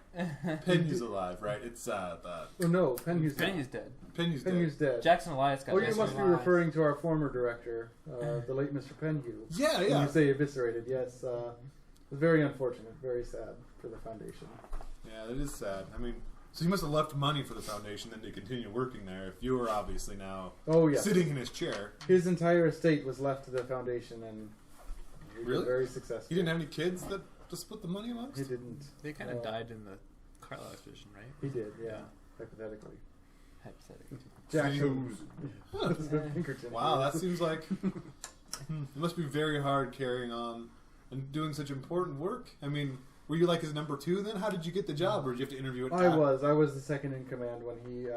Penhue's alive, right? It's Oh, no, Penhue's Penny's dead. Penhue's dead. Penhue's dead. Jackson Elias got Oh, you Jackson must be Elias. referring to our former director, the late Mr. Penhue. Yeah, When yeah. you say eviscerated, yes. It's very unfortunate, very sad for the foundation. Yeah, that is sad. I mean, so he must have left money for the foundation then to continue working there if you were obviously now Oh, yes. sitting in his chair. His entire estate was left to the foundation, and he Really? was very successful. He didn't have any kids that to split the money amongst? He didn't. They kind of died in the Carlisle expedition, right? He did, yeah. Hypothetically. Hypothetically. Jackson. Huh. Pinkerton. Wow, that seems like it must be very hard carrying on and doing such important work. I mean, were you like his number 2 then? How did you get the job, or did you have to interview at I was the second in command when he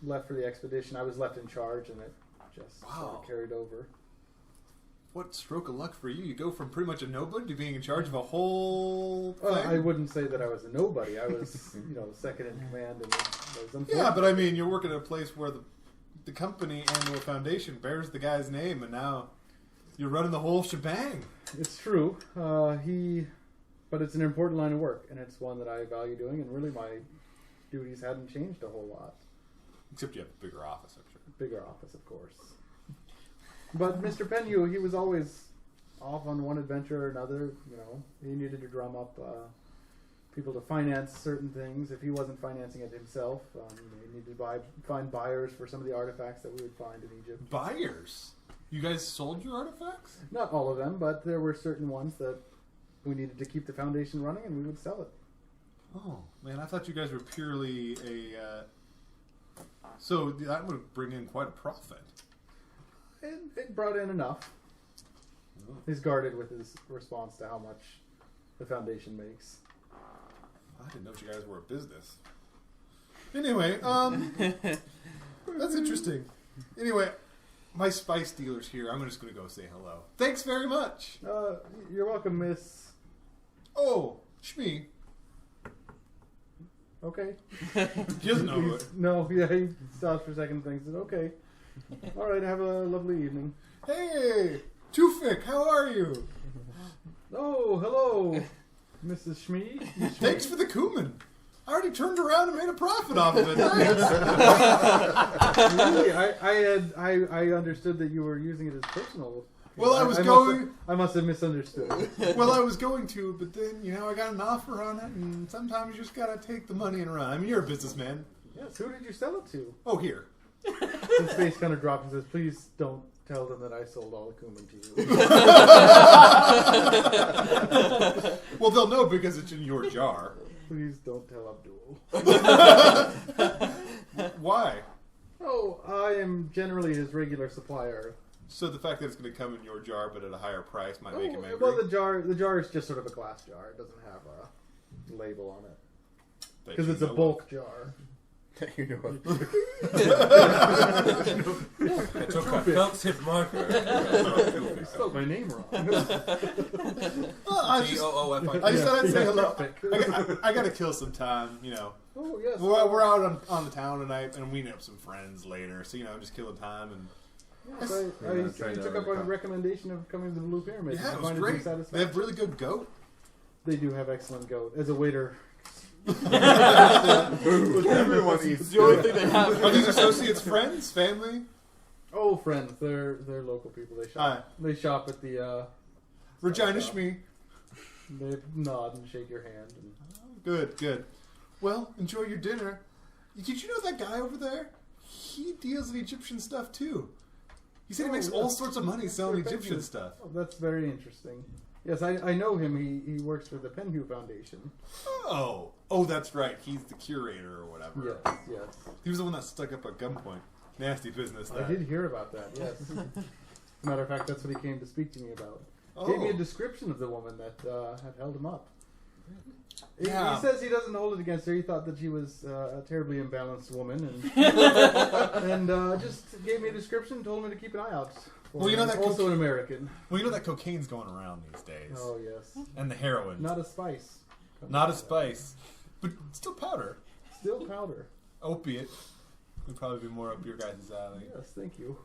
left for the expedition. I was left in charge, and it just sort Wow. of carried over. What stroke of luck for you? You go from pretty much a nobody to being in charge of a whole thing? I wouldn't say that I was a nobody. I was, second in command, and it was unfortunate. Yeah, but I mean, you're working at a place where the company and the foundation bears the guy's name, and now you're running the whole shebang. It's true. But it's an important line of work, and it's one that I value doing, and really my duties hadn't changed a whole lot. Except you have a bigger office, I'm sure. Bigger office, of course. But Mr. Penhue, he was always off on one adventure or another. He needed to drum up people to finance certain things. If he wasn't financing it himself, he needed to find buyers for some of the artifacts that we would find in Egypt. Buyers? You guys sold your artifacts? Not all of them, but there were certain ones that we needed to keep the foundation running, and we would sell it. Oh, man, I thought you guys were purely a... So that would bring in quite a profit. it brought in enough. He's guarded with his response to how much the Foundation makes. I didn't know you guys were a business. Anyway, that's interesting. Anyway, my spice dealer's here. I'm just going to go say hello. Thanks very much. You're welcome, Miss. Oh, Shmi. Okay. He doesn't know it. No, yeah, he stops for a second and thinks, okay. All right, have a lovely evening. Hey, Tufik, how are you? Oh, hello, Mrs. Shmi. Thanks for the cumin. I already turned around and made a profit off of it. Really? I understood that you were using it as personal. Well, I must have misunderstood. Well, I was going to, but then, I got an offer on it, and sometimes you just gotta take the money and run. I mean, you're a businessman. Yes, who did you sell it to? Oh, here. His face kind of drops and says, please don't tell them that I sold all the cumin to you. Well, they'll know because it's in your jar. Please don't tell Abdul. Why? Oh, I am generally his regular supplier. So the fact that it's going to come in your jar, but at a higher price, might make him angry. Well, the jar is just sort of a glass jar. It doesn't have a label on it because it's a bulk jar. You know what? I took a felt-tip marker. You spelled my name wrong. I just thought I'd say hello. I got to kill some time, Oh yes. We're out on the town tonight, and we meet up some friends later. So just killing time and. Yes, I took up on a recommendation of coming to the Blue Pyramid. Yeah, it was great. They have really good goat. They do have excellent goat. As a waiter, Everyone eats. It's the only thing they have. Are these associates friends, family? oh friends, they're local people. They shop. Aye. They shop at the. Regina Shmi. They nod and shake your hand. And, Good. Well, enjoy your dinner. Did you know that guy over there? He deals in Egyptian stuff too. He said he makes all sorts of money selling Egyptian stuff. Oh, that's very interesting. Yes, I know him. He works for the Penhu Foundation. Oh, that's right. He's the curator or whatever. Yes. He was the one that stuck up at gunpoint. Nasty business. I did hear about that. Yes. Matter of fact, that's what he came to speak to me about. Oh. Gave me a description of the woman that had held him up. Yeah. He says he doesn't hold it against her. He thought that she was a terribly imbalanced woman, and just gave me a description and told me to keep an eye out. Well, you know that also an American. Well, you know that cocaine's going around these days. Oh yes. And the heroin. Not a spice. Not a spice, but still powder. Still powder. Opiate would probably be more up your guys' alley. Yes, thank you.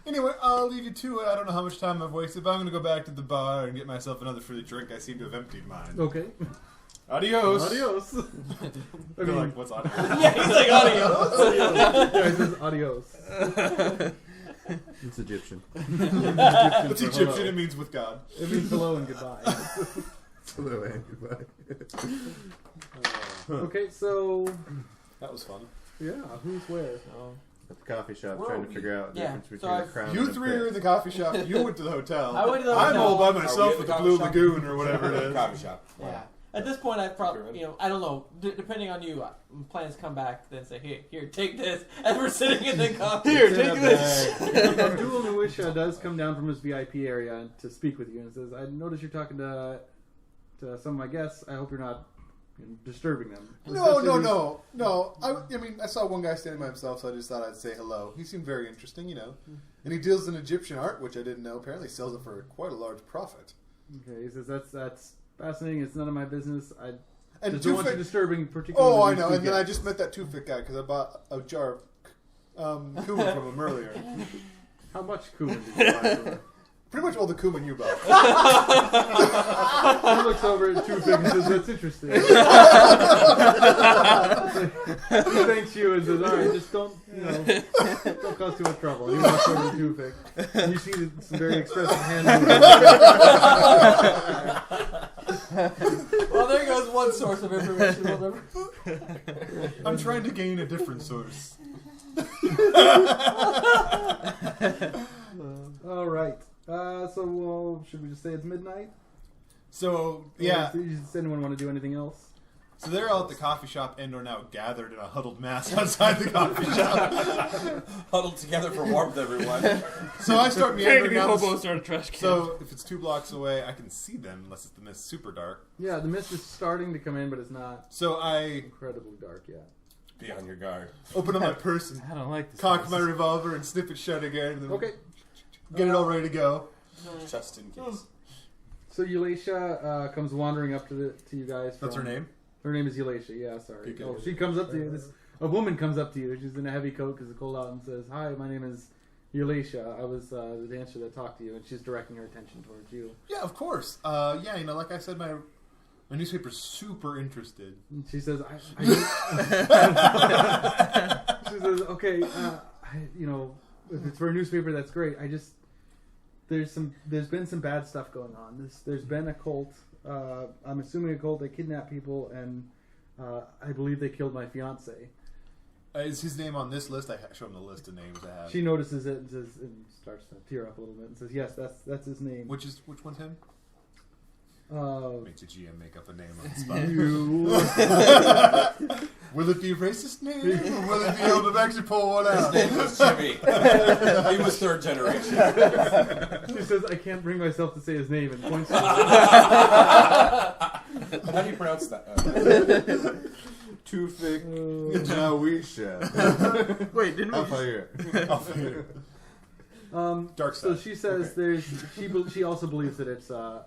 Anyway, I'll leave you to it. I don't know how much time I've wasted, but I'm going to go back to the bar and get myself another free drink. I seem to have emptied mine. Okay. Adios. Adios. I mean, Like, what's adios? Yeah, he's like adios. yeah, he says adios. It's Egyptian. It's Egyptian. It means with God. It means hello and goodbye. Hello and goodbye. Okay, so That was fun. yeah, who's where? At the coffee shop, Where trying are to we? figure out the Yeah, difference so between a I've- crown You and a three are pit. in the coffee shop. You went to the hotel. I went to the I'm hotel. all by Are we myself at with the the Blue coffee shop? Lagoon or whatever it is. Coffee shop. Yeah. At this point, I probably, I don't know. Depending on you, plans come back, then say, here, take this. And we're sitting in the coffee. Here, It's in take a this. bag. Abdul Nawisha does come down from his VIP area to speak with you and says, I noticed you're talking to some of my guests. I hope you're not disturbing them. No. I mean, I saw one guy standing by himself, so I just thought I'd say hello. He seemed very interesting, And he deals in Egyptian art, which I didn't know. Apparently sells it for quite a large profit. Okay, he says, that's fascinating. It's none of my business. I And just don't want you Tufik- disturbing particularly. Oh, I know. these And then I guests. just met that Tufik guy because I bought a jar of cumin from him earlier. How much cumin did you buy from her? Pretty much all the cumin you bought. He looks over at Tufik and says, that's interesting. He thanks you and says, alright, just don't cause too much trouble. And he walks over to Tufik. And you see some very expressive hand movements. Well, there goes one source of information. We'll never... I'm trying to gain a different source. Alright. So should we just say it's midnight? So, yeah. Does anyone want to do anything else? So they're all at the coffee shop and are now gathered in a huddled mass outside the coffee shop. Huddled together for warmth, everyone. So I start Trying to meandering be down hobos or a trash can. So if it's 2 blocks away, I can see them unless it's the mist super dark. Yeah, the mist is starting to come in, but it's not So I incredibly dark yet. Be on your guard. open up my purse and I don't like this. cock place. my revolver and snip it shut again. And then Okay. get it all ready to go. Just in case. So Eulacia comes wandering up to you guys. That's her from- name? Her name is Eulacia. Yeah, sorry. Okay. Oh, she comes up to you. A woman comes up to you. She's in a heavy coat because it's cold out and says, "Hi, my name is Eulacia. I was the dancer that talked to you," and she's directing her attention towards you. Yeah, of course. Yeah, like I said, my newspaper's super interested. And she says, she says, "Okay, if it's for a newspaper, that's great. There's been some bad stuff going on. There's been a cult. I'm assuming a cult. They kidnap people, and I believe they killed my fiance." Is his name on this list? I show him the list of names I have. She notices it and says, and starts to tear up a little bit, and says, "Yes, that's his name." Which one's him? Uh, Makes a GM make up a name on the spot. you. Will it be a racist name, or will it be able to actually pull one out? His name was Jimmy. He was 3rd generation. She says, "I can't bring myself to say his name," and points to How do you pronounce that? Too thick. it. Now we shall. Wait, didn't we? Up here. Dark So side. she says she also believes that it's a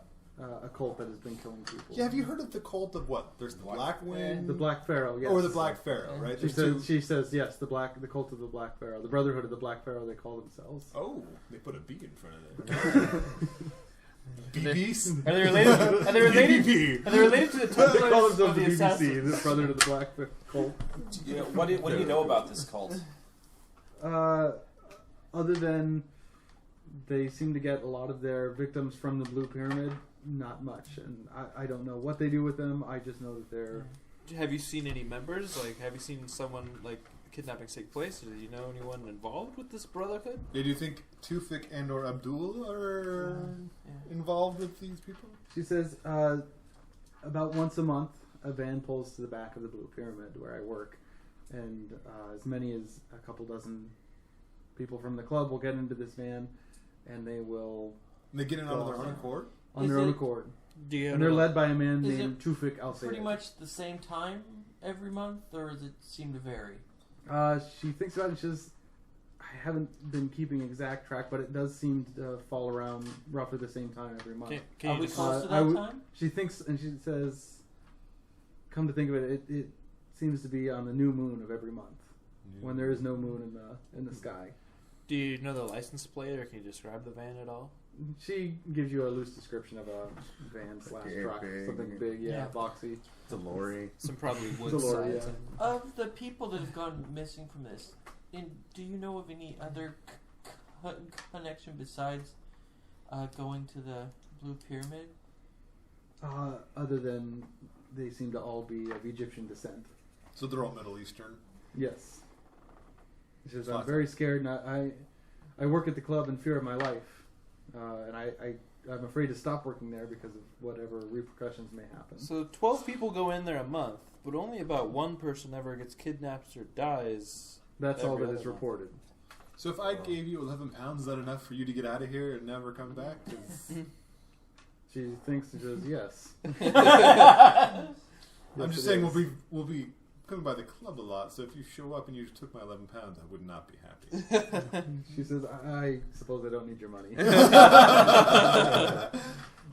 cult that has been killing people. Yeah, have you heard of the cult of what? There's the Black Wind, The Black Pharaoh, yes. or the Black Pharaoh, right? She There's says, yes, the cult of the Black Pharaoh, the Brotherhood of the Black Pharaoh. They call themselves. Oh, they put a B in front of it. BBs? Are they related? Are they related? BBB. Are they related to the They call Templars themselves of the the BBC, Assassins? the Brotherhood of the Black cult. What do you know about this cult? Other than they seem to get a lot of their victims from the Blue Pyramid, not much, and I don't know what they do with them. I just know that they're. Have you seen any members? Like, have you seen someone like kidnappings take place? Or do you know anyone involved with this brotherhood? Yeah, do you think Tufik and or Abdul are involved with these people? She says about once a month, a van pulls to the back of the Blue Pyramid where I work, and as many as a couple dozen people from the club will get into this van, and they will They get in on their own accord? on Is their own it- accord, Do you and they're led by a man Is named it Tufik Al Sayed. Pretty much the same time every month, or does it seem to vary? She thinks about it and she says, "I haven't been keeping exact track, but it does seem to fall around roughly the same time every month." Can Are you we just, close to I that would- time? She thinks, and she says, "Come to think of it, it seems to be on the new moon of every month, when there is no moon in the sky." do you know the license plate, or can you describe the van at all? She gives you a loose description of a van slash Okay, truck, big. something big, Yeah. boxy. It's a lorry. Some probably wood It's a lorry, sides. yeah. Of the people that have gone missing from this, do you know of any other connection besides going to the Blue Pyramid? Other than they seem to all be of Egyptian descent. So they're all Middle Eastern. Yes. She says, "I'm Awesome. very scared, and I work at the club in fear of my life, and I'm afraid to stop working there because of whatever repercussions may happen." So 12 people go in there a month, but only about one person ever gets kidnapped or dies. That's all every that other is month. reported. So if I gave you 11 pounds, is that enough for you to get out of here and never come back? 'Cause She thinks and says, "Yes." I'm Yes, just it saying is. we'll be coming by the club a lot, so if you show up and you took my 11 pounds, I would not be happy. She says, I suppose I don't need your money."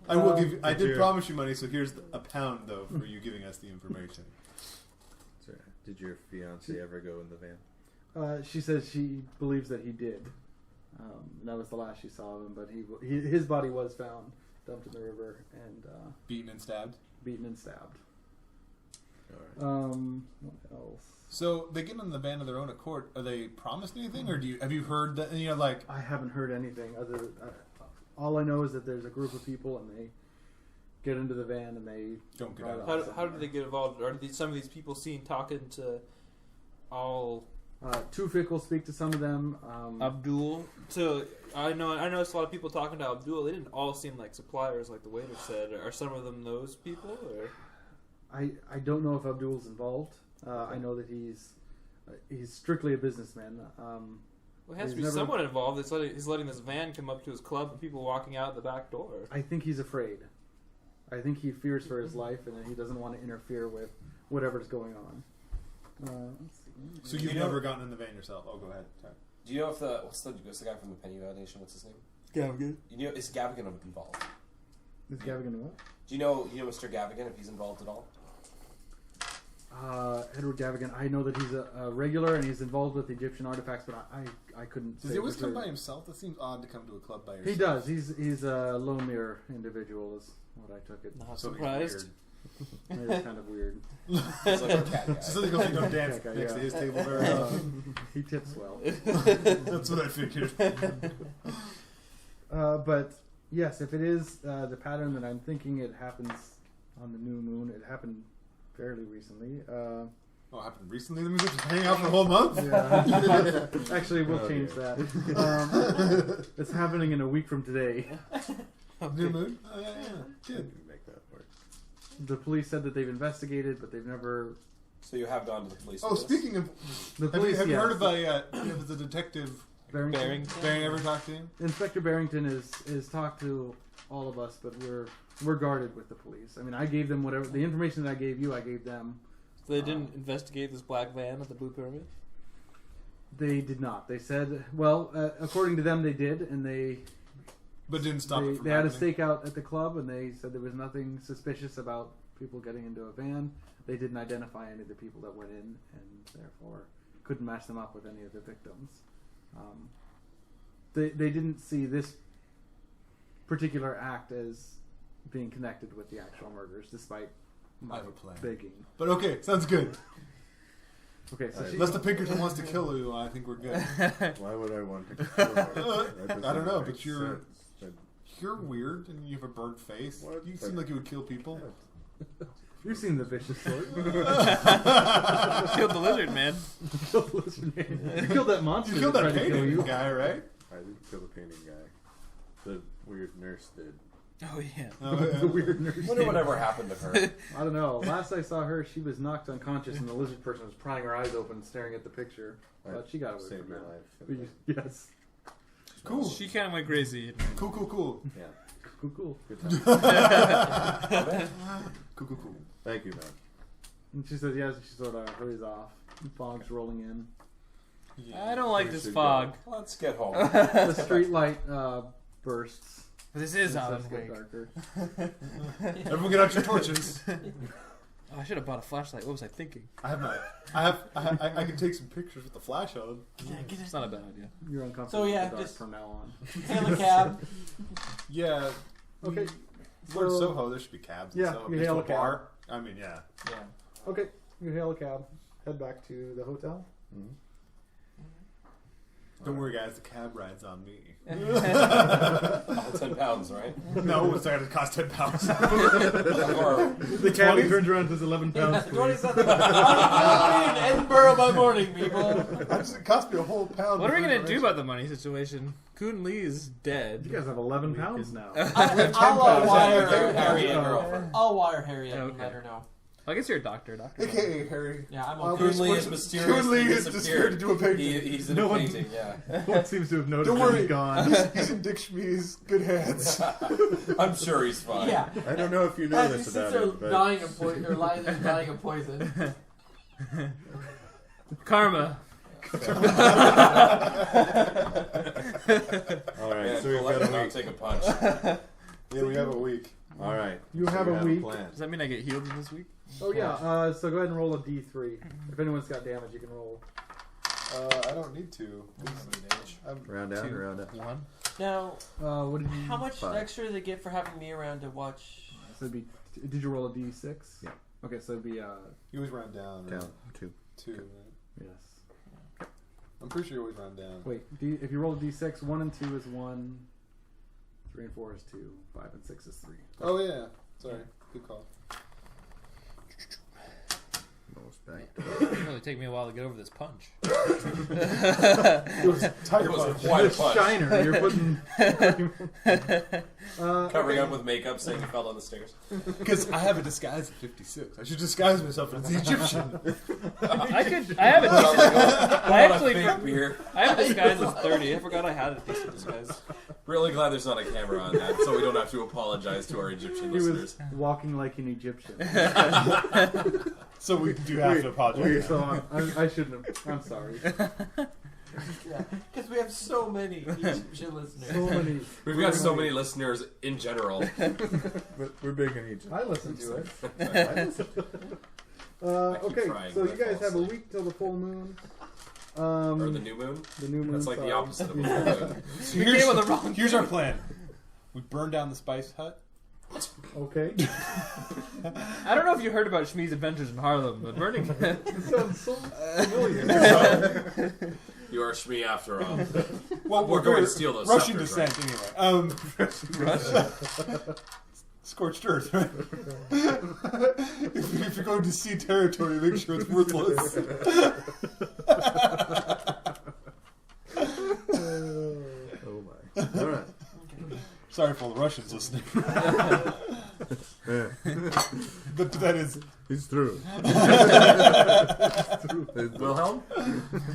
I will give you, I Did did you- promise you money, so here's a pound, though, for you giving us the information. So, did your fiance ever go in the van? She says she believes that he did. And that was the last she saw of him, but his body was found dumped in the river and Beaten and stabbed. beaten and stabbed. All right. What else? So they get in the van of their own accord. Are they promised anything, or have you heard that? You know, like I haven't heard anything other. All I know is that there's a group of people and they get into the van and they don't get ride out. off Of How do they get involved? Are some of these people seen talking to all Tufik will speak to some of them. Abdul? So I noticed a lot of people talking to Abdul. They didn't all seem like suppliers, like the waiter said. Are some of them those people? Or? I don't know if Abdul's involved. I know that he's strictly a businessman. Well, it has to He's be never- someone involved. He's letting this van come up to his club and people walking out the back door. I think he's afraid. I think he fears for his life, and he doesn't want to interfere with whatever's going on. Let's see. So you've never gotten in the van yourself? Oh, go ahead. Sorry. Do you know if what's the guy from the Penny Foundation? What's his name? Gavigan. You know, is Gavigan involved? Is Gavigan what? Do you know Mr. Gavigan, if he's involved at all? Edward Gavigan. I know that he's a regular and he's involved with Egyptian artifacts, but I couldn't. Does say he always for come sure. by himself? That seems odd to come to a club by yourself. He does. He's a lonelier individual, is what I took it. Not So he's surprised. It's kind of weird. He's like a cat guy. So they don't dance Okay, next to yeah. his table very often. He tips well. That's what I figured. But yes, if it is the pattern that I'm thinking, it happens on the new moon. It happened fairly recently. Oh, it happened recently? That means we're just hanging out for a whole month? Yeah. Actually, we'll change that. It's happening in a week from today. New moon? Oh, yeah. Good. Make that work. The police said that they've investigated, but they've never. So you have gone to the police. Oh, with this? speaking of... The Have you police, heard of yes. the detective Barrington? Barry ever talked to him? Inspector Barrington is talked to all of us, but we're guarded with the police. I mean, I gave them whatever the information that I gave you. I gave them. So they didn't investigate this black van at the Blue Pyramid? They did not. They said, well, according to them, they did, and But didn't stop it from they had a happening. stakeout at the club, and they said there was nothing suspicious about people getting into a van. They didn't identify any of the people that went in, and therefore couldn't match them up with any of the victims. They didn't see this particular act as being connected with the actual murders, despite I my have a plan. begging. But okay, sounds good. Okay, so she, Unless the Pinkerton wants to kill you, I think we're good. Why would I want to kill her? That I don't know, doesn't but make you're- sense. You're weird and you have a burnt face. What? You seem like you would kill people. you've seen the vicious sword. Killed the lizard, man. You killed the lizard man. You killed that monster. You killed that that tried to kill painting you. guy, right? I didn't kill the painting guy. The weird nurse did. Oh, yeah. The weird nurse. I wonder whatever happened to her. I don't know. Last I saw her, she was knocked unconscious, and the lizard person was prying her eyes open, staring at the picture. But she got away Saved from my that. life. Yes. Cool. She kind of went crazy. Cool. Yeah. Cool. Good time. Cool. Thank you, man. And she says yes. She sort of hurries off. Fog's rolling in. I don't like We this should fog. Let's get home. The street light bursts. This is It Alan starts to get Wake. darker. Everyone get out your torches. Oh, I should have bought a flashlight. What was I thinking? I can take some pictures with the flash on. It's not a bad idea. You're uncomfortable So, yeah, with the dark just- from now on. Hail a cab. Yeah. Okay. We're in So- Soho. There should be cabs. In Yeah, Soho. you Next to hail a a cab. bar. I mean, yeah. Yeah. Okay. You hail a cab. Head back to the hotel. Mm-hmm. Don't worry, guys. The cab ride's on me. All 10 pounds, right? No, it's going to cost £10. Or The cabbie turns around and says 11 pounds. please. 27. I'll be in Edinburgh by morning, people. It cost me a whole pound. What are we for going to do information. about the money situation? Kun Lee is dead. You guys have 11 pounds now. I'll wire Harry and Oh. girlfriend. I'll wire Harriet and Okay. let her know. I guess you're a doctor. AKA Harry. Yeah, I'm Well, okay. we're- Coonley we're- is mysteriously Coonley has disappeared. disappeared to do a painting. He's in No a one- painting, yeah. No one seems to have noticed Don't that worry. he's gone. He's in Dick Schmee's good hands. I'm sure he's fine. Yeah. I don't know if you know As he this sits about there it, but dying of poison, or lying there dying of poison. Karma. all right. Man, So we've let got him a not week. take a punch. Yeah, we have a week. All right. You so have we a week. plan. Does that mean I get healed this week? Oh yeah, so go ahead and roll a d3. If anyone's got damage, you can roll. I don't need to. Round down, Two. round up. One. Now, What did you? how much 5. extra do they get for having me around to watch? So it'd be. Did you roll a d6? Yeah. Okay, so it'd be You always round down. Right? Down 2. 2. Right? yes. I'm pretty sure you always round down. Wait, if you roll a d6, 1 and 2 is 1, 3 and 4 is 2, 5 and 6 is 3. Oh, yeah. Sorry. Good call. Almost back. only take me a while to get over this punch. It was tiger It was a punch. quiet This punch. shiner, you're putting. Covering up with makeup, saying you fell down the stairs. Because I have a disguise at 56. I should disguise myself as the Egyptian. I have a decent. I actually. Fake beer. I have a disguise as 30. I forgot I had a decent disguise. Really glad there's not a camera on that, so we don't have to apologize to our Egyptian He listeners. was walking like an Egyptian. So we do have to apologize. So I shouldn't have. I'm sorry. Yeah, because we have so many Egyptian listeners. So many. We've got so many listeners in general. But we're big in Egypt. I listen to it. keep Okay, trying, so but you I guys fall have a asleep. week till the full moon. Or the new moon? The new moon. That's like sorry. the opposite of a full moon. So We came with the wrong. here's our plan. We burn down the spice hut. Okay. I don't know if you heard about Shmi's adventures in Harlem, but burning. It sounds so familiar. You are Shmi after all. Well, We're going to steal those Russian scepters, descent anyway. Russia. Scorched earth, right? if you're going to sea territory, make sure it's worthless. Oh my. All right. Sorry for all the Russians listening. But that is It's true. Wilhelm?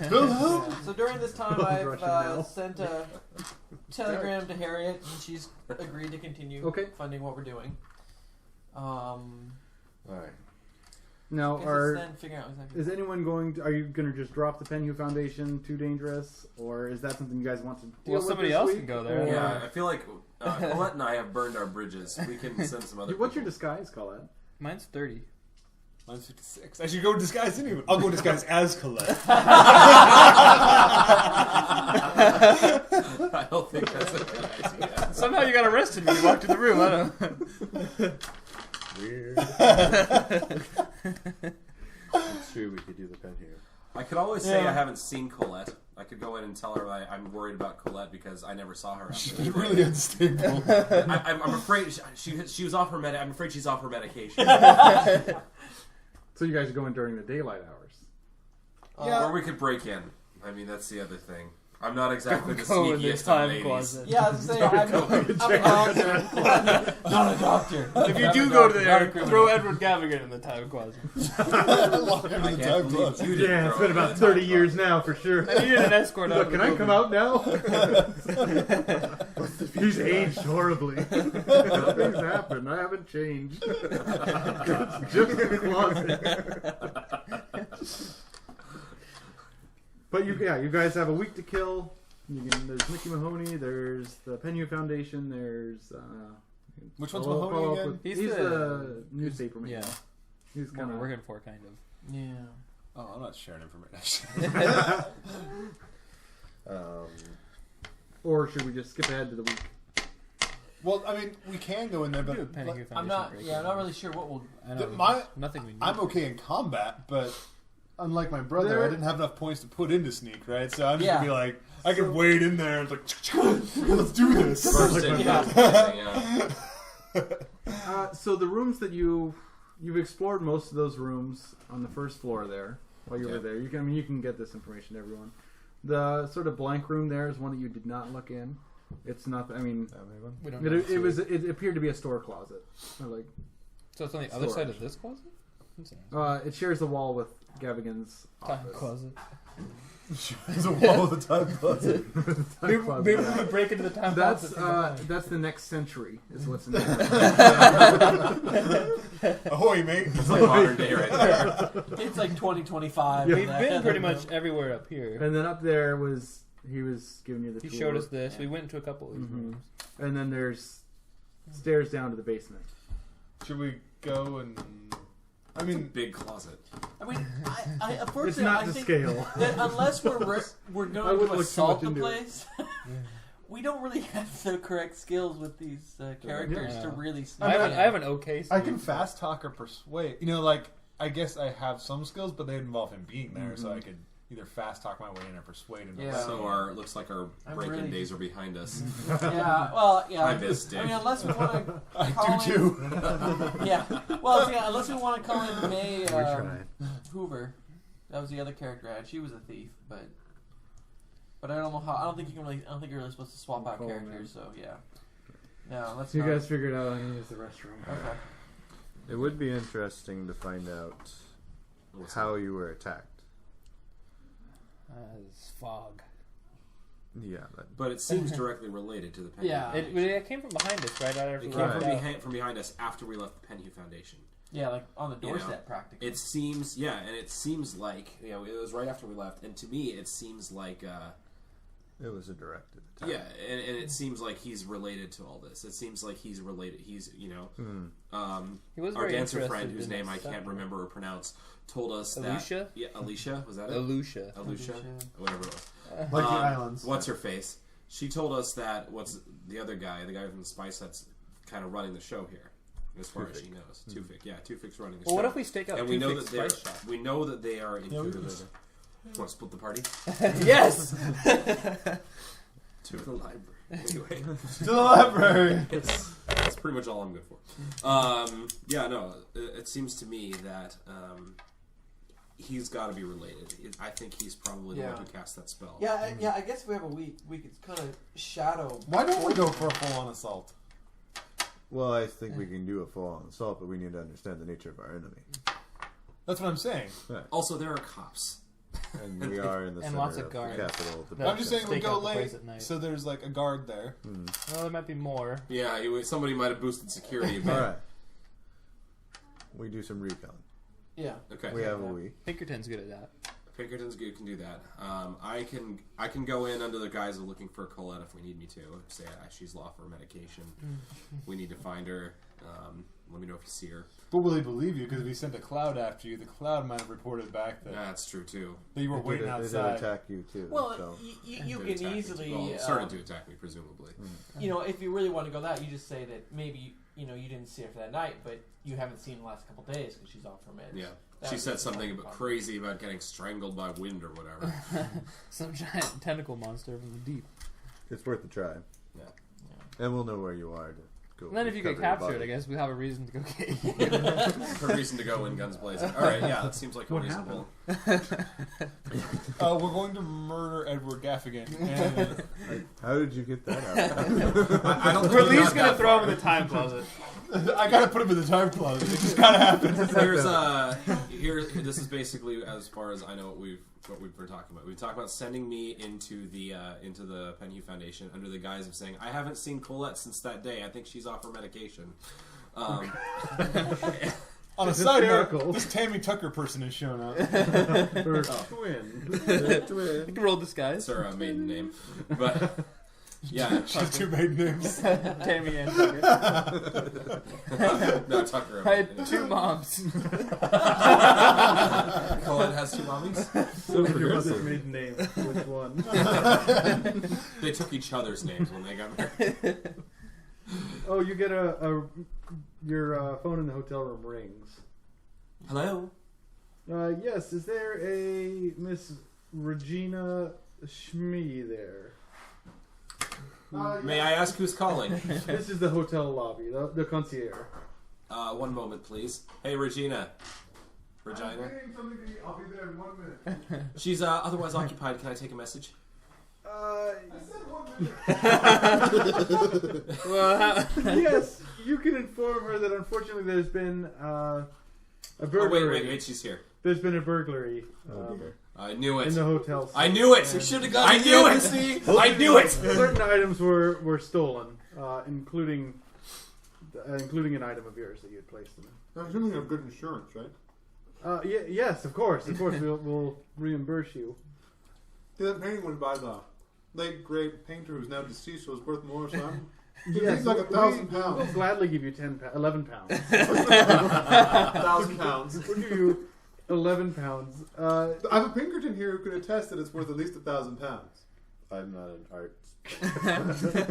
So during this time, I've Russian now. sent a telegram to Harriet, and she's agreed to continue Okay. funding what we're doing. All right. Now, Guess it's are then figuring out exactly. is anyone going to? Are you going to just drop the Penhu Foundation? Too dangerous, or is that something you guys want to deal Well, with somebody this else week? can go there. Or- Yeah, I feel like Colette and I have burned our bridges. We can send some other What's your people. disguise, Colette? Mine's 30. Mine's 56. I should go disguise anyway. I'll go disguise as Colette. I don't think that's a good idea. Somehow you got arrested when you walked in the room. I don't know. Weird. I'm sure we could do the pen here. I could always say Yeah. I haven't seen Colette. I could go in and tell her I'm worried about Colette because I never saw her. She's after been the day. really unstable. I'm afraid she was off her I'm afraid she's off her medication. So you guys are going during the daylight hours. Yeah. Or we could break in. I mean, that's the other thing. I'm not exactly the Go in the sneakiest of time ladies. closet. Yeah, I was saying, I'm a doctor, not a doctor. If you do go to there, throw Edward Gavigan in the time closet. Lock him I in the can't time believe closet. you didn't Yeah, it's throw been it in about the 30 time years closet. now for sure. I needed an escort out. Look, of can the I come out now? He's He's aged horribly. Things happen. I haven't changed. It's just the closet. But you guys have a week to kill. There's Mickey Mahoney. There's the Penhu Foundation. There's Which one's follow Mahoney up again? with- He's He's the- the newspaper man. Yeah, He's what kind we're of working for, kind of. Yeah. Oh, I'm not sharing information. Or should we just skip ahead to the week? Well, I mean, we can go in there, Do a but Penny but Foundation I'm not. break. Yeah, I'm not really sure what we'll. I don't know. my- Nothing we need. I'm okay in combat, but unlike my brother, There- I didn't have enough points to put into sneak, right? So I'm just Yeah. gonna be like, I can wade in there and like, let's do this. First in, Yeah. first in, yeah. So the rooms that you've explored most of those rooms on the first floor there while you were Okay. there. You can get this information to everyone. The sort of blank room there is one that you did not look in. It's not. I mean, we don't know. it appeared to be a store closet. Or like So it's on the other storage. side of this closet? it shares the wall with Gavigan's Time office. closet. There's a wall with a time closet. Maybe, closet, maybe yeah. we break into the time That's closet. that's the next century is what's in there. Ahoy, mate! It's like modern day right there. It's like 2025. Yeah. We've been pretty much everywhere up here. And then up there he was giving you the He tour. showed us this. We went into a couple of these Mhm. rooms. And then there's stairs down to the basement. Should we go and? I It's a mean, big closet. I mean, I It's unfortunately, not I to think scale. that unless we're I going wouldn't to look too assault much the into it. place, we don't really have the correct skills with these characters Yeah. to really. I sneak have, in. I have an okay. I can speed. fast talk or persuade. You know, like I guess I have some skills, but they involve him being there, so I could either fast talk my way in or persuade him. Yeah. So looks like our I'm break-in really- days are behind us. Yeah, well, yeah. I missed it. I mean, unless we want to. I do too. Yeah. Well, yeah, unless we want to call in May We're trying. Hoover. That was the other character I had. She was a thief, but I don't know how. I don't think you're really supposed to swap out characters. So yeah. No, let's. You guys figured out I can use the restroom. Okay. It would be interesting to find out how you were attacked. It's fog. Yeah, But it seems directly related to the Penhew Yeah. Foundation. It came from behind us, right? It came from behind us after we left the Penhew Foundation. Yeah, like on the doorstep, practically. It seems, and it seems like, it was right after we left, and to me, it seems like, it was a directed attack. yeah, and it seems like he's related to all this. It seems like he's related. He's, He was our very dancer interested friend, whose in name I stuff. can't remember or pronounce, told us Alicia? that. Yeah, Alicia, was that it? Alusha. Alicia? Whatever it was. Like the islands. What's her face? She told us that what's the other guy, the guy from the Spice that's kind of running the show here, as far as she knows. Twofic's running the show. Well, what if we stake out and we know that Twofic's spice shop? we know that they are included. Want to split the party? Yes! To the library. Anyway. To the library! That's pretty much all I'm good for. It seems to me that he's got to be related. I think he's probably the one who cast that spell. Yeah, I guess if we have a week, we could kind of shadow. Why don't we go for a full-on assault? Well, I think we can do a full-on assault, but we need to understand the nature of our enemy. That's what I'm saying. Right. Also, there are cops. And we are in the And center lots of of the guards. capital. That- I'm just saying we Stake go out the place late, at night. so there's like a guard there. Well, there might be more. Yeah, somebody might have boosted security a bit. All right. We do some recon. Yeah. Okay. We have a week. Pinkerton's good at that. Pinkerton's good, can do that. I can go in under the guise of looking for Colette if we need me to. Say she's lost for medication. We need to find her. Let me know if you see her. But will he believe you? Because if he sent a cloud after you, the cloud might have reported back that, That's true too. that you were They waiting did outside. attack you too. Well, so. you Could can attack me. easily. Well, started to attack me, presumably. If you really want to go that, you just say that maybe you didn't see her for that night, but you haven't seen her the last couple days because she's off her meds. Yeah. That She was said the something fucking about problem. crazy about getting strangled by wind or whatever. Some giant tentacle monster from the deep. It's worth a try. Yeah. And we'll know where you are to go. And then if you get recover your captured, I body. guess we have a reason to go get you. A reason to go in guns blazing. All right, yeah, that seems like a What reasonable. We're going to murder Edward Gaffigan. And How did you get that out? I don't think We're at we least got gonna that throw far. him in the time closet. I gotta put him in the time closet. It just gotta happen. Here's this is basically as far as I know what we've been talking about. We talked about sending me into the Penhew Foundation under the guise of saying I haven't seen Colette since that day. I think she's off her medication. On a side note, hysterical. this Tammy Tucker person has shown up. Or twin. You can roll disguise. That's her maiden name, but yeah, She has two maiden names. Tammy and Tucker. no Tucker. I had two moms. Colette has two mommies. So your mother's maiden name. Which one? They took each other's names when they got married. Oh, you get your phone in the hotel room rings. Hello. Yes, is there a Miss Regina Schmee there? May I ask who's calling? This is the hotel lobby, the concierge. 1 moment, please. Hey, Regina. Regina. I'll be there in 1 minute. She's otherwise occupied. Can I take a message? I said 1 minute. Well, Yes, you can inform her that unfortunately there's been a Oh, burglary. wait, she's here. There's been a burglary I knew it. in the hotel. I knew it. should have I knew it. I knew it. Certain items were stolen, including an item of yours that you had placed them in. I'm assuming you have good insurance, right? Yes, of course. We'll reimburse you. That painting was by the late great painter who's now deceased, so it's worth more. So I'm Yes, like £1,000. We'll gladly give you 11 pounds. £1,000. We'll give you 11 pounds. I have a Pinkerton here who can attest that it's worth at least £1,000. I'm not an art.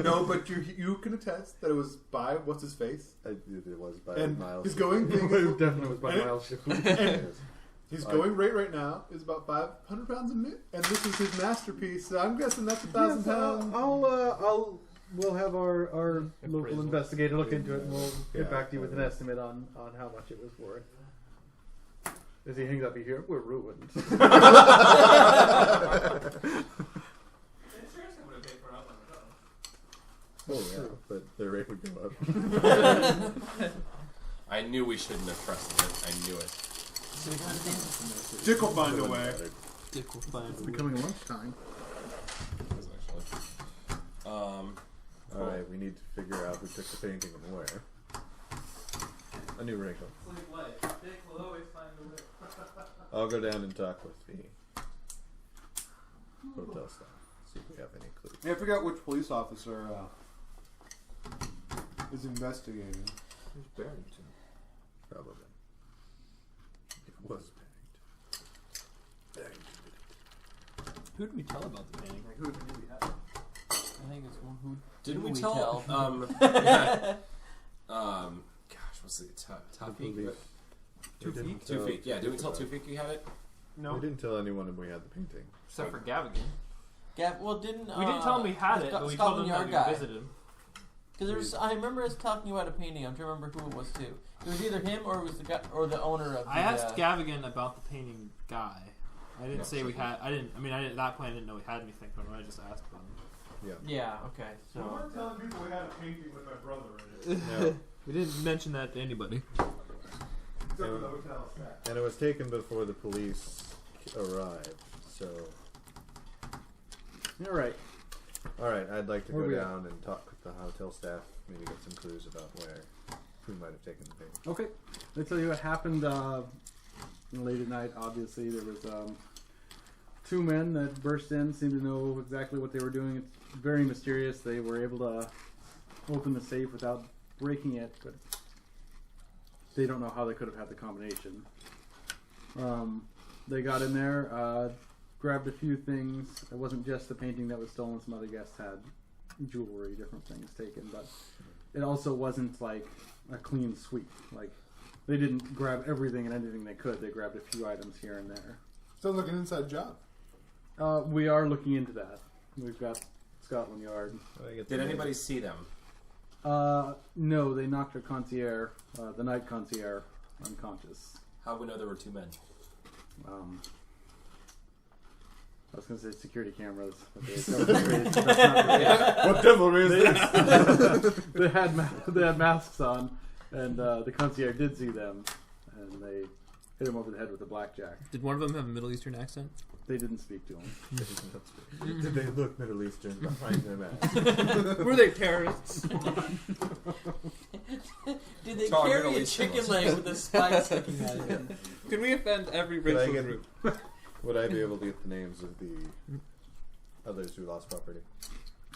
No, but you can attest that it was by what's his face, It was by and Miles. he's going. It definitely was by Miles Shipley. And his going rate right now is about £500 a minute, and this is his masterpiece. So I'm guessing that's £1,000. We'll have our local Appraisal. investigator look into it, and we'll get Yeah, back to you with an okay. estimate on how much it was worth. As he hangs up, you hear, "We're ruined." Oh yeah, but their rate would go up. I knew we shouldn't have trusted it. I knew it. Dick will find a way. Dick will find It's becoming lunchtime. Alright, we need to figure out who took the painting and where. A new wrinkle. Dick will always find a way. I'll go down and talk with the hotel staff. See if we have any clues. I forgot which police officer is investigating. Who's Barrington? Probably. It was Barrington. Who did we tell about the painting? Like, who did we have? I think it's one who Didn't we we tell? tell? Gosh, what's the top Police. feet? 2 feet? 2 feet. Yeah, did we tell 2 feet we had it? We didn't tell anyone when we had the painting. Except for Gavigan. Well, didn't We didn't tell him we had it, but we told him that we visited. Because I remember us talking about a painting. I'm trying to remember who it was too. It was either him or it was the guy or the owner of. I asked Gavigan about the painting guy. I didn't say we had. I didn't. At that point I didn't know we had anything from him. I just asked about him. Yeah. Okay. We So. weren't telling people we had a painting with my brother in it. No. We didn't mention that to anybody. Except for the hotel staff. And it was taken before the police arrived, so... Alright. Alright, I'd like to Where go we at? down and talk with the hotel staff, maybe get some clues about who might have taken the painting. Okay. Let me tell you what happened late at night. Obviously, there was 2 men that burst in, seemed to know exactly what they were doing. It's very mysterious. They were able to open the safe without breaking it, but they don't know how they could have had the combination. They got in there, grabbed a few things. It wasn't just the painting that was stolen. Some other guests had jewelry, different things taken, but it also wasn't like a clean sweep. Like, they didn't grab everything and anything they could. They grabbed a few items here and there. Sounds like an inside job. We are looking into that. We've got Scotland Yard. Did anybody see them? No, they knocked our concierge, the night concierge, unconscious. How do we know there were 2 men? I was going to say security cameras, but that's not really- What devilry is this? they had masks on, and the concierge did see them, and they hit him over the head with a blackjack. Did one of them have a Middle Eastern accent? They didn't speak to him. Did they look Middle Eastern behind their mask? Were they terrorists? Did they Talk carry Middle a Eastern chicken ones. leg with a spike sticking out of it? Can we offend every Could I racial get- group? Would I be able to get the names of the others who lost property?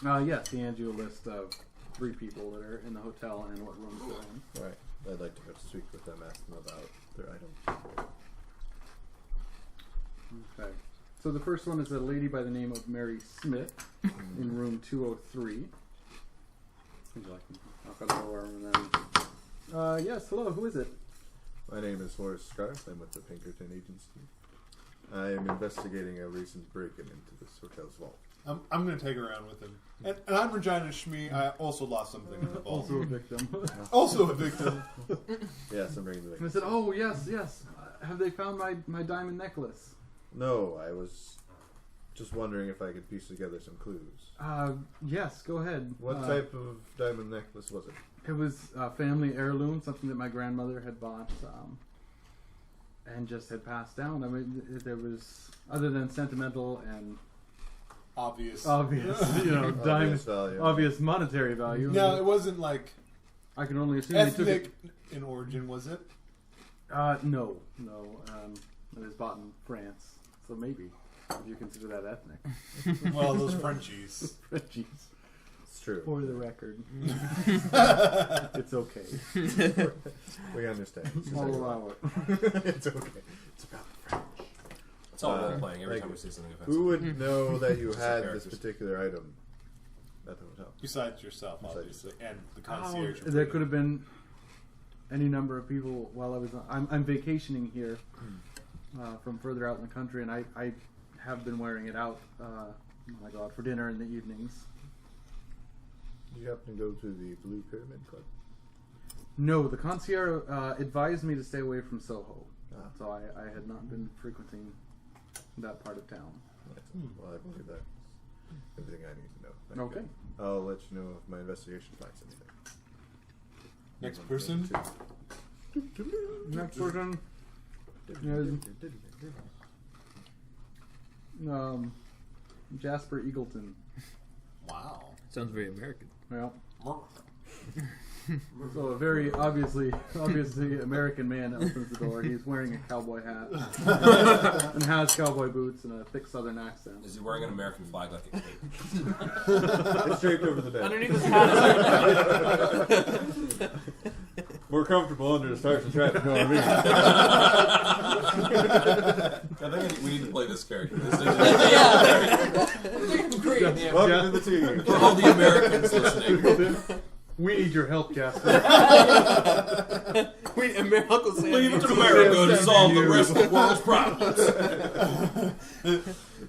Yes, he hands you a list of 3 people that are in the hotel and what rooms they're in. Right. I'd like to go speak with them, ask them about their items. Okay. So the first one is a lady by the name of Mary Smith in room 203. Would you like me to knock on the door and then... yes, hello, who is it? My name is Horace Scarf. I'm with the Pinkerton Agency. I am investigating a recent break-in into this hotel's vault. I'm going to take her around with him. And I'm Regina Shmee. I also lost something in the vault. Also a victim. Also a victim. Yes, I'm bringing the And I victim. said, oh, yes. Have they found my diamond necklace? No, I was just wondering if I could piece together some clues. Yes, go ahead. What type of diamond necklace was it? It was a family heirloom, something that my grandmother had bought and just had passed down. I mean, there was, other than sentimental and Obvious. obvious, diamond, Obvious value. obvious monetary value. No, it wasn't like I can only assume they took ethnic in origin, was it? it. No. It was bought in France, so maybe if you consider that ethnic. Well, those Frenchies. Frenchies, It's true. for the record, it's okay. We understand. I'll allow it. It's okay. It's about the French. It's all role playing every like, time we say something offensive. Who would know that you Just had characters. this particular item at the hotel? Besides yourself, obviously, and the concierge. Oh, there could have been any number of people while I was. I'm vacationing here from further out in the country, and I have been wearing it out when I go out for dinner in the evenings. Did you happen to go to the Blue Pyramid Club? No, the concierge advised me to stay away from Soho. So I had not been frequenting that part of town. Well, I believe that's everything I need to know. Thank Okay. you. I'll let you know if my investigation finds anything. Next person. Next person is Jasper Eagleton. Wow. Sounds very American. Well, so a very obviously American man opens the door. He's wearing a cowboy hat and has cowboy boots and a thick Southern accent. Is he wearing an American flag like a cape? It's draped over the bed. Underneath his hat. More comfortable under the stars and stripes, you know what I mean? I think we need to play this character. Great. Welcome to the team. For all the Americans listening. We need your help, Jasper. Uncle Sam. Leave it to America to solve the rest of the world's problems.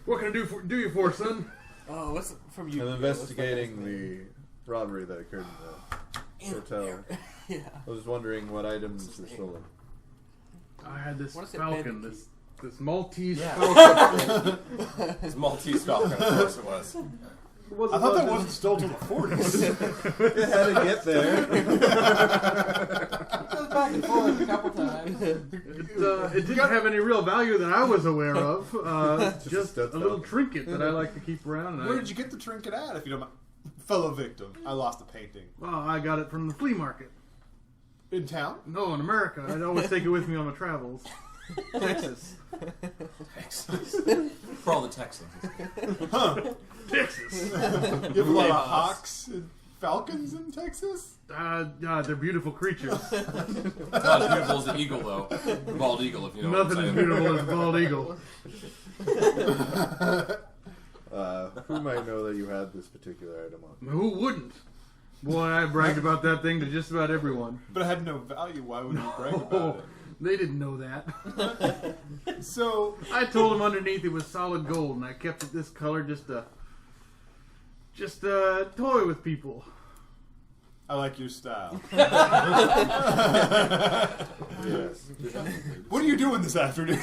What can I do you for, son? Oh, what's from you? I'm investigating the robbery that occurred in the hotel. Yeah. I was wondering what items were stolen. I had this What is it, falcon, bandit this Maltese Yeah. falcon. His Maltese falcon, of course it was. I thought that wasn't still till the 40s. It had to get there. Goes back and forth a couple times. It didn't have any real value that I was aware of. Just a little trinket that I like to keep around. And Where did you get the trinket at, if you don't mind? Fellow victim, I lost a painting. Well, I got it from the flea market. In town? No, in America. I'd always take it with me on my travels. Texas. For all the Texans. Texas. You have a lot of hawks and falcons in Texas? They're beautiful creatures. Not as beautiful as an eagle, though. The bald eagle, if you know Nothing what as I'm saying. beautiful as a bald eagle. Who might know that you had this particular item on? Who wouldn't? Boy, I bragged about that thing to just about everyone. But it had no value. Why would you brag about They didn't know that. it? So, I told them underneath it was solid gold, and I kept it this color just to toy with people. I like your style. Yes. What are you doing this afternoon?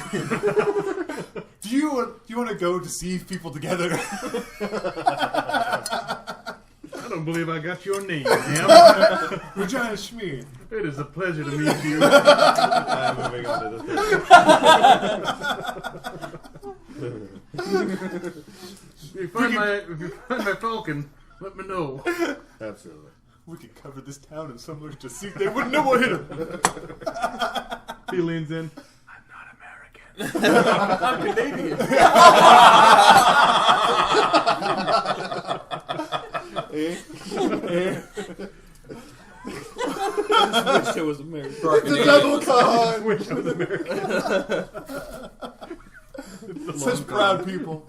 Do you want to go deceive people together? I don't believe I got your name, ma'am. Regina Schmid. It is a pleasure to meet you. I'm moving on to If you find my falcon, let me know. this. Absolutely. We could cover this town in some much deceit. They wouldn't know what hit him. He leans in. I'm not American. I'm Canadian. I wish it was American. For our It's a Canadians, double con! Wish I was American. Such proud people.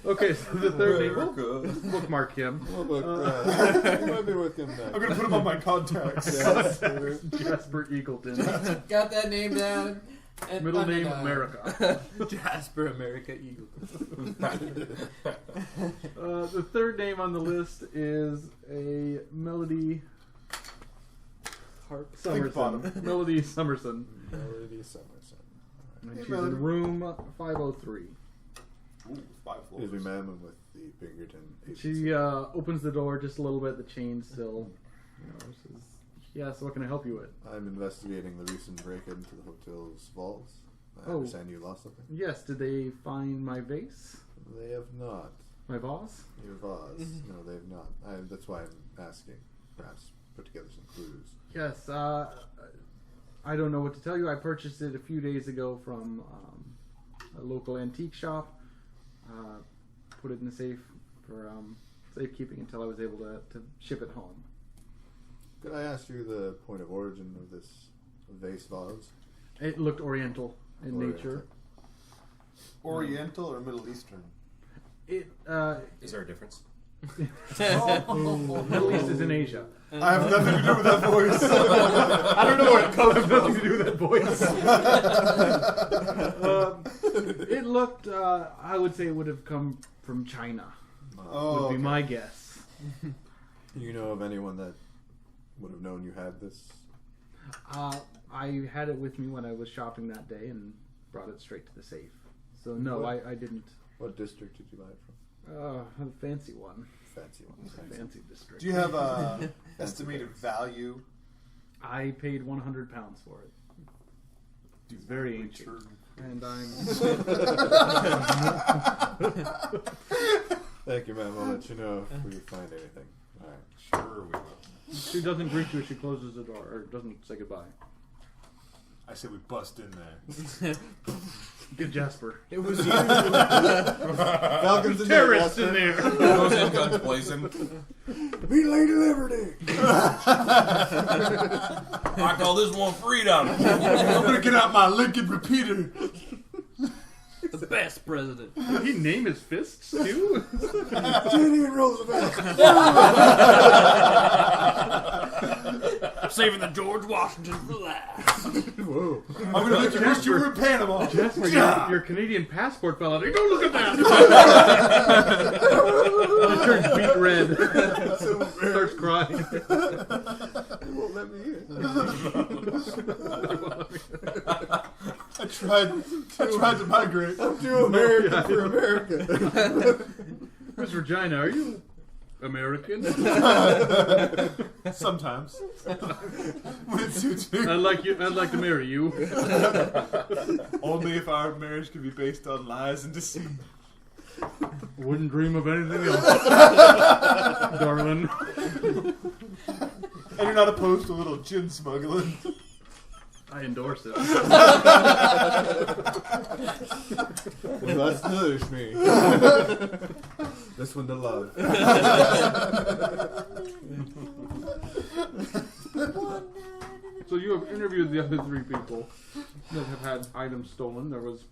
Okay, so the third name. We'll bookmark him. Oh, look, you might be with him I'm now. going to put him on my contacts. Jasper Eagleton. Got that name down. And Middle under name the- America. Jasper America Eagle. The third name on the list is a Melody Summerson. bottom. Melody Summerson. Melody Summerson. And she's in room 503. Ooh, 5 floors. Excuse me, ma'am, I'm with the Pinkerton agency. She opens the door just a little bit. The chain's still, says, "Yes, what can I help you with?" I'm investigating the recent break-in to the hotel's vaults. I Oh. understand you lost something. Yes, did they find my vase? They have not. My vase? Your vase. No, they have not. That's why I'm asking. Perhaps put together some clues. Yes, I don't know what to tell you. I purchased it a few days ago from a local antique shop. Put it in the safe for safekeeping until I was able to ship it home. Could I ask you the point of origin of this vase vase? It looked oriental in Oriental. nature. Oriental or Middle Eastern? It is there a difference? Middle East is in Asia. I have nothing to do with that voice. I don't know where it comes from. Nothing to do with that voice. It looked. I would say it would have come from China. Would be my guess. Do you know of anyone that would have known you had this? I had it with me when I was shopping that day and brought it straight to the safe. So no, What? I didn't. What district did you buy it from? A fancy one. Fancy one. Fancy district. Do you have a estimated value? I paid £100 for it. It's very ancient. And I'm... Thank you, ma'am. I'll let you know if we find anything. Alright. Sure we will. She doesn't greet you as she closes the door, or doesn't say goodbye. I say we bust in there. Get Jasper. It was you. Falcons and Terrorists in there! Goes in, guns blazing. Meet Lady Liberty! I call this one freedom. I'm gonna get out my Lincoln repeater. The best president. Did he name his fists, too? Teddy and Roosevelt! Saving the George Washington for last. Whoa. I'm gonna let you wish you were in Panama. Jasper, your Canadian passport fell out. Hey, don't look at that! He turns beet red. Starts crying. They won't let me in. I tried to migrate. I'm too American for America. Miss Regina, are you American? Sometimes. When it suits me. I'd like to marry you. Only if our marriage could be based on lies and deceit. Wouldn't dream of anything else, darling. And you're not opposed to a little gin smuggling. I endorse it. Was durch me. This one to love. So you have interviewed the other 3 people that have had items stolen. There was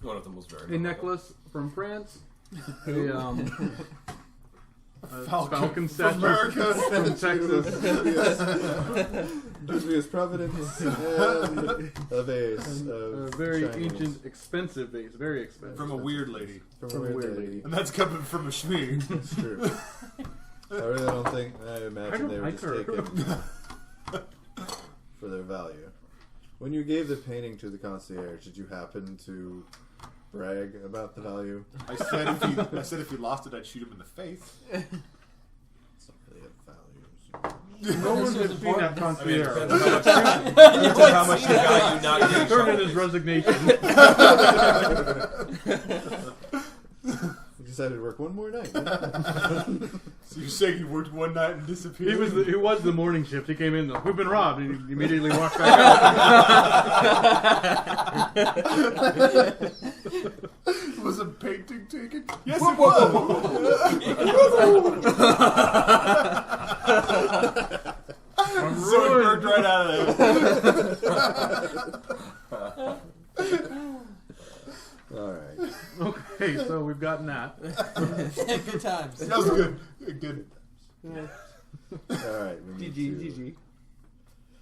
One of them was very a memorable. necklace from France, a Falcon falcon from statue America. from Texas. Dubious Providence and a vase A of very Chinese. ancient, expensive vase. Very expensive. From a weird lady. From from a a weird weird lady. And that's coming from a Shmi. It's true. I really don't think. I imagine they were like just her. taken for their value. When you gave the painting to the concierge, did you happen to brag about the value? I said if he lost it, I'd shoot him in the face. It's not really a value. No one has seen that I mean, it concierge. depends on how much you value not getting Turned in shot. his resignation. He decided to work one more night. So you're saying he worked one night and disappeared? He was the morning shift. He came in, we've been robbed, and he immediately walked back out. Was a painting taken? Yes, it was. I'm So it ruined. worked right out of there. Alright. Okay, so we've gotten that. Good times. That was good. Good. Alright. We need to-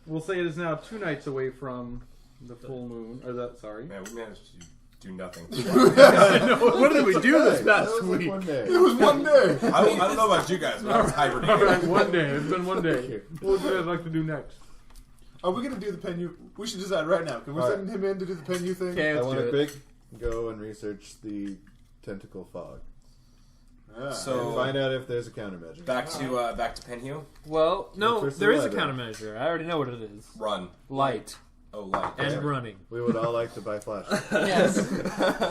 We'll say it is now 2 nights away from the full moon. Or that, sorry. Man, we managed to do nothing. What did we do this That past was like week? one day. It was one day. I don't know about you guys, but I was hibernating. Alright, one day. It's been one day. What would you guys like to do next? Are we going to do the Penyu? We should decide right now. Can we All send him in to do the Penyu thing? Okay, I let's want do to it. quick go and research the tentacle fog. Ah. So- And find out if there's a countermeasure. Back to Penhue. Well, no, First there is a of all, countermeasure. I already know what it is. Run. Light Oh, light. and running. We would all like to buy flashlights. Yes.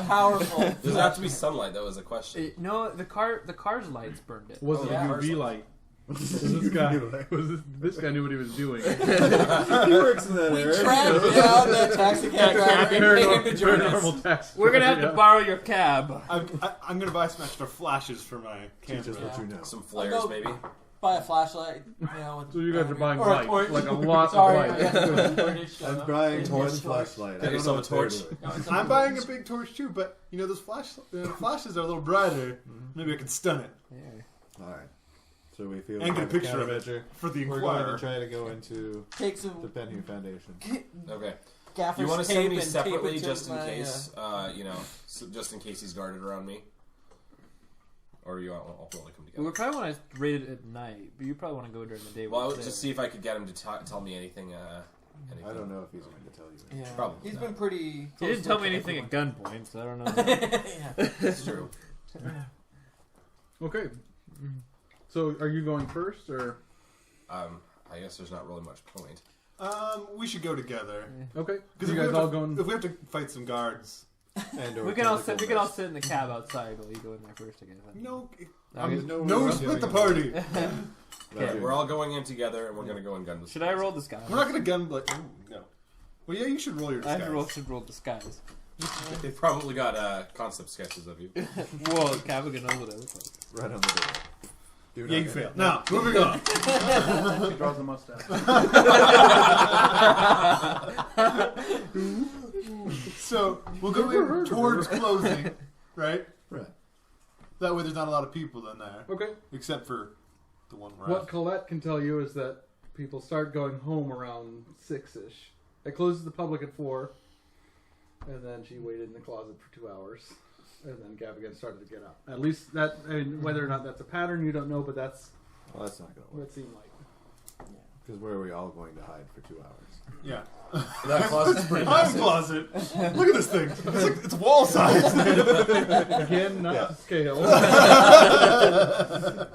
Powerful. Does it have to be sunlight? That was a question. No, the car's lights burned it. Was it yeah. a UV light? This guy knew what he was doing. He works in that We area. tracked down that taxi cab driver and paid him to join us. Paranormal tax. We're gonna have to Yeah. borrow your cab. I'm going to buy some extra flashes for my Teach us camera. what you know. Some flares, I'll go- maybe. Buy a flashlight. You know, with So you guys are buying or a lights, torch. like a lot Sorry, of lights. I'm buying one flashlight. I Get don't yourself know a what they're torch. doing. I'm buying a big torch too, but you know those flashes are a little brighter. Maybe I can stun it Alright. So we feel and we get a have picture of it countermeasure. for the We're going to Inquirer. try to go into Take the some Penhue Foundation. Okay. gaffer's You want to tape send me and tape separately it to just in my, case, just in case he's guarded around me? Or you all want to come We together? would probably want to raid it at night, but you probably want to go during the day. Well, I when would it's just there. see if I could get him to tell me anything anything. I don't know if he's going to tell you. Yeah. Probably He's not. been pretty. He close didn't tell to me anything at everyone. gunpoint, so I don't know. Yeah. It's true. Okay. So, are you going first, or I guess there's not really much point. We should go together. okay? Because You guys all going? If we have to fight some guards, And We can all sit in the cab outside while you go in there first, I guess. no, Okay. no, split the party. Okay, we're all going in together, and we're going to go in gun. Should I roll disguise? We're not going to gun, but no. Well, yeah, you should roll your I disguise. should roll disguise. They've probably got concept sketches of you. Whoa, Cavigan knows what I look like. Right on the door. Do Yeah, not- you fail. Now, moving on. He draws a mustache. So we'll go in towards closing, right? Right. That way, there's not a lot of people in there, Okay. except for the one we're What at. Colette can tell you is that people start going home around 6-ish. It closes the public at 4, and then she waited in the closet for 2 hours, and then Gavigan started to get up. At least that, I mean, whether or not that's a pattern, you don't know, but that's Well, that's not going to what work. it seemed like. Because where are we all going to hide for 2 hours? Yeah. That closet's pretty Hiding massive. closet. Look at this thing. It's wall size. Again, not Yeah. to scale.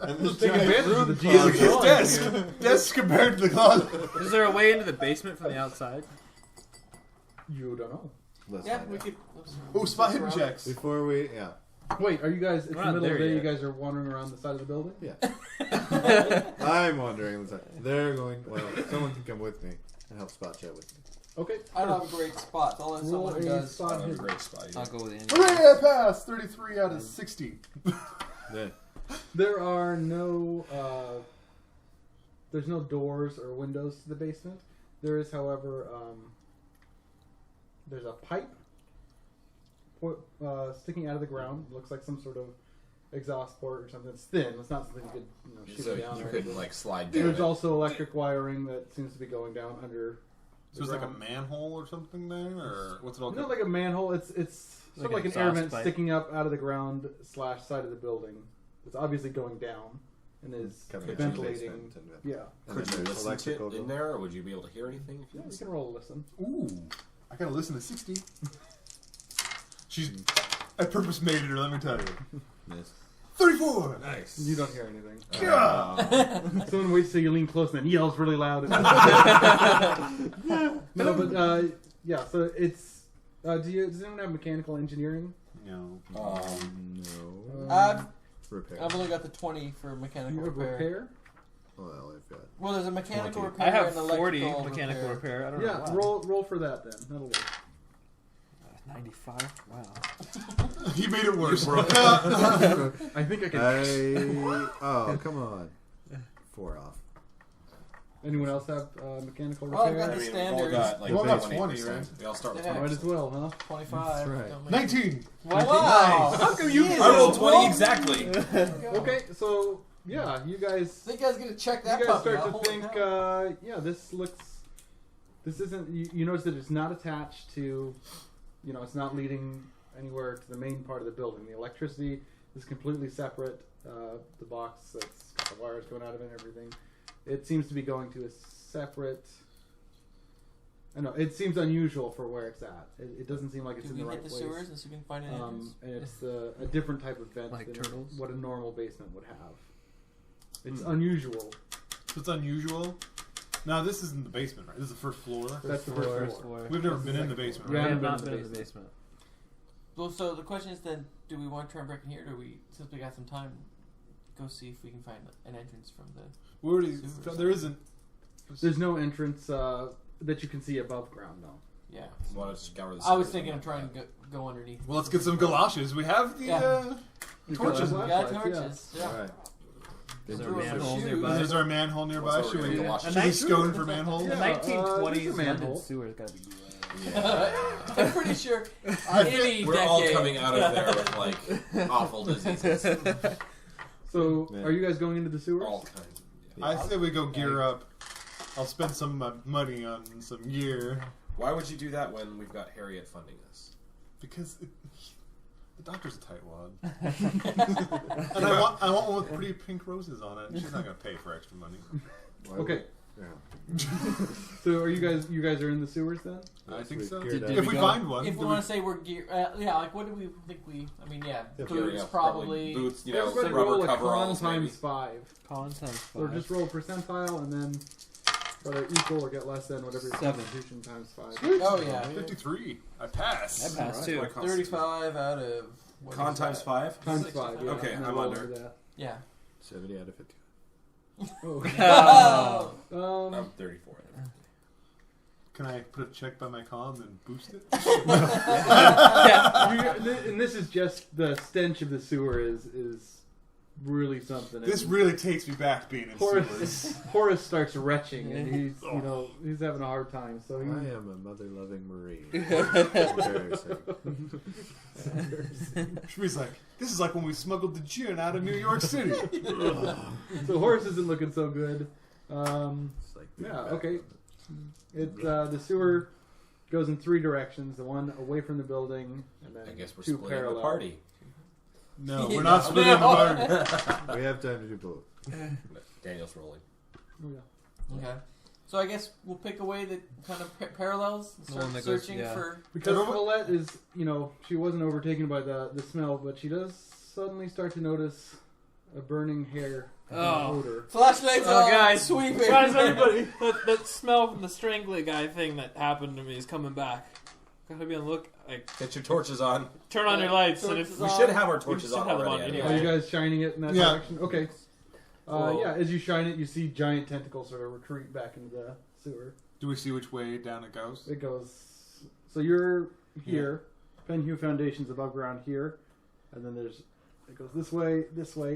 And Just take advantage of the Look at GM's his drawing. desk. Desk compared to the closet. Is there a way into the basement from the outside? You don't know. Let's Yeah, find we out. could. Oh, spot hidden checks. Before we, yeah. Wait, are you guys, it's We're the not middle of the there day, you yet. guys are wandering around the side of the building? Yeah. I'm wondering. They're going. Well, someone can come with me and help spot check with me. Okay. I don't have a great spot. I'll let Roll someone who a does. I spot don't have a hidden. great spot I'll either. go with Andy. Hooray! I passed. 33 out of 60. Yeah. There are no, there's no doors or windows to the basement. There is, however, there's a pipe sticking out of the ground. It looks like some sort of exhaust port or something. It's thin. It's not something you could, shoot So down. you or couldn't anything. like slide down. There's it. also electric wiring that seems to be going down under. So it's like a manhole or something there? Or what's it all Not called? like a manhole. It's sort of Like like an an air exhaust vent pipe. sticking up out of the ground / side of the building. It's obviously going down and is Coming into the ventilating. basement and- Yeah. and Could then you there's listen to electrical it in go- there, or would you be able to hear anything? If you You listen? can roll a listen. Ooh. I gotta listen to 60. I purpose made her, let me tell you. Miss. 34! Nice. You don't hear anything. Yeah! Someone waits till you lean close and then yells really loud. No, but yeah. So it's. Does anyone have mechanical engineering? No. No. Repair. I've only got the 20 for You mechanical have repair. repair? Well, I've got. Well, there's a mechanical 20. repair I have and electrical 40 mechanical repair. I don't know. Yeah. why. Roll for that then. That'll work. 95. Wow. He made it worse, bro. I think I can. Oh, come on. 4 off. Anyone else have mechanical Oh, I've repair? got I the mean, we've all standards. got like We've all got 20%. 20, right? We all start with Yeah. 20. Might as well, huh? 25. That's right. Don't make- 19! Wow! How come you I rolled 20 exactly. Okay, so yeah, you guys. You guys gonna check You that guys puppy start out. to Holy think, cow. yeah, this isn't. You notice that it's not attached to, it's not leading anywhere to the main part of the building. The electricity is completely separate. The box that's got the wires going out of it and everything. It seems to be going to a separate. I know it seems unusual for where it's at. It doesn't seem like it's Do in we the right hit the place. sewers and see if we can find an entrance? And it's a different type of vent Like than turtles? what a normal basement would have. It's unusual. So it's unusual. Now, this isn't the basement, right? This is the first floor. That's the first floor. We've never been in the basement, Yeah, I right? have been not in the been in the basement. basement. Well, so the question is then, do we want to try and break in here, or do we, since we got some time, go see if we can find an entrance from the... We already, Sewers. there isn't. There's no entrance that you can see above ground, though. Yeah. Want to scour the I was sewers thinking and of trying all to go underneath. Well, let's get some galoshes. We have the Yeah. torches. Flashlights, We got yeah. torches. Yeah. All right. Is there a Throw some manhole shoes. nearby? Is there a manhole nearby? What's Should over we, here? A should we nice- scone for manholes? Yeah. The 1920s there's a London manhole. sewer has got to be. I'm pretty sure I any We're all decade- coming out of there with like awful diseases. So, Yeah. are you guys going into the sewers? All kinds. Yeah. I say we go gear up. I'll spend some money on some gear Why would you do that when we've got Harriet funding us? because the doctor's a tightwad, and I want one with pretty pink roses on it. She's not gonna pay for extra money. Why Okay. So are you guys are in the sewers then? I think so. Did If we find one, If we want to say we're gear, yeah, like what do we think we? I mean, yeah, Yeah, boots Yeah, probably. boots, Everybody rubber roll a coveralls, con maybe. times 5. Con times Or 5. just roll a percentile and then whether equal or get less than whatever your 7. constitution times 5. Oh yeah, 53. I pass. I passed too. 35 out of what Con is times that? 5? Times 5, yeah. Okay, and then I'm roll under. into that. Yeah. 70 out of 50. Oh. Oh. I'm 34. Can I put a check by my con and boost it? And this is just the stench of the sewer is really something. This And really takes me back being in sewers. Horace starts retching and he's having a hard time. So I he, am a mother-loving Marine. Embarrassing. Shmi's like, this is like when we smuggled the gin out of New York City. so Horace isn't looking so good. It's like Yeah. Okay. The sewer goes in 3 directions. The one away from the building, and then I guess we're 2 splitting parallel. the party. No, we're not splitting the party. We have time to do both. Daniel's rolling. Oh, yeah. Okay. So I guess we'll pick away the kind of parallels and The start one that goes- searching yeah. for. Because Colette is, she wasn't overtaken by the smell, but she does suddenly start to notice a burning hair odor. Flashlights Oh, on, guys, sweeping. guys, everybody! that smell from the strangly guy thing that happened to me is coming back. Gotta be on the look. Like, Get your torches on. turn on your lights, and if We should have our torches should on have them already. on Are anyway. you guys shining it in that Yeah. direction? Okay. Whoa. Yeah, as you shine it, you see giant tentacles sort of retreat back into the sewer. Do we see which way down it goes? It goes. So you're here. Penhue Foundation's above ground here, and then it goes this way,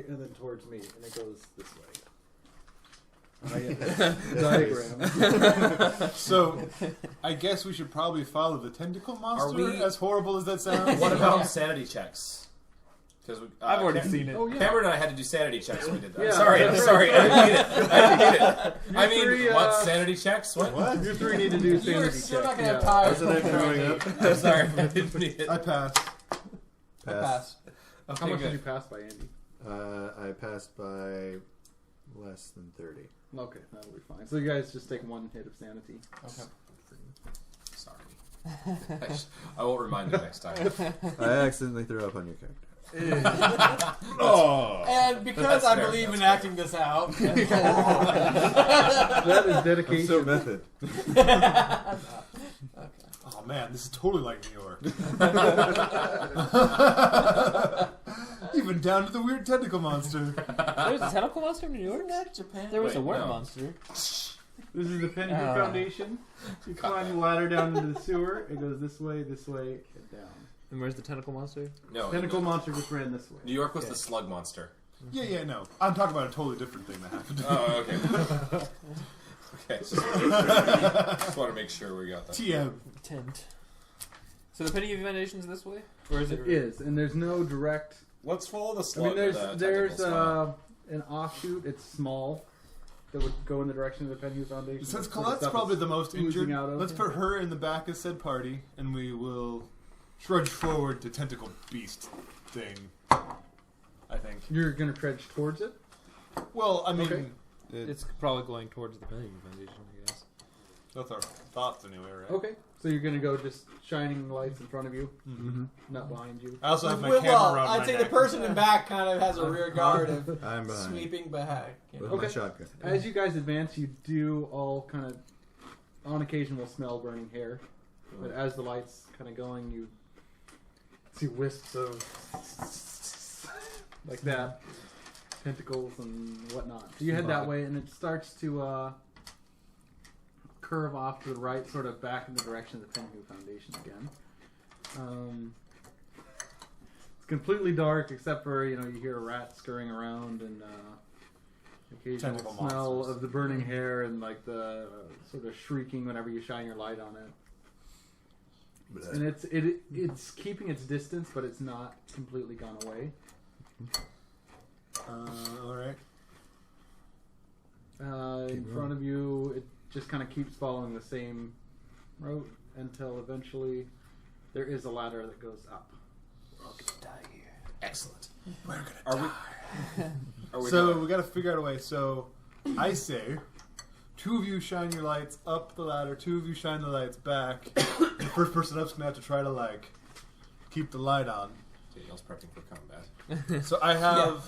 and then towards me, and it goes this way. Diagram. So, I guess we should probably follow the tentacle monster, we- as horrible as that sounds. What about sanity checks? Because I've already seen it. Oh yeah. Cameron and I had to do sanity checks when we did that. Yeah, sorry. that's I didn't mean it. I mean, three, what? Sanity checks? What? You 3 need to do You're sanity still not checks. gonna have Yeah. time. Wasn't it growing up? I'm sorry. I didn't mean it. I pass. I pass. How much did you pass by, Andy? I passed by less than 30. Okay, that'll be fine. So you guys just take 1 hit of sanity. Okay. Sorry. I won't remind you next time. I accidentally threw up on your character. Oh. And because That's I fair, believe that's in fair. acting this out. That is I'm dedication. so method. Oh man, this is totally like New York. Even down to the weird tentacle monster. There was a tentacle monster in New York? Japan. There was a Wait, worm no. monster. This is the Penhue Foundation. You climb the ladder down into the sewer. It goes this way, and down. And where's the tentacle monster? No. Tentacle monster just ran this way. New York was the slug monster. Yeah, no. I'm talking about a totally different thing that happened. Oh, okay. Okay. Just want to make sure we got that. TM. Tent. So the Penny Foundation's this way? Or is it? It is, and there's no direct. Let's follow the I slug. mean, with the there's tentacles. an offshoot. It's small that would go in the direction of the Penhue Foundation. Since Sort of Colette's stuff probably is the most oozing injured, out of. let's put her in the back of said party, and we will trudge forward to tentacle beast thing. I think. You're gonna trudge towards it. Well, I mean, Okay. It's probably going towards the Penny Foundation, I guess. that's our thoughts anyway, right? Okay, so you're gonna go just shining lights in front of you, Mm-hmm. not behind you. I also have my Well, camera around I'd my say neck. the person in back kind of has a rear guard of I'm behind. sweeping back. You With know. my Okay. shotgun. As you guys advance, you do all kind of, on occasion, will smell burning hair. But as the lights kind of going, you see wisps of like that, tentacles and whatnot. So you head that way, and it starts to curve off to the right, sort of back in the direction of the Penhue Foundation again. It's completely dark, except for you hear a rat scurrying around and. Occasional Tentacle smell monsters. of the burning hair and like the sort of shrieking whenever you shine your light on it. And it's keeping its distance, but it's not completely gone away. All right. In front of you, it just kind of keeps following the same route until eventually there is a ladder that goes up. We're all gonna die here. Excellent. We're gonna Are we? Are we So done? we got to figure out a way. So I say 2 of you shine your lights up the ladder. 2 of you shine the lights back. The first person up's gonna have to try to like keep the light on. Daniel's prepping for combat. So I have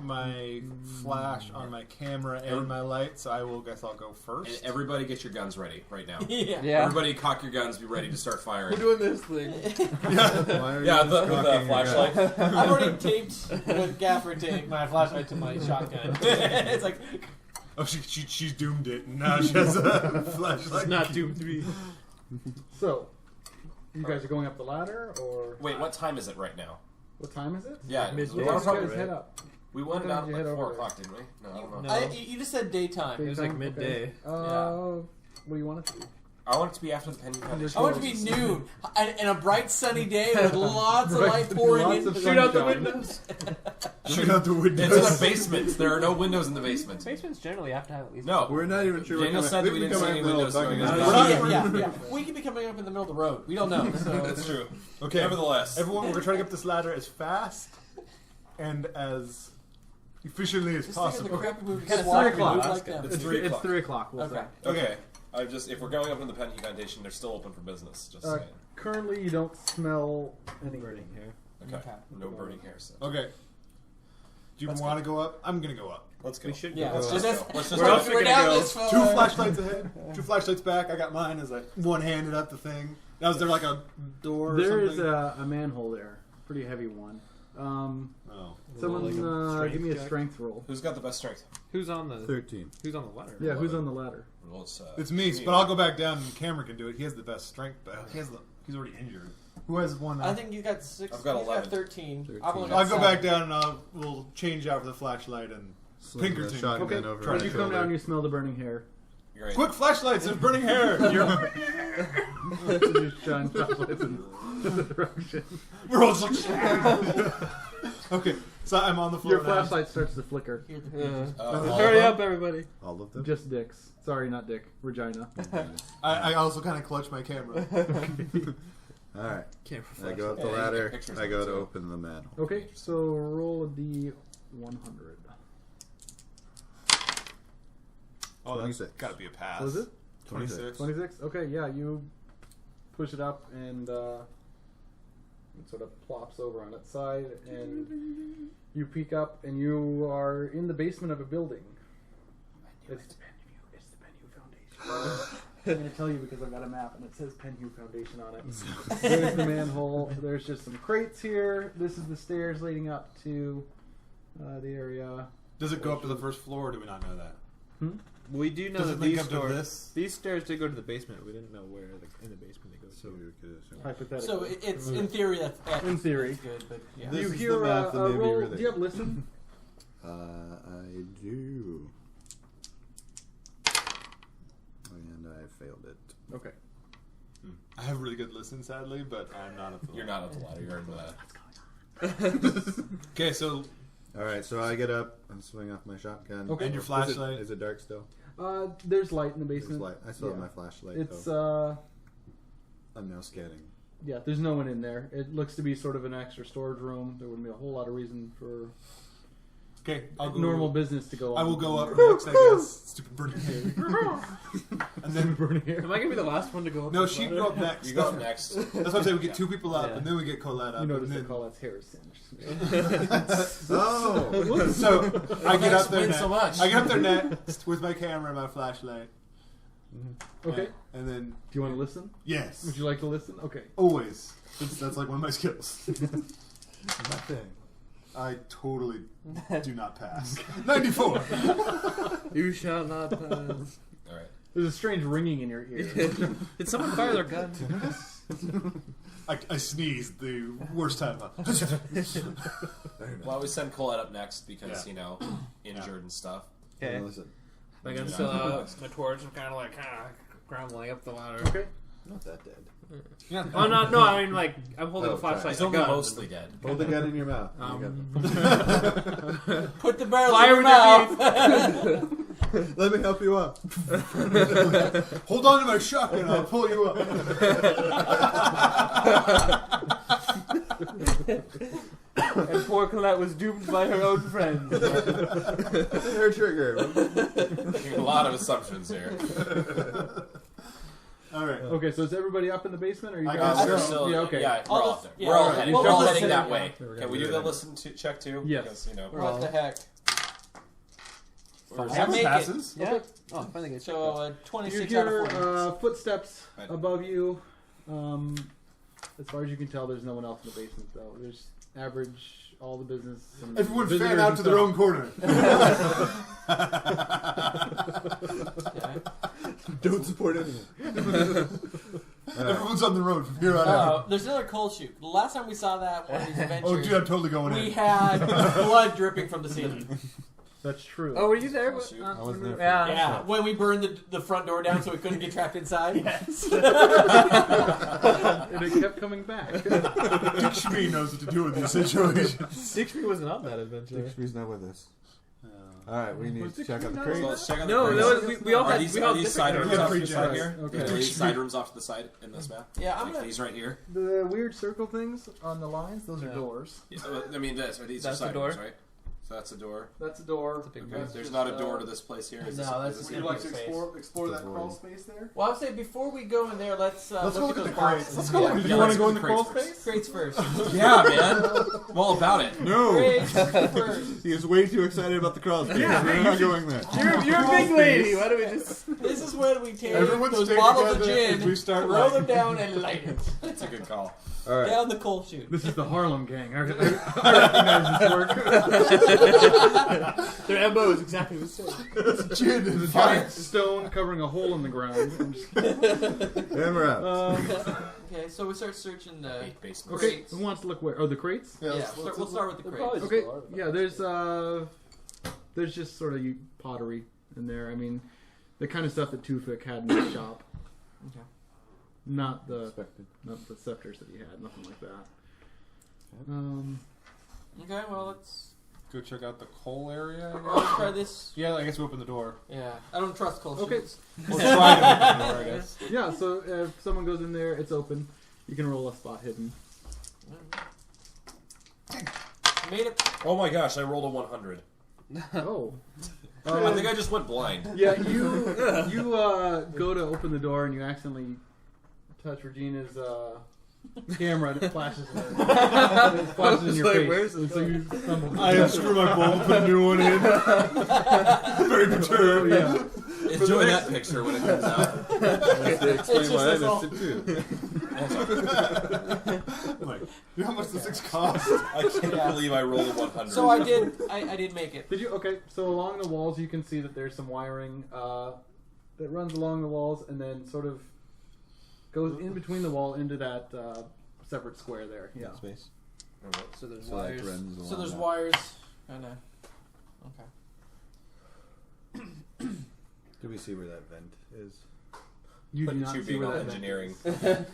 my flash on my camera and my light. So I guess I'll go And first. everybody get your guns ready right now. Yeah. Everybody cock your guns, be ready to start firing. We're doing this thing. Why are you Yeah, just the cocking flashlight. I've already taped with gaffer tape my flashlight to my shotgun. It's like Oh, she's doomed it. And now she has a flashlight. It's not doomed to be. So, you guys are going up the ladder, or Wait, what time is it right now? what time is it? Yeah, Midday. we You wanted guys to- head up. we wanted What out time did at you like head 4 over o'clock, didn't we? No, I don't know. No. you just said daytime. It was like Daytime? midday. Okay. What do you want it to be? I want it to be after the Penny Foundation. I want it to be noon and a bright sunny day with lots of light pouring Lots in. of Shoot out the sunshine. windows. Shoot out the windows. It's in a basement. There are no windows in the basement. Basements generally have to have at least. No. We're not even sure. Daniel said that we didn't see any windows going in. Yeah. We could be coming up in the middle of the road. We don't know. So That's true. Okay. Nevertheless. Everyone, we're gonna try to get up this ladder as fast and as efficiently as This thing is the possible. crappy movie. It's Swat 3 o'clock. moves like them. It's 3 It's o'clock. 3 o'clock. We'll Okay. say. Okay. If we're going up in the Penny Foundation, they're still open for business. Just saying. Currently, you don't smell any burning here. Okay. No burning hair. So. Okay. Do you Let's want to go up? I'm gonna go up. Let's go. We should Yeah, go. let's Let's just go. Let's just We're go. also gonna down go. this far. 2 flashlights ahead. 2 flashlights back. I got mine as like one-handed up the thing. Now is there like a door or There something? is a manhole there. Pretty heavy one. Oh. Someone like a strength give me a check? strength roll. Who's got the best strength? Who's on the 13. Who's on the ladder? Yeah, who's on the ladder? Well, it's It's me, but I'll go back down and Cameron can do it. He has the best strength, but he's already injured. Who has one? I think you got 6. I've got he's 11. got 13. 13. I've only got I'll go 7. back down and we'll change out for the flashlight and Sling the Pinkerton. shotgun Okay, over when my you come shoulder. down, you smell the burning hair. Great. Quick flashlights! There's burning hair. You shine flashlights in the direction. We're all just okay. So I'm on the floor. Your now. flashlight starts to flicker. Hurry up, everybody! All of them. Just dicks. Sorry, not dick. Regina. I also kind of clutch my camera. All right. Camera I go up the Yeah, you ladder. get pictures I of go it, to too. open the manhole. Okay, so roll a d100. Oh, that's 26. got to be a pass. What is it? 26. 26? Okay, yeah, you push it up and it sort of plops over on its side, and you peek up, and you are in the basement of a building. It's the Penhue Foundation. I'm going to tell you because I've got a map, and it says Penhue Foundation on it. There's the manhole. There's just some crates here. This is the stairs leading up to the area. Does it go up to the first floor, or do we not know that? We do know Does that it link these up to doors, this? these stairs did go to the basement. We didn't know where in the basement they go to. So we could assume. Hypothetically. So it's in theory that's In theory. good, but yeah. This You is hear the map that a maybe roll. really- Do you have listen? I do. And I failed it. Okay. I have really good listen, sadly, but I'm not at the. You're not up the ladder. You're in the. Okay, so All right, so I get up and swing off my shotgun. Okay. And your Is flashlight. it dark still? There's light in the There's basement. light. I still have Yeah. my flashlight. It's though. I'm now scanning. yeah. There's no one in there. It looks to be sort of an extra storage room. There wouldn't be a whole lot of reason for Okay, I'll go. normal business to go on. I will go up next, I guess. Stupid burning hair. And then burning hair. Am I gonna be the last one to go up? no, the she'd ladder? go up next. You go up next. That's what I'm saying. We get 2 people up, Yeah. and then we get Colette up. You notice and they then, call that hair singed. Oh! so I get up there. explains so much. I get up there next with my camera and my flashlight. Okay. And then Do you want to listen? yes, Would you like to listen? Okay. always. That's like one of my skills. My thing. I totally do not pass. 94. You shall not pass. All right. There's a strange ringing in your ear. Did someone fire their gun? I sneezed the worst time. Well, we send Colette up next because Yeah. you know injured and stuff. Okay. Listen, My gun's still out. My torch is kind of like crumbling up the ladder. Okay. not that dead. Oh no, no! I mean, like I'm holding Oh, a flashlight. He's and a only gun. mostly dead. Hold the gun in your mouth. Put the barrel Fire in your with mouth. Let me help you up. Hold on to my shotgun, I'll pull you up. And pour poor Colette was duped by her own friends. Her trigger. Making a lot of assumptions here. All right. Okay, so is everybody up in the basement? Or you I guys? guess We're so. still, Yeah, okay. Yeah, we're All all this- there. yeah, We're all alright. heading. Well, We're all we're heading that sitting- way. yeah. Can we do the listen to check too? Yes. Because, you know. What the heck? Where's- I make it. passes. Yeah. Oh, I finally get So You 26 out hear of 40. footsteps Right. above you. As far as you can tell, there's no one else in the basement, though. There's average, all the business. And Everyone visitors fan out and to their stuff. own corner. Okay. Don't support anyone. Everyone's on the road from here on out. There's another coal chute. The last time we saw that one of these adventures, Oh, dude, I'm totally going we in. had blood dripping from the ceiling. That's true. Oh, were you there? Shoot. I wasn't there for Yeah. Yeah, when we burned the front door down so we couldn't get trapped inside. Yes. And it kept coming back. Dixby knows what to do with these situations. Dixby wasn't on that adventure. Dixby's not with us. Alright, we need Was to check out the Dixby not- So crate. let's check out No, the that crates. was, we all Are had these, we are all these different side rooms Yeah, off to the pretty side jazz. here? Okay. Are these side rooms off to the side in this map? Yeah, I'm Like gonna. these right here? The weird circle things on the lines, those are Yeah. doors. Yeah, I mean, this. Are these That's are a side door. rooms, right? So that's a door. That's a door. That's a big Okay. door. There's not a door to this place here. Is No, this, that's is just this Would you like to Space. explore that Void. crawl space there? Well, I'll say before we go in there, let's Let's look go at look those at the crates. boxes. Let's go look at Do the you want to let's go in do the the crawl crates space? Crates first. Yeah, man. I'm all about it. No! Crates first. He is way too excited about the crawl space. Yeah, We're not going there. You're a big lady. Why don't we just? This is when we take Everyone those stay bottles of together gin, as we start throw them lighting. down, and light it That's a good call. Alright. down the coal chute. This is the Harlem Gang. I recognize this work. Their MO is exactly the same. Gin and Giant fire. stone covering a hole in the ground. I'm just And we're out. Okay, so we start searching the. Eight basements. Okay, Crates. who wants to look where? Oh, the crates? Yeah, let's- we'll start with the crates. Okay, yeah, there's just sort of pottery in there. I mean, the kind of stuff that Tufik had in his shop. Okay. Not the Expected. scepters that he had, nothing like that. Okay, well let's Go check out the coal area, I let's guess. try this. Yeah, I guess we open the door. Yeah, I don't trust coal Okay. chutes. We'll try to open the door, I guess. Yeah, so if someone goes in there, it's open. You can roll a spot hidden. Made it. Oh my gosh, I rolled a 100. Oh. I think I just went blind. Yeah, you go to open the door and you accidentally touch Regina's camera and it flashes in, it flashes in your Like, face. where's and so you stumble. I unscrew my bowl, put a new one in. Very perturbed. Yeah. Enjoy that picture when it comes out. Explain why I this all- missed it too. I'm like, you know how much the 6 cost? I can't believe I rolled a 100. So I did make it. Did you? Okay, so along the walls you can see that there's some wiring that runs along the walls and then sort of goes in between the wall into that separate square there. Yeah. Space. So there's So that wires. runs along So there's that. wires. And okay. Do we see where that vent is? You do Put not you see being where all that vent engineering.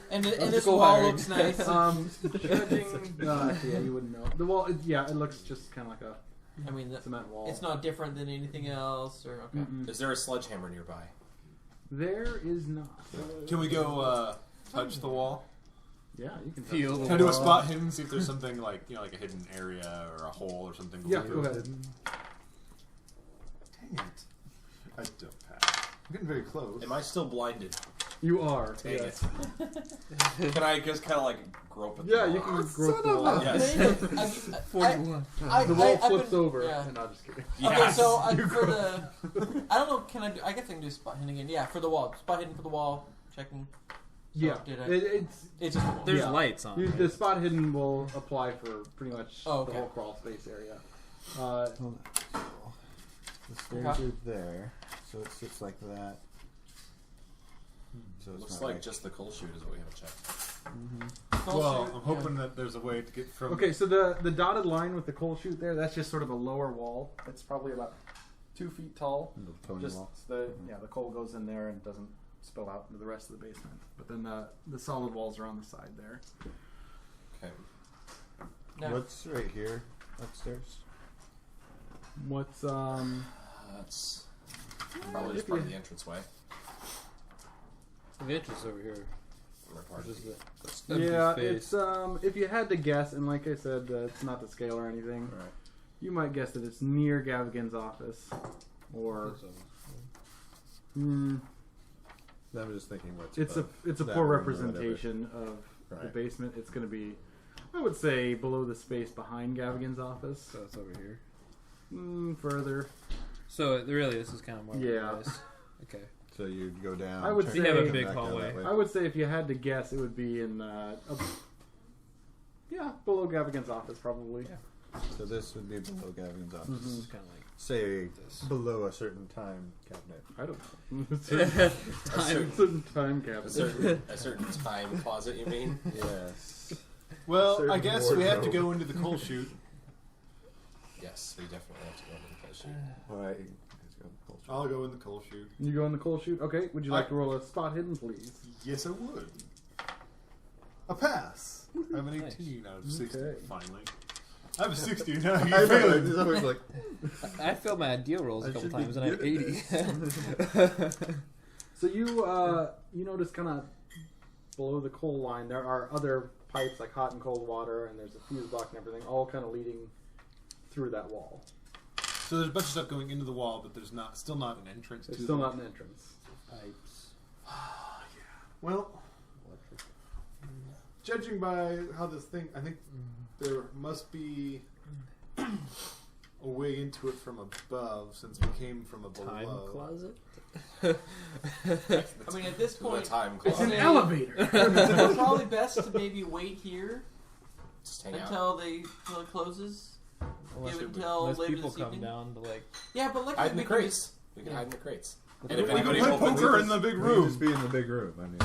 And this Electrical wall wiring. looks nice. Judging, no, actually, yeah, you wouldn't know. The wall, it looks just kind of like a I mean, cement wall. it's not different than anything else. Or okay. Mm-mm. Is there a sledgehammer nearby? There is not. Can we go touch the wall? Yeah, you can Feel touch the Can I do a wall. spot hidden, see if there's something like, like a hidden area or a hole or something? Yeah, below? go ahead. Dang it. I don't pass. I'm getting very close. Am I still blinded? You are. Dang Yes. it. Can I just kind of like grope at the Yeah, wall? you can grope the wall. Yes. I- 41. The wall I've flips been- over. yeah. No, just kidding. Okay, Yes. so for the, I don't know. Can I do? I guess I can do spot hidden again. Yeah, for the wall, spot hidden for the wall. Checking. So Yeah, Did I? it's It's just the wall. There's Yeah. lights on. the spot hidden will apply for pretty much Oh, the okay. whole crawl space area. Hold on. The stairs Okay. are there, so it sits like that. So it's Looks not like just the coal chute is what we haven't checked. Well, Shoot, I'm hoping that there's a way to get from. Okay, so the dotted line with the coal chute there, that's just sort of a lower wall. It's probably about 2 feet tall. the Tony Just wall. the coal goes in there and doesn't spill out into the rest of the basement. But then the solid walls are on the side there. Okay. Yeah. What's right here upstairs? What's That's probably just part of the entranceway. The entrance over here. Empty Yeah, space. it's if you had to guess, and like I said, it's not to scale or anything. Right. You might guess that it's near Gavigan's office, or I'm just thinking what's it's a that poor room or representation of the Right. basement. It's going to be, I would say, below the space behind Gavigan's office. So it's over here. Further. So really, this is kind of more. Yeah. Organized. Okay. So you'd go down. I would turn say- We have a come big back down hallway. that way. I would say if you had to guess, it would be in below Gavigan's office probably. Yeah. So this would be below Gavin's office. Mhm. It's kind of like Say below a certain time cabinet. I don't know. certain time cabinet. A certain time closet, you mean? Yes. Well, Certain I guess we have to wardrobe. go into the coal chute. Yes, we definitely have to go into the close sheet. All right. Let's go to the culture. I'll go in the coal chute. You go in the coal chute. Okay. Would you like to roll a spot hidden, please? Yes, I would. A pass. I have an 18 out of 60. Okay. Finally, I have a 60 now. I You know, failed. it's always like, I failed my ideal rolls a I couple should be times and I had good 80. So you notice kind of below the coal line there are other pipes like hot and cold water, and there's a fuse box and everything, all kind of leading through that wall. So there's a bunch of stuff going into the wall, but there's still not an entrance There's to still the not an entrance. Pipes. Well, judging by how this thing, I think there must be a way into it from above, since we came from a Time below. closet. I mean, at this The point, time It's an closet. elevator. it's probably best to maybe wait here Just hang out. until it closes. Unless, Give it till unless later people this come evening. down to like. Yeah, but look Hide at in the crates. We can hide in the crates. And if We can anybody play opens poker it, in the big We'd room. just be in the big room. I mean,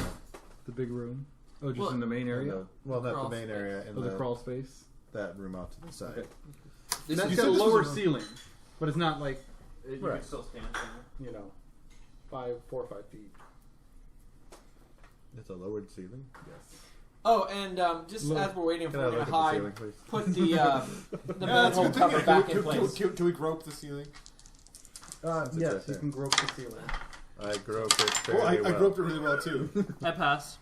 The big room. Oh, just Well, in the main area. well, not Crawl the main space. area, in Oh, the crawl space. that room off to the side. Okay. This That's you got said a this lower was a- ceiling, but it's not like you Right. can still stand somewhere. 4 or 5 feet. It's a lowered ceiling. Yes. Oh, and just Look. as we're waiting Can for I you look to at the hide, ceiling, please? put the Yeah, that's a manhole good thing. cover back in Can place. we grope the ceiling? Since it's Yes, right you there. can grope the ceiling. I groped it Well, fairly I well. groped it really well too. I pass.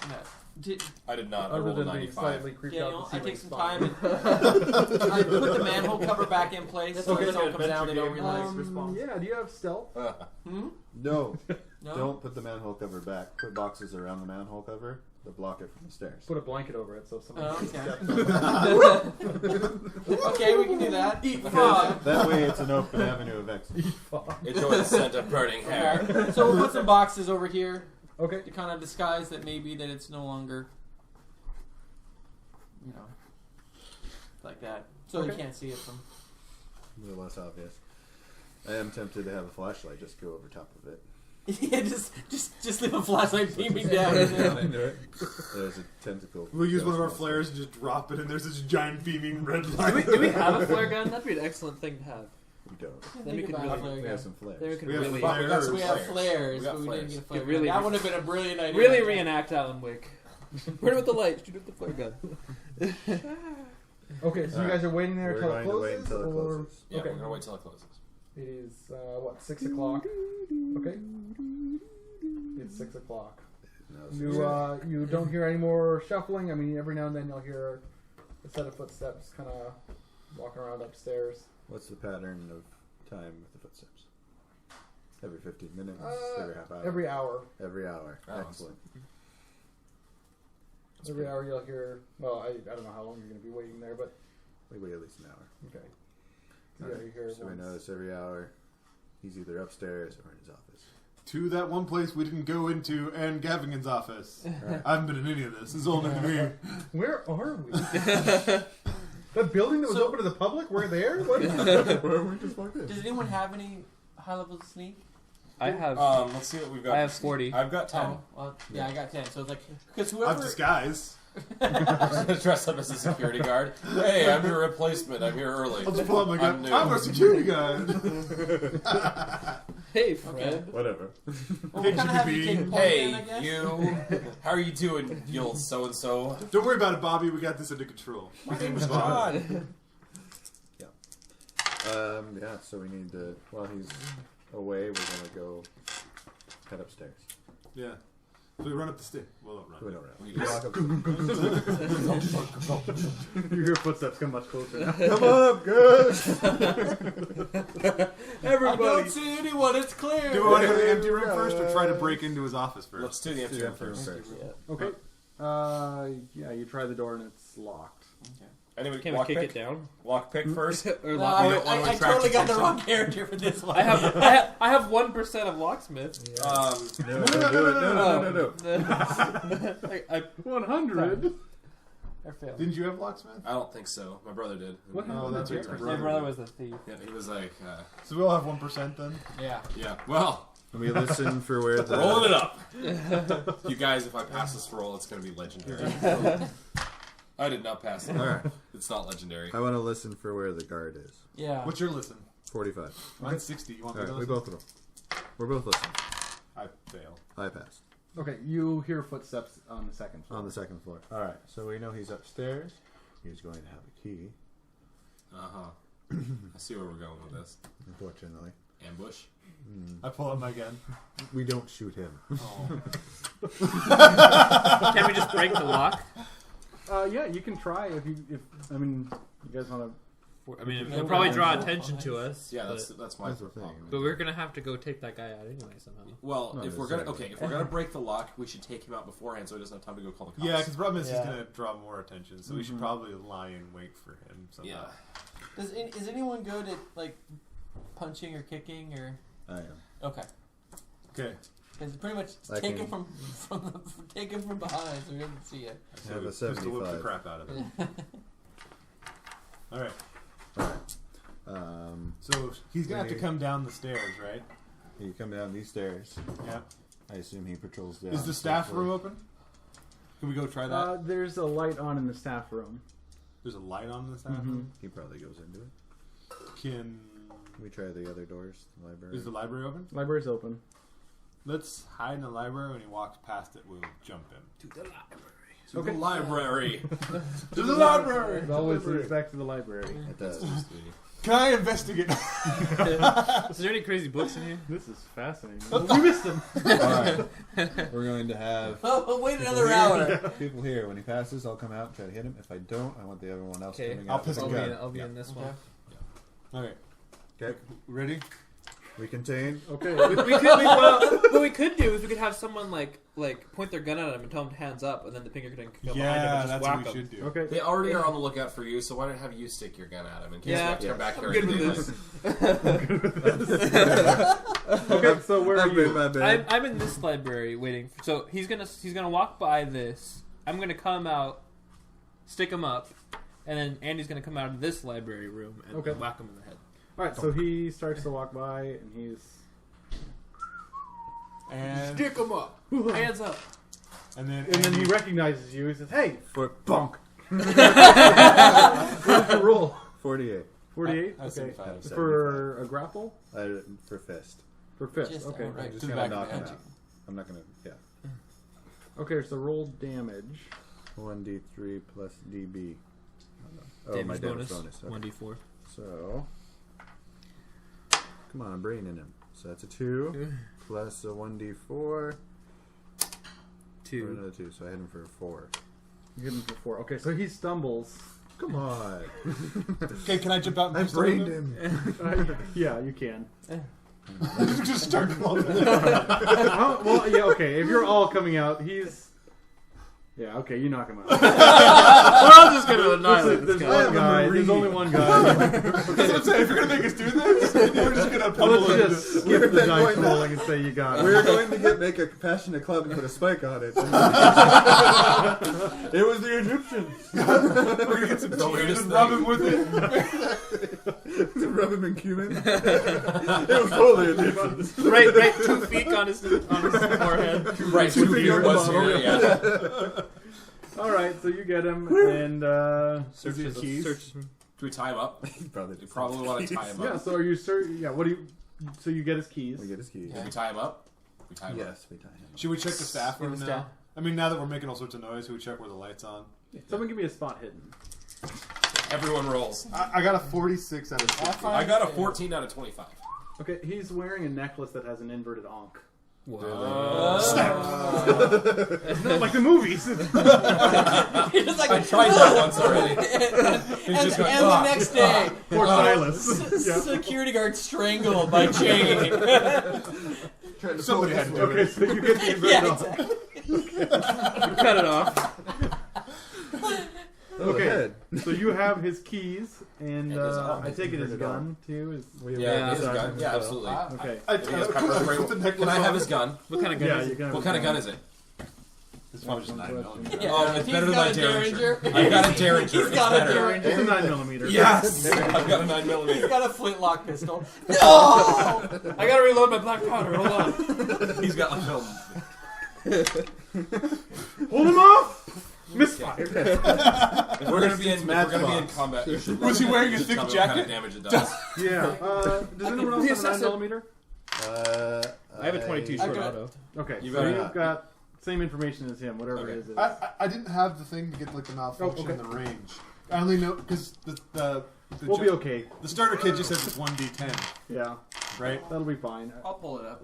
Yeah. Did, I did not. I Other rolled a than being 95. slightly creeped Daniel, out the I ceiling take some spot. time and I put the manhole cover back in place so Okay. when someone comes down they don't realize. Yeah, do you have stealth? Hmm? No, No? don't put the manhole cover back. Put boxes around the manhole cover to block it from the stairs. Put a blanket over it so someone Oh, can okay. step on Okay, we can do that. Eat frog. That way, it's an open avenue of exit. it. Enjoy the scent of burning hair. Okay. So we'll put some boxes over here Okay. to kind of disguise that maybe that it's no longer, like that. So you Okay. can't see it from. A little less obvious. I am tempted to have a flashlight just go over top of it. Yeah, just leave a flashlight beaming down. There's a tentacle. We'll use one of our That's flares and just drop it, and there's this giant beaming red light. Do we have a flare gun? That'd be an excellent thing to have. We don't. Then we could about really- it, We have some flares. Then we could We have really, flares. We have flares, We got but we flares. didn't get a flare. It really- gun. That would have been a brilliant idea. really reenact Alan Wake. Burn it with the light. Shoot it with the flare gun. Okay, so you guys are waiting there We're until it going to wait closes? until it or... closes. Yeah, Okay. we're gonna wait till it closes. It is, 6 o'clock? Okay. It's 6 o'clock. No, You don't hear any more shuffling. I mean, every now and then you'll hear a set of footsteps kind of walking around upstairs. What's the pattern of time with the footsteps? Every 15 minutes? Every half hour? Every hour. Every hour. Oh, Excellent. Every hour you'll hear. Well, I don't know how long you're going to be waiting there, but We wait at least an hour. okay. Alright, You hear so we once. notice every hour he's either upstairs or in his office. To that one place we didn't go into, and Gavingan's office. I haven't been in any of this. It's all new to me. Where are we? That building that was open to the public? We're there? What is Where we just walked in? Does anyone have any high levels of sneak? I have. Let's see what we've got. I have 40. I've got 10. Oh, well, yeah, I got 10. So it's like because I've whoever. disguised. Dress up as a security guard. Hey, I'm your replacement. I'm here early. I'll just pull out my gun. I'm new. I'm a security guard. Hey, Fred. Whatever. Well, we'll kind of have you take point then, I Hey, guess. you. How are you doing, you old so-and-so? Don't worry about it, Bobby. We got this under control. My name is Bob. Yeah, so we need to, while he's away, we're going to go head upstairs. Yeah. So we run up the stairs. Well, don't We run. don't know. We Walk up. You hear footsteps come much closer now. Come up, guys. I don't see anyone. It's clear. Do we want to go to the empty room first, or try to break into his office first? Let's do the empty room first. Okay. Yeah, you try the door and it's locked. Anybody Can we lock kick pick? it down? Lock pick first. Or No, lock we don't wanna I attract totally got the attention. wrong character for this one. I have 1% of locksmith. No, don't do it. I 100. I failed. Didn't you have locksmith? I don't think so. My brother did. What Oh, happened that's to right. your My brother was a thief. Yeah, he was like, So we all have 1% then. Yeah. yeah. Well, We listen for where the rolling it up. You guys, if I pass this roll, it's going to be legendary. I did not pass it. All right. It's not legendary. I want to listen for where the guard is. Yeah. What's your listen? 45. Mine's 60. You want All me to right, we listen? both roll. We're both listening. I fail. I passed. Okay, you hear footsteps on the second floor. On the second floor. All right, so we know he's upstairs. He's going to have a key, I see where we're going with this. unfortunately. Ambush. I pull out my gun. We don't shoot him. Can we just break the lock? Yeah, you can try if you guys want to. I mean, it'll probably draw attention to us. Yeah, but, that's my That's the thing. but we're gonna have to go take that guy out anyway somehow. Well, Not if we're gonna necessarily. if we're gonna break the lock, we should take him out beforehand so he doesn't have time to go call the cops. Yeah, because the problem is he's Yeah. going to draw more attention, so we should probably lie in wait for him somehow. yeah. Is anyone good at like punching or kicking or? I am. Okay. Okay. Because pretty much I take can- him take him from behind so he doesn't see you. I have a Pistol whip the 75. crap out of him. All right. So he's going to have to come down the stairs, right? You come down these stairs. Yeah. I assume he patrols down. Is the staff safely. room open? Can we go try that? There's a light on in the staff room. There's a light on in the staff room? He probably goes into it. Can We try the other doors, the library. Is the library open? Library's open. Let's hide in the library. When he walks past it, we'll jump in. To the library. Okay. To the library. To the library! It always leads back to the library. It does. Can I investigate? Is there any crazy books in here? This is fascinating. You missed him. Alright. We're going to have Oh, wait another hour. people here. When he passes, I'll come out and try to hit him. If I don't, I want the everyone else Okay, coming I'll out. piss with him a off. gun. I'll be in this one. Okay. Okay. Ready? We contain. Okay. What we could do is we could have someone like point their gun at him and tell him hands up, and then the finger can come behind him Yeah, and just that's whack what we him. should do. Okay. They already are on the lookout for you, so why don't have you stick your gun at him in case Yeah, you have to come back I'm here good and with do this. Okay. So where are My bad, you? my bad. I'm in this library waiting. So he's gonna walk by this. I'm gonna come out, stick him up, and then Andy's gonna come out of this library room and Okay. whack him in the head. All right. So he starts to walk by, and he's. And Stick him up, hands up. and then And then he recognizes you. He says, "Hey, For bonk." What's the roll? 48. 48. I Okay. 75. For a grapple. For fist. For fist. Just Okay. outright I'm just to the gonna back knock of him the head. out. I'm not gonna. Yeah. Okay. So roll damage. 1d3 plus db. Oh, Damage my damage bonus. Okay. 1d4. So, come on, I'm braining him. So that's a 2 plus a 1d4 for 2. another 2. So I hit him for a 4. You hit him for 4. Okay. So he stumbles. Come on, Okay, can I jump out and I pistol brained him? him. Yeah, you can. Just start calling. Well, yeah. Okay. If you're all coming out, he's. Yeah. Okay. You knock him out. I'm just gonna annihilate There's this one guy. guy. There's only one guy. That's what I'm saying. If you're gonna make us do this, we're just gonna pummel Let's him. just skip the dice rolling and say you got We it. were going to make a passionate club and put a spike on it. It was the Egyptians. We're gonna get some cheers and rub him with it. To rub him in cumin. It was totally Egyptians. Right, 2 feet on his forehead. Right, Two two feet feet on the was bottom. here, yeah. All right. So you get him, and Searches him. Do we tie him up? Probably. You probably want to tie him yeah. up. So are you Yeah. What do you? So you get his keys. We get his keys. Do we tie him up? We tie him up. Yes, we tie him. Should we check the staff room the now? staff. I mean, now that we're making all sorts of noise, should we check where the light's on? Someone give me a spot hidden. Everyone rolls. I got a 46 out of 60. I got a 14 out of 25. Okay. He's wearing a necklace that has an inverted ankh. Whoa. Not like the movies. You're just like, I tried that once already. and just going, the next day, Poor Silas. security guard strangled by chain. Somebody had to do Okay, it. so you get the inverted Yeah, off. exactly. Cut it off. Okay, ahead. so you have his keys, and And his arm. I take it his gun too. Is Yeah, his Yeah. gun. Yeah, absolutely. okay. I He has pepper spray. put the necklace Can I have on. his gun? What kind of gun Yeah, is you it? can have What his kind of gun is it? This one was just 9mm. Yeah. Oh, it's He's better than got my a Derringer. Derringer. I've got a Derringer. He's It's got a better. Derringer. It's a 9mm. Yes! I've got a 9mm. He's got a flintlock pistol. No! I gotta reload my black powder. Hold on. He's got like film. Hold him off! Misfire. If we're gonna be in combat, you should Was he wearing a you should thick tell me what kind jacket? of damage it does. Yeah. Does anyone else have a 9mm? I have a 22 short got- auto. Okay, You so got you've got same information as him, whatever Okay. it is. I didn't have the thing to get like the malfunction Oh, okay. and the range. I only know because the We'll be okay. the starter kit just says it's 1d10, Yeah, right? that'll be fine. I'll pull it up.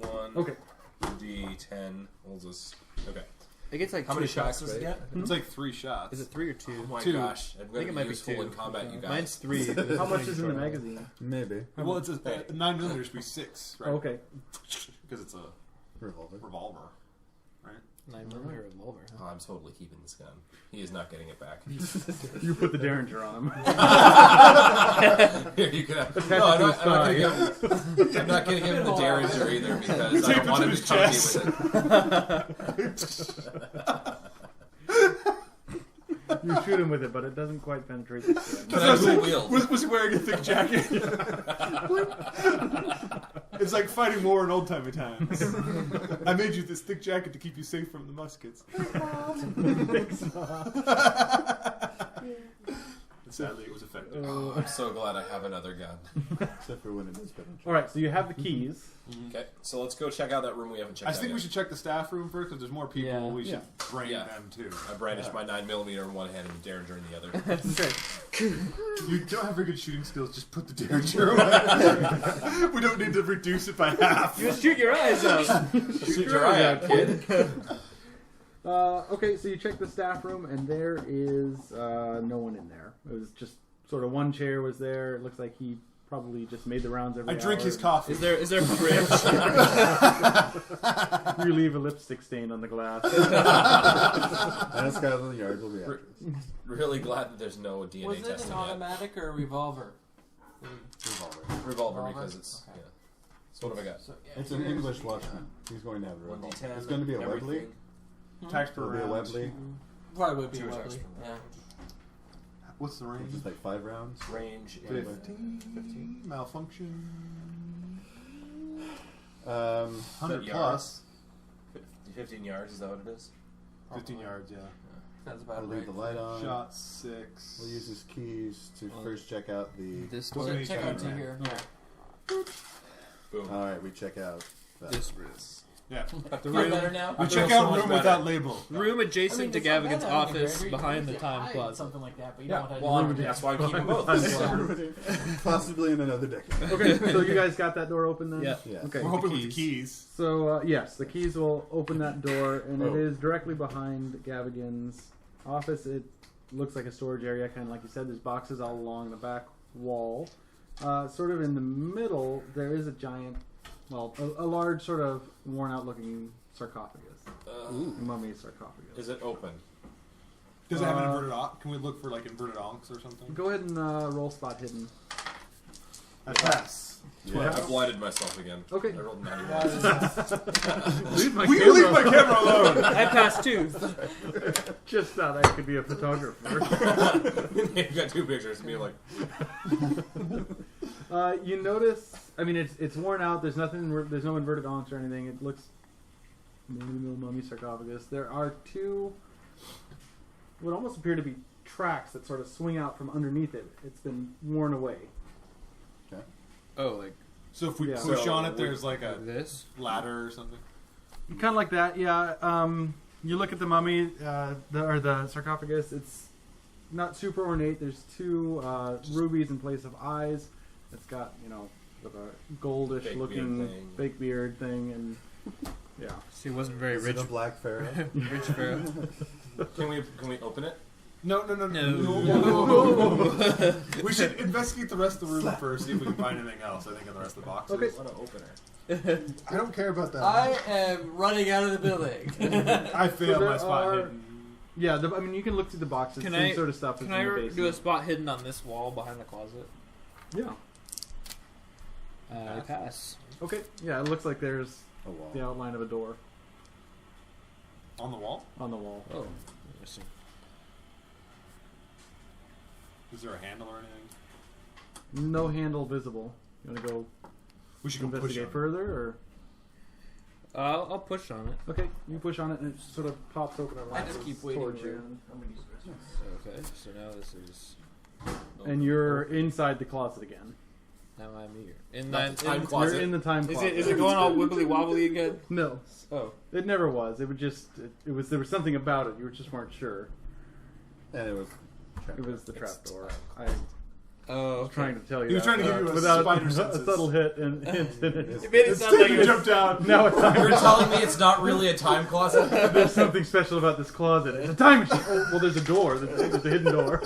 1d10. What was this? Okay. It gets like How 2 many shots shots, does it right? get? It's like 3 shots. Is it 3 or 2? Oh my 2. gosh. I'm I think going it to might be be useful 2. in combat, you guys. Mine's 3. How much is in the magazine? Maybe. Well, it's a 9mm should be 6, right? Oh, okay. Because it's a Revolver. revolver, right? 9mm revolver. Huh? Oh, I'm totally keeping this gun. He is not getting it back. You put the Derringer on him. Here, you can have. Attach No, it I'm to not, his I'm not thigh. gonna give. I'm not gonna give him the Derringer either because I Tape don't want it him to to come his with it. You shoot him with it, but it doesn't quite penetrate the skin. But I dual wield. Was he wearing a thick jacket? It's like fighting war in old timey times. I made you this thick jacket to keep you safe from the muskets. Sadly, it was effective. Oh, I'm so glad I have another gun. Except for when it is penetrating. All right, so you have the keys. Okay, so let's go check out that room we haven't checked I out think we yet. should check the staff room first because there's more people. Yeah. We should bring Yeah. them too. I brandish my 9mm in one hand and the Derringer in the other. Okay. You don't have very good shooting skills. Just put the Derringer away. We don't need to reduce it by half. Just shoot your eyes out. Shoot your eye out, kid. Okay, so you check the staff room, and there is no one in there. It was just sort of one chair was there. It looks like he probably just made the rounds every I drink hour. his coffee. Is there a fridge? You leave a lipstick stain on the glass. And Scotland Yard will be after us. Really glad that there's no DNA Was it testing an yet. automatic or a revolver? Revolver Revolver? because it's Okay. yeah. So what have I got? So, yeah, It's an English watchman. He's going to have a revolver. 1d10. It's going to be a everything. Webley. Tax per It'll be a round. Webley. Probably would be Two Webley. attacks. Yeah. What's the range? Just like 5 rounds. Range. 15. Malfunction. 100 yards. plus. 15 yards. Is that what it is? 15 yards, yeah. Sounds I'll about leave right. the light on. Shot 6. We'll use his keys to first check out the. This Well, door. then Check out to camera. here. Yeah. Boom. Alright, we check out. That. This room. Yeah. Feel better now? We I check feel so out much room better. without label. Room adjacent to it's not bad Gavigan's having a office Gregory. behind You the could time hide closet. Something like that, but you Yeah, don't have well, to do that's why I'm keeping both. Possibly in another decade. Okay, so you guys got that door open then? Yeah. Yeah. Okay. We're hoping with the keys. So, yes, the keys will open that door, and it Oh. is directly behind Gavigan's office. It looks like a storage area, kind of like you said. There's boxes all along the back wall. Sort of in the middle, there is a giant, well, a large, sort of worn-out looking sarcophagus. A mummy sarcophagus. Is it open? Does it have an inverted onk? Can we look for like inverted onks or something? Go ahead and roll spot hidden. I pass. Yeah. I blinded myself again. Okay. I rolled 91. Leave my Will you leave my camera alone? I passed 2. Just thought I could be a photographer. You've got 2 pictures of me like, You notice, I mean, it's worn out. There's nothing. There's no inverted onks or anything. It looks mummy sarcophagus. There are 2 what almost appear to be tracks that sort of swing out from underneath it. It's been worn away. Oh, like So if we Yeah. push So on it, there's like a this? ladder or something. Kind of like that, yeah. You look at the mummy, the sarcophagus. It's not super ornate. There's 2 rubies in place of eyes. It's got, sort of a goldish Fake looking beard thing. fake beard thing, and Yeah. She wasn't very Is it rich. a black pharaoh? Rich pharaoh. Can we open it? No. No. We should investigate the rest of the room first, see if we can find anything else. I think in the rest of the boxes. Okay. I want to open it. I don't care about that. I am running out of the building. I failed there my spot are- hidden. Yeah, I mean, you can look through the boxes. Can Same I- sort of stuff. Can is I in the do a basement. spot hidden on this wall behind the closet? Yeah. I pass. Okay. Yeah, it looks like there's A wall. the outline of a door On the wall? on the wall. Oh. Interesting. Is there a handle or anything? No handle visible. You want to go We should go push investigate it. further, or I'll push on it. okay, you push on it and it sort of pops open and I just rises keep waiting towards you. around. Okay, so now this is. And you're inside the closet again. Now I'm here. In Not that. the time in- closet. You're in the time Is closet. it going all wibbly wobbly again? No, Oh. it never was. It would just it was there was something about it. You just weren't sure. And it was. It was the trapdoor. I Oh. was trying to tell you. He was that, trying to give you a without spider a senses. subtle hit and hint in it. It made it sound like You it was. jumped out. Now it's time. You're telling me it's not really a time closet? There's something special about this closet. It's a time machine. Oh, well, there's a door. There's a hidden door.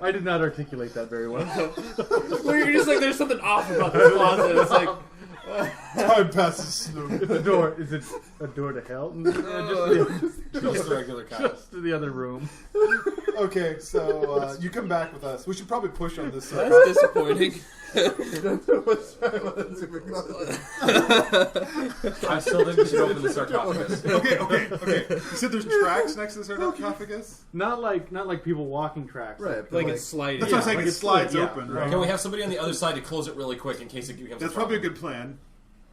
I did not articulate that very well. Well, you're just like, there's something off about this closet. It's like. Time passes slowly. It's a door. Is it a door to hell? Just the regular kind. Just to the other room. Okay, so you come back with us. We should probably push on this side. That's disappointing. I still think we should open the sarcophagus. Okay. You said there's tracks next to the sarcophagus? Not like people walking tracks. Right. but Like it's sliding. That's what I'm saying. like It it's slides yeah. open, right? Can we have somebody on the other side to close it really quick in case it becomes That's a probably a problem? good plan.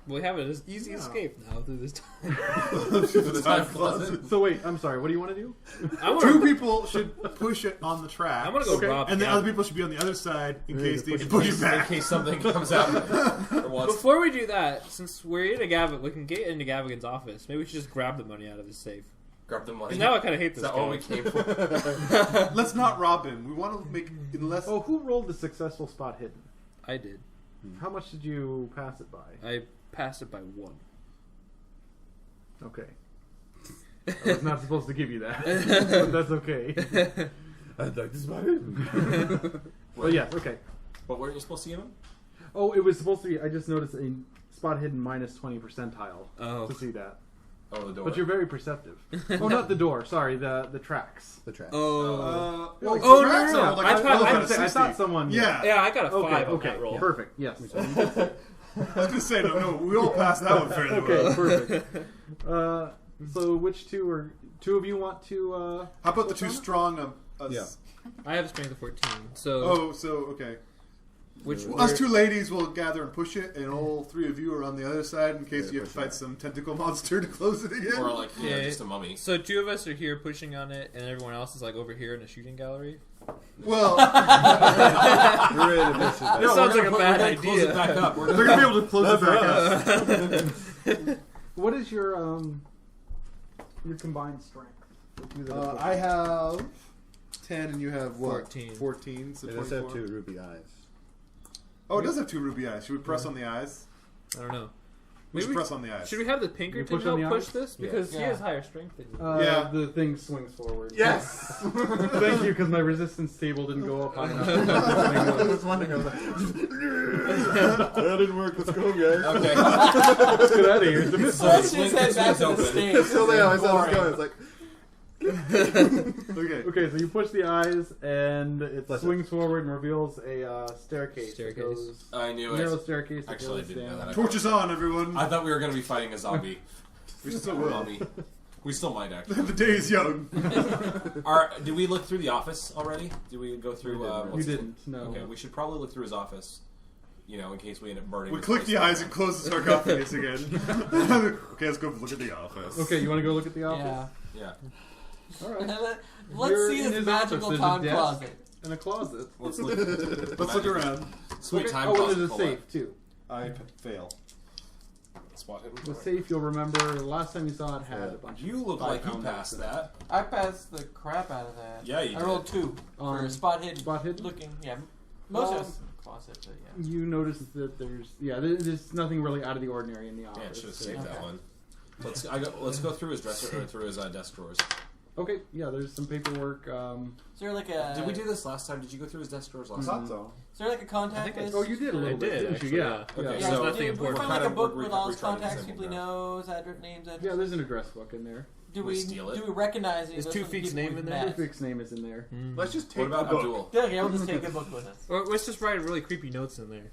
We have an easy escape now through this time. The time closet. So wait, I'm sorry. What do you want to do? I want Two to. people should push it on the track. I want to go Okay. rob. And the Gavin. other people should be on the other side in Ready case to they push push it it In back. case something comes out or wants. Before we do that, since we're in a Gavin, we can get into Gavigan's office. Maybe we should just grab the money out of his safe. Grab the money. 'Cause now I kind of hate Is this that all guy. we came for? Let's not rob him. We want to make unless. Oh, who rolled the successful spot hidden? I did. How much did you pass it by? I passed it by 1. Okay. I was not supposed to give you that, but that's okay. I'd like to spot it. Well, yes, okay. But weren't you supposed to give him? Oh, it was supposed to be. I just noticed a spot hidden minus 20 percentile Oh. to see that. Oh, the door. But you're very perceptive. Oh, not the door. Sorry, the tracks. The trap. Oh. Well, Oh, tracks no, no, are no. like I a thought- 12 I out I of thought 60. someone. Yeah. Yeah, I got a 5 Okay. on Okay. that roll. Perfect. Yes. I was going to say, no, we all passed that one fairly Okay. well. Perfect. So which two of you want to? How about the two strong of us? Yeah. I have strength of 14. So, Oh, so, okay. which Well, us two ladies will gather and push it, and all three of you are on the other side in case Yeah, you have to push it fight some tentacle monster to close it again. Or like Yeah. just a mummy. So 2 of us are here pushing on it, and everyone else is like over here in a shooting gallery. Well, You're ready to push it back. That sounds like a bad we're gonna Close idea. it back up. We're they're gonna going to be able to close it back up. What is your combined strength? I have 10 and you have what? 14. 14, so It does 24. have 2 ruby eyes. Oh, it does have 2 ruby eyes. Should we press on the eyes? I don't know. We should Maybe- press on the eyes. Should we have the Pinkerton push on help the push eyes? this? Yeah. Because he Yeah. has higher strength than you. Yeah. The thing swings forward. Yes! Thank you, because my resistance table didn't go up high enough. I was wondering. I was like, that didn't work. Let's go, guys. Okay. Let's get out of here. So Let's swing- just head back swing's to the open. stage. So they always saw us going. It's like, Okay. Okay, so you push the eyes, and it Bless it. swings forward and reveals a staircase. Staircase. That goes, I knew narrow it. staircase. that Actually, I goes didn't know down. that. Torches on, everyone. I thought we were going to be fighting a zombie. We still will. Mummy. We still might actually. The day is young. Did we look through the office already? Did we go through? We didn't. You what's didn't. No. Okay, we should probably look through his office. You know, in case we end up burning. We this click place the eyes down. and close the sarcophagus again. Okay, let's go look at the office. Okay, you want to go look at the office? Yeah. Yeah. All right. Let's You're see in this his magical office. There's a time desk. closet. In a closet. Let's look. Let's look around. Sweet Okay. time Oh, and closet there's a full safe too. I fail. Spot hidden The door. safe, you'll remember, the last time you saw it had a bunch of You look like you 5-pound passed notes in it. that. I passed the crap out of that. Yeah, you I did. rolled 2 for spot hidden. Spot hidden? Looking, yeah. Most Well, of us in the closet, but yeah. You notice that there's nothing really out of the ordinary in the office. Yeah, I should have saved that Okay. one. Let's go through his dresser or through his desk drawers. Okay, yeah, there's some paperwork. Is there like a? Did we do this last time? Did you go through his desk drawers I last thought time? so. Is there like a contact list? Oh, you did a little bit, didn't actually, you? Yeah. Okay, Yeah, so nothing we important. find We're like a kind book of- with we're all his trying to contacts, disable people he that. knows, address names, address. Yeah, there's an address book in there. Do we we steal it? Do we recognize any Is of those Tewfik's people name we've in there? met? Tewfik's name is in there. Let's just What take about the book. Abdul? Yeah, okay, we'll just take the book with us. Or let's just write really creepy notes in there.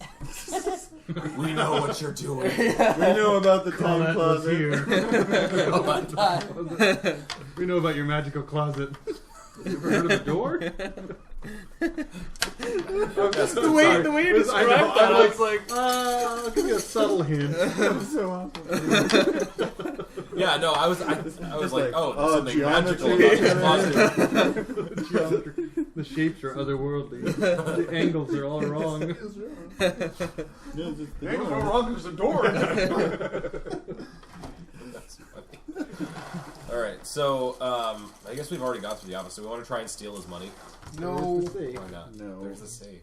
We know what you're doing. We know about the time That was closet. here. Time. We know about your magical closet. You ever heard of the door? The way you I know, described that, I'm I was like, I'll give you a subtle hint. So awesome. Yeah, no, I was like, like, oh, oh, there's something magical geometry. about this closet. Geometry. The shapes are otherworldly. The angles are all wrong. Hey, what's wrong? There's a door. That's funny. All right, so I guess we've already got through the office. So we want to try and steal his money. No. Why not? No. There's the safe.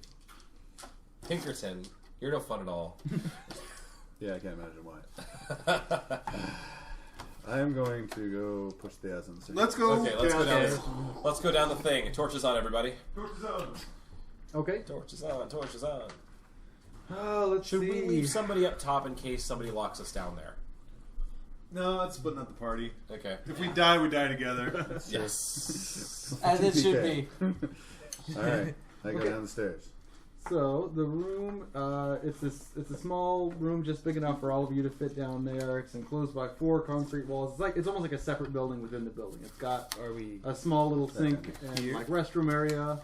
Pinkerton, you're no fun at all. Yeah, I can't imagine why. I am going to go push the ass in the city. Let's go. Okay, let's go down. Okay. This, let's go down the thing. Torches on, everybody. Okay. Torches on. Torches on. Let's Should see. we leave somebody up top in case somebody locks us down there? No, that's splitting up the party. Okay. If we die, we die together. Yes. As it should be. Alright, I go down the stairs. So the room, it's a small room just big enough for all of you to fit down there. It's enclosed by 4 concrete walls. It's almost like a separate building within the building. It's got a small little sink and Here? like restroom area.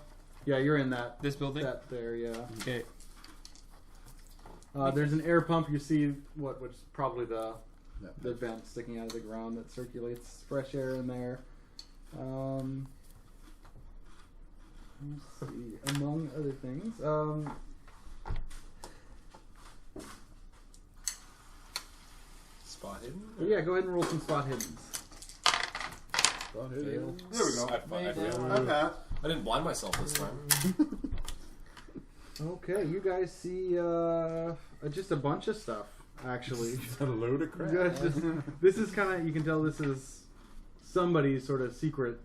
Yeah, you're in that this building? that there. Yeah. Okay. There's an air pump. You see which is probably the vent sticking out of the ground that circulates fresh air in there. Let's see, among other things. Spot hidden? Yeah, go ahead and roll some spot hiddens. Fail. There we go. I failed. I've had. I didn't blind myself this time. Okay, you guys see just a bunch of stuff, actually. A load of crap. You guys this is kind of, you can tell this is somebody's sort of secret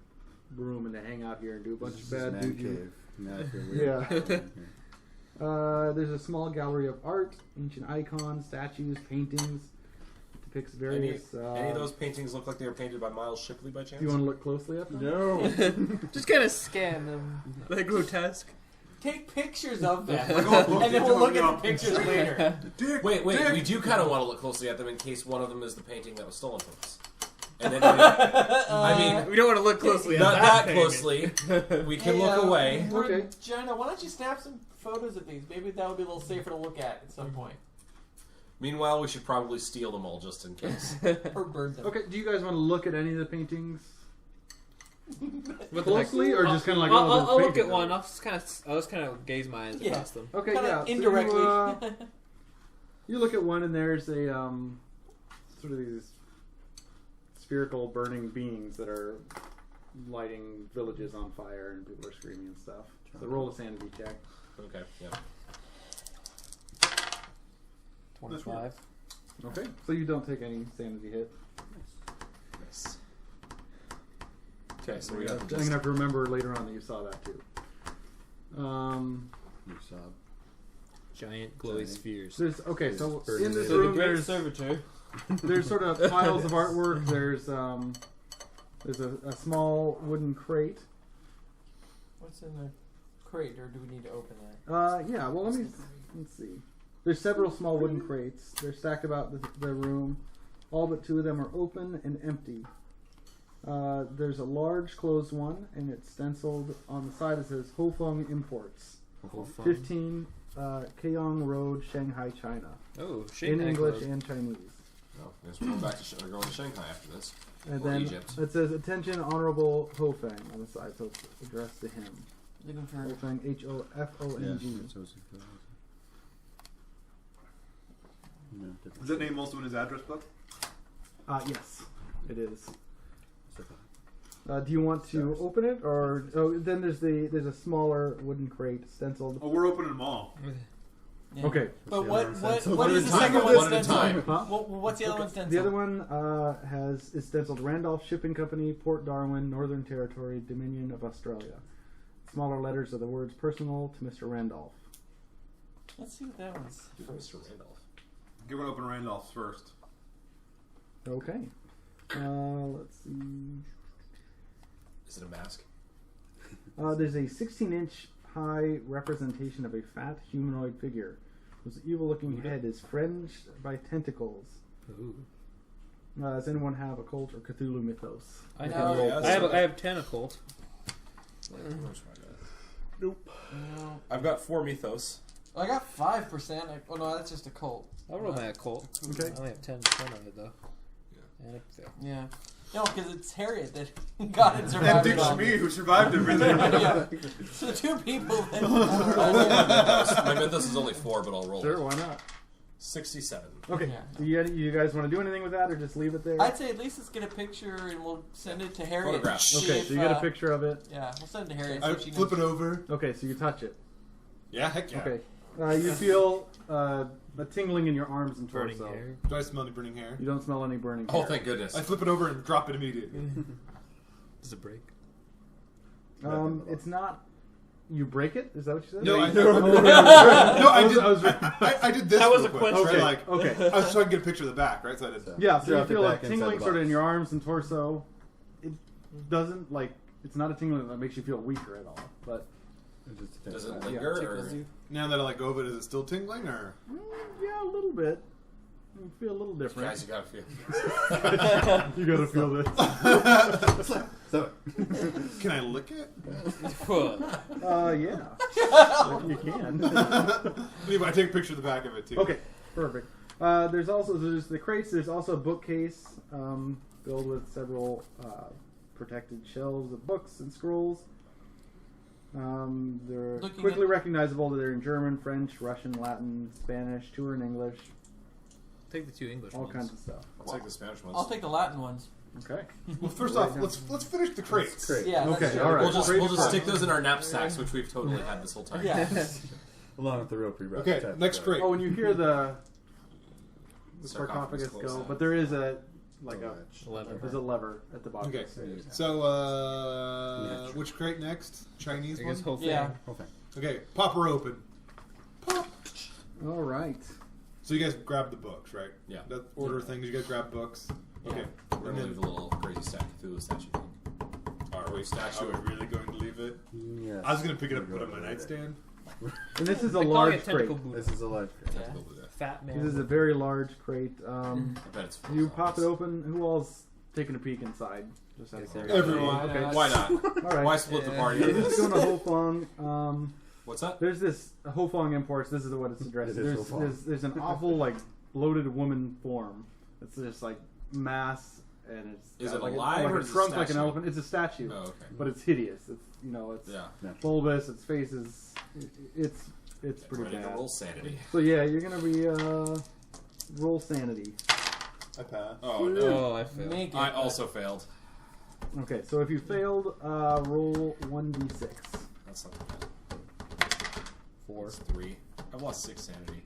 room and to hang out here and do a bunch of bad man juju. cave. Now I feel Yeah. weird. There's a small gallery of art, ancient icons, statues, paintings. It depicts various. Any of those paintings look like they were painted by Miles Shipley by chance? Do you want to look closely at them? No. Just kind of scan them. They're grotesque. Take pictures of them, Look and then we'll look into at the pictures later. Dick, Wait, Dick. we do kind of want to look closely at them in case one of them is the painting that was stolen from us. And then, I mean, We don't want to look closely at not that that painting. closely. We can look away. Okay. Regina, why don't you snap some photos of these? Maybe that would be a little safer to look at some point. Meanwhile, we should probably steal them all just in case. Or burn them. Okay, do you guys want to look at any of the paintings What the closely, or just kind of like? I'll, oh, I'll there's look at paintings one. of it? I'll just kind of gaze my eyes Yeah. across them. Okay, Kinda yeah. so indirectly. you look at one, and there's a sort of these spherical burning beings that are lighting villages on fire, and people are screaming and stuff. So roll a sanity check. Okay, yeah. 25. Okay, so you don't take any sanity hit. Nice. Okay, so we I'm got gonna have to remember later on that you saw that too. You saw. Giant glowy spheres. There's okay, so Burning in this man. room there's servitor. there's sort of piles of artwork. There's a small wooden crate. What's in the crate, or do we need to open that? Yeah. Well, let's see. There's several small wooden crates. They're stacked about the room. All but 2 of them are open and empty. There's a large closed one, and it's stenciled on the side. It says Hofeng Imports, 15 Keong Road, Shanghai, China, Oh, in Shanghai English Club. and Chinese. Oh, I guess we're going back to we're going to Shanghai after this. And Or then Egypt. it says Attention Honorable Hofeng on the side, so it's addressed to him. Looking for. Hofeng, Hofeng. Is that name also in his address book? Yes, it is. Do you want to open it, or then there's a smaller wooden crate stenciled? Oh, we're opening them all. Yeah. Okay. But the what other one what stenciled? what One is at the a second time. one One at a stenciled? time. Huh? What's the other one stenciled? The other one is stenciled Randolph Shipping Company, Port Darwin, Northern Territory, Dominion of Australia. Smaller letters are the words personal to Mr. Randolph. Let's see what that one's. Mr. Randolph. Give one open Randolph's first. Okay. Let's see. Is it a mask? There's a 16-inch high representation of a fat humanoid figure whose evil-looking head is fringed by tentacles. Ooh. Does anyone have occult or Cthulhu mythos? I No. have. I have 10 occult. Nope. No. I've got 4 mythos. I got 5%. Oh no, that's just a cult. I'll roll my occult. Okay. I only have 10 of it though. Yeah. And I fail. Yeah. No, because it's Harriet that got it and And survived Dick it all. Schmee, who survived everything. Yeah. So 2 people that I'll roll my mythos. My mythos is only 4, but I'll roll Sure, it. why not? 67. Okay. Yeah. You guys want to do anything with that, or just leave it there? I'd say at least let's get a picture and we'll send it to Harriet. Photograph. See Okay, if, so you get a picture of it. Yeah, we'll send it to Harriet. I See if she flip knows. it over. Okay, so you touch it. Yeah, heck yeah. Okay. You feel a tingling in your arms and Burning torso. hair. Do I smell any burning hair? You don't smell any burning Oh, hair. thank goodness. I flip it over and drop it immediately. Does it break? It's not. You break it? Is that what you said? No, I, Oh, no, I did. I was- I did this. That was real a quick, question. right? Like, Okay. I was trying to get a picture of the back, right? So I did that. Yeah, so you Drop it feel a back inside tingling the sort of in box. your arms and torso. It doesn't like. It's not a tingling that makes you feel weaker at all. But Does it Yeah, linger? tickles or? you. Now that I let go of it, is it still tingling or? yeah, a little bit. You feel a little different. Guys, you gotta feel. You gotta feel this. So, Can I lick it? Yeah. You can. Anyway, I take a picture of the back of it too. Okay, perfect. There's the crates. There's also a bookcase filled with several protected shelves of books and scrolls. They're Looking quickly at- recognizable. They're in German, French, Russian, Latin, Spanish, 2 are in English, Take the 2 English all ones. kinds of stuff. I'll take the Spanish ones. I'll take the Latin ones. Okay. Well, first off, let's finish the crates. Great. Yeah. Okay, that's- all right. We'll just Great. stick those in our knapsacks, which we've totally had this whole time. Yeah. Along with the rope we Okay, next crate. Oh, and you hear the Sarcophagus sarcophagus close go, down. but there is a Lever. there's a lever at the bottom. Okay, So- so which crate next? Chinese I one. guess whole thing. Yeah. Whole thing. Okay, pop her open. Pop. All right. So you guys grab the books, right? Yeah. That order things. You guys grab books. Okay. We're gonna leave the little crazy Cthulhu statue thing. Are we statue. Are we really going to leave it? Yes. I was going to pick it up and put it on my nightstand. And this is a They call large it tentacle crate. Buddha. This is a large crate. Yeah. Tentacle Buddha. Fat man. This is a very large crate. I bet it's full You of pop it zombies. open. Who all's taking a peek inside? Just out of curiosity. Everyone. Okay. Why not? All right. Why split the party? So on you just this? go to Hofong. What's that? There's this Hofong Imports. This is what it's addressed. It is There's, Hofong. there's an awful like bloated woman form. It's just like mass, and it's Is got, it like alive like or a is it a trunk like an statue? elephant. It's a statue, Oh, okay. but it's hideous. It's it's Yeah. bulbous. Its face is it's pretty Ready to bad. roll sanity. So yeah, you're gonna be roll sanity. I pass. Oh no. Oh, I failed. Make it. I also failed. Okay, so if you failed, roll 1d6. That's not bad. 4. That's 3. I've lost 6 sanity.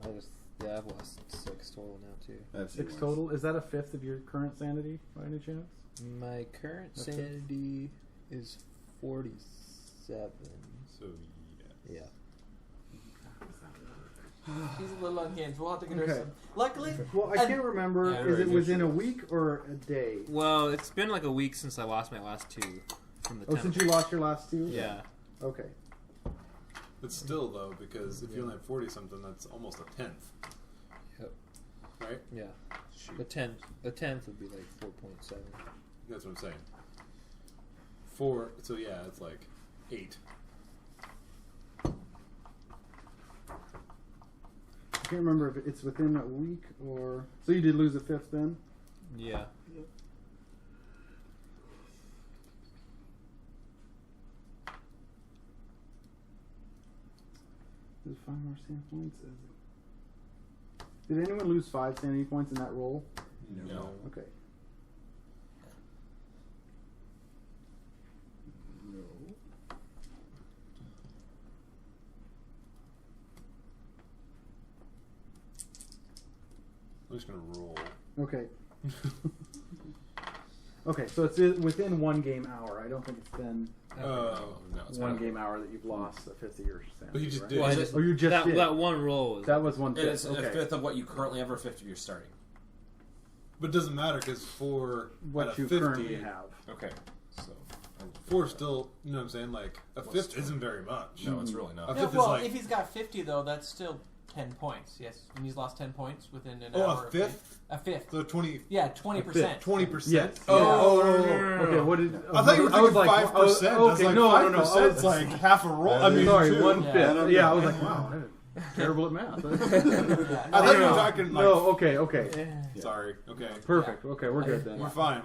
I've lost 6 total now too. That's 6 yours. total. Is that a fifth of your current sanity by any chance? My current Okay. sanity is 47. So Yeah. She's a little unhinged. We'll have to get her Okay. some. Luckily, Well, I can't remember. Yeah, is it right, within a sure. week or a day? Well, it's been like a week since I lost my last 2 from the Oh, since you lost your last 2? Yeah. Okay. But still, though, because if you only have 40 something, that's almost a tenth. Yep. Right? Yeah. The 10th would be like 4.7. That's what I'm saying. 4. So yeah, it's like 8. I can't remember if it's within a week or. So you did lose a fifth then? Yeah. There's 5 more sanity points. Did anyone lose 5 sanity points in that roll? No. Okay. I'm just gonna roll. Okay. Okay, so it's within 1 game hour. I don't think it's been No, it's 1 not. game hour that you've lost a fifth of your sanity. But you just right? did. Well, I Is just, it- Oh, you just that, did. that one roll was. That was 1/5. It is Okay. a fifth of what you currently have, or a fifth of your starting. But it doesn't matter because 4 What at a you 50, currently have. Okay. So. 4 still, you know what I'm saying? Like, a What's fifth 20? isn't very much. No, it's really not. A Yeah, fifth is well, like. if he's got 50 though, that's still 10 points. Yes, and he's lost 10 points within an Oh, hour. a fifth? A fifth. So 20. Yeah, 20%. 20%? Yes. Oh, Okay, what did... I thought you were thinking 5%. Oh, That's okay, like no, 5%. no, no. It's like half a roll. I mean, sorry, two. 1/5. Yeah. Yeah, I was like, wow, I'm terrible at math. Yeah, I thought you were No. talking like. No, okay. Sorry. Okay. Perfect. Okay, we're good then. We're fine.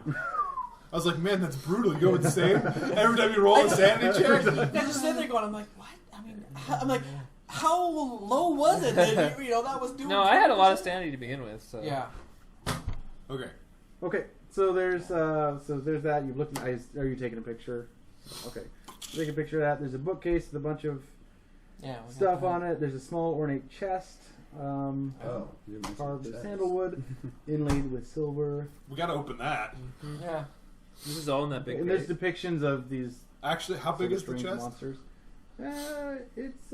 I was like, man, that's brutal. You go insane every time you roll a sanity check. I just sitting there going, I'm like, what? I mean, I'm like, how low was it that that was doing? No, I had a lot of 20%? sanity to begin with. So. Yeah. Okay. Okay, so there's that. You've looked. Are you taking a picture? Okay, take a picture of that. There's a bookcase with a bunch of Yeah. we got stuff that. on it. There's a small ornate chest, Oh, you mentioned carved with chest. sandalwood, inlaid with silver. We got to open that. Yeah. This is all in that big And there's crate. depictions of these Actually, how big is the strange chest? monsters. It's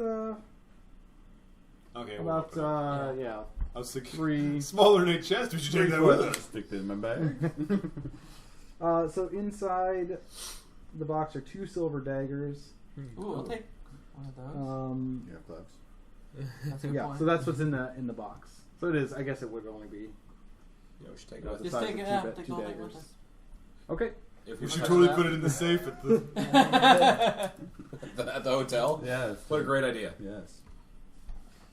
Okay. We'll about open it. yeah, I was thinking 3. smaller than a chest. We should take that with us. Stick it in my bag. So inside the box are 2 silver daggers. Ooh, I'll take one of those. You have gloves. That's a good Yeah, point. so that's what's in the box. So it is. I guess it would only be. Yeah, we should take No, it. the Just size take of it two out. ba- Take two the whole thing daggers. with us. Okay. If We we should touch totally that put it in the safe at the. at the hotel. Yes. What a great idea. Yes.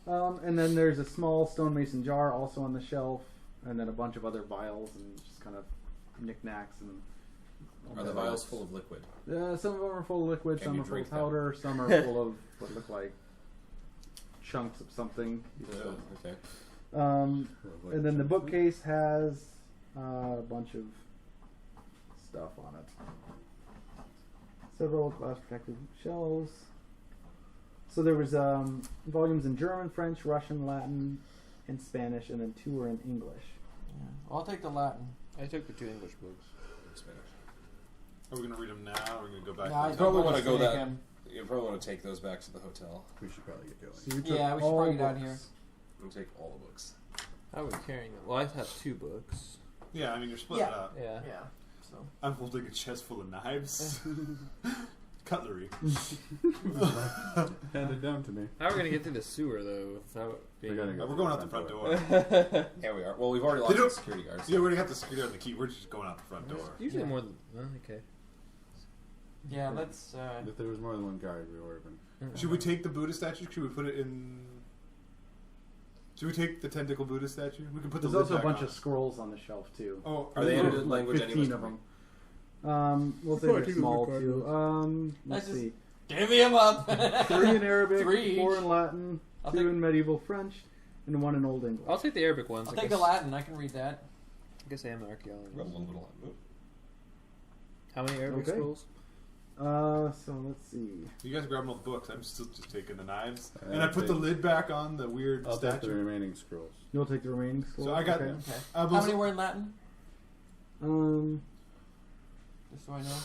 And then there's a small stonemason jar also on the shelf, and then a bunch of other vials and just kind of knickknacks and. Are the vials full of liquid? Some of them are full of liquid, Can some you are full of drink them? powder, some are full of what look like chunks of something. Okay. And then the bookcase has a bunch of stuff on it. Several glass protected shelves. So there was volumes in German, French, Russian, Latin, and Spanish, and then 2 are in English. Yeah. I'll take the Latin. I took the 2 English books. Spanish. Are we gonna read them now? Or are we gonna go back? Nah, to I the probably think wanna we'll go just that- take 'em. You probably want to take those back to the hotel. We should probably get going. So you took Yeah, we should all probably get out books. here. We'll take all the books. How are we carrying it? Well, I have 2 books. Yeah, I mean you're splitting Yeah. it up. Yeah. Yeah. So. I'm holding a chest full of knives, cutlery. Hand it down to me. How are we gonna get through the sewer though? Without being... We gotta go. We're going out the front door. Yeah, we are. Well, we've already They lost don't- the security guards. Yeah, we already have the security on the key. We're just going out the front door. Usually Yeah. more than. Oh, okay. Yeah, let's. If there was more than one guard, we would have been. Should we take the Buddha statue? Should we put it in? Should we take the tentacle Buddha statue? We can put the There's lid also a back bunch on of it. scrolls on the shelf too. Oh, Are they in a Like language 15 English? of them. We'll say Oh, I they're think small those are too. Let's Let's just- see. Divvy him up. 3 in Arabic, 3 4 each. in Latin, I'll 2 take- in medieval French, and 1 in Old English. I'll take the Arabic ones. I'll I take guess. the Latin. I can read that. I guess I am an Got a archaeologist. little bit of Latin. How many Arabic Okay. scrolls? So let's see. You guys grabbing all the books. I'm still just taking the knives, I'll and I put the take- lid back on the weird I'll take the statue. remaining scrolls. You'll take the remaining scrolls. So I got. Okay. Okay. I How was- many were in Latin? Just so I know.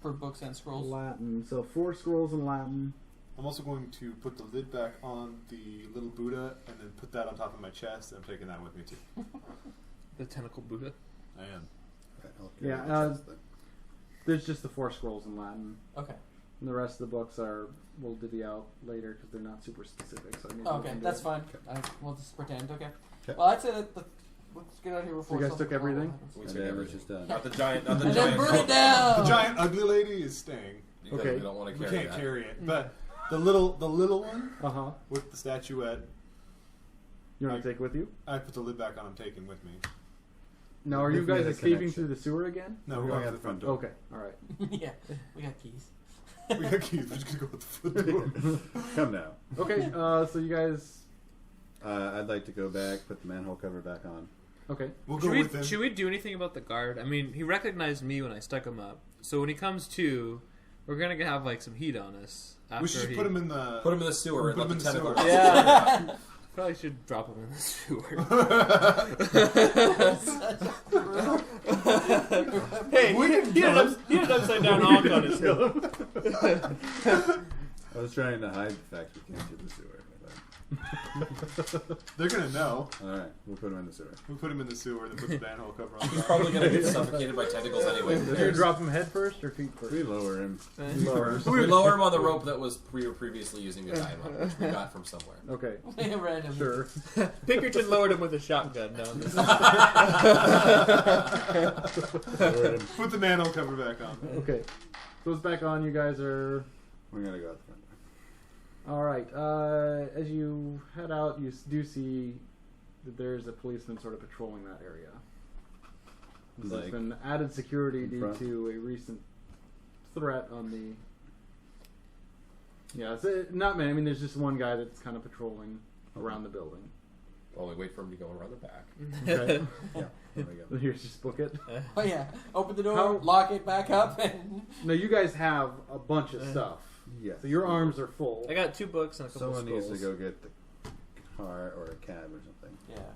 For books and scrolls. Latin. So 4 scrolls in Latin. I'm also going to put the lid back on the little Buddha, and then put that on top of my chest. I'm taking that with me too. The tentacle Buddha. I am. Right, I'll carry Yeah, the chest then. There's just the 4 scrolls in Latin. Okay. And the rest of the books we'll divvy out later because they're not super specific. So I need to look Okay, into that's it. fine. We'll just pretend. Okay. Okay. Well, I'd say that let's get out of here before. So you guys something took everything? horrible happens. We And took then it's everything. just done. Not the giant. Not the And then giant. burn it down. The giant ugly lady is staying. Because Okay. we don't want to We carry can't that. carry it, but the little one Uh-huh. with the statuette, You want to take it with you? I put the lid back on. I'm taking with me. Now, are you We've made guys a escaping connection. through the sewer again? No, We're we're going going out to the front door. Okay, all right. Yeah, we got keys. We got keys. We're just gonna go with the front door. Come now. Okay, so you guys... I'd like to go back, put the manhole cover back on. Okay. We'll go Should with him. we do anything about the guard? I mean, he recognized me when I stuck him up. So when he comes to, we're gonna have like some heat on us. After We should he... put him in the. Put him in the sewer and Put let him the in the tentacle. sewer. Yeah. Probably should drop him in the sewer. Hey, he had an upside down honk on his hill. I was trying to hide the fact we came through the sewer. They're gonna know. Alright, we'll put him in the sewer. We put him in the sewer and then put the manhole cover on. He's probably going to get suffocated by tentacles anyway. Do you drop him head first or feet first? We lower him. Lower. We lower him on the rope that we were previously using to tie him up, which we got from somewhere. Okay. Random. Sure. Pinkerton lowered him with a shotgun down this. Lower him. Put the manhole cover back on. Okay. Goes back on. You guys are. We're gonna go out the front door. All right. As you head out, you do see that there's a policeman sort of patrolling that area. There's Like, been added security in due front? to a recent threat on the. Yeah, it's not many. I mean, there's just one guy that's kind of patrolling around the building. While we wait for him to go and run the back. Okay. Yeah, there we go. Here's just book it. Oh yeah, open the door, How- lock it back up, and No, you guys have a bunch of stuff. Yes. So your arms are full. I got 2 books and a couple Someone needs to scrolls. go get the car or a cab or something. yeah.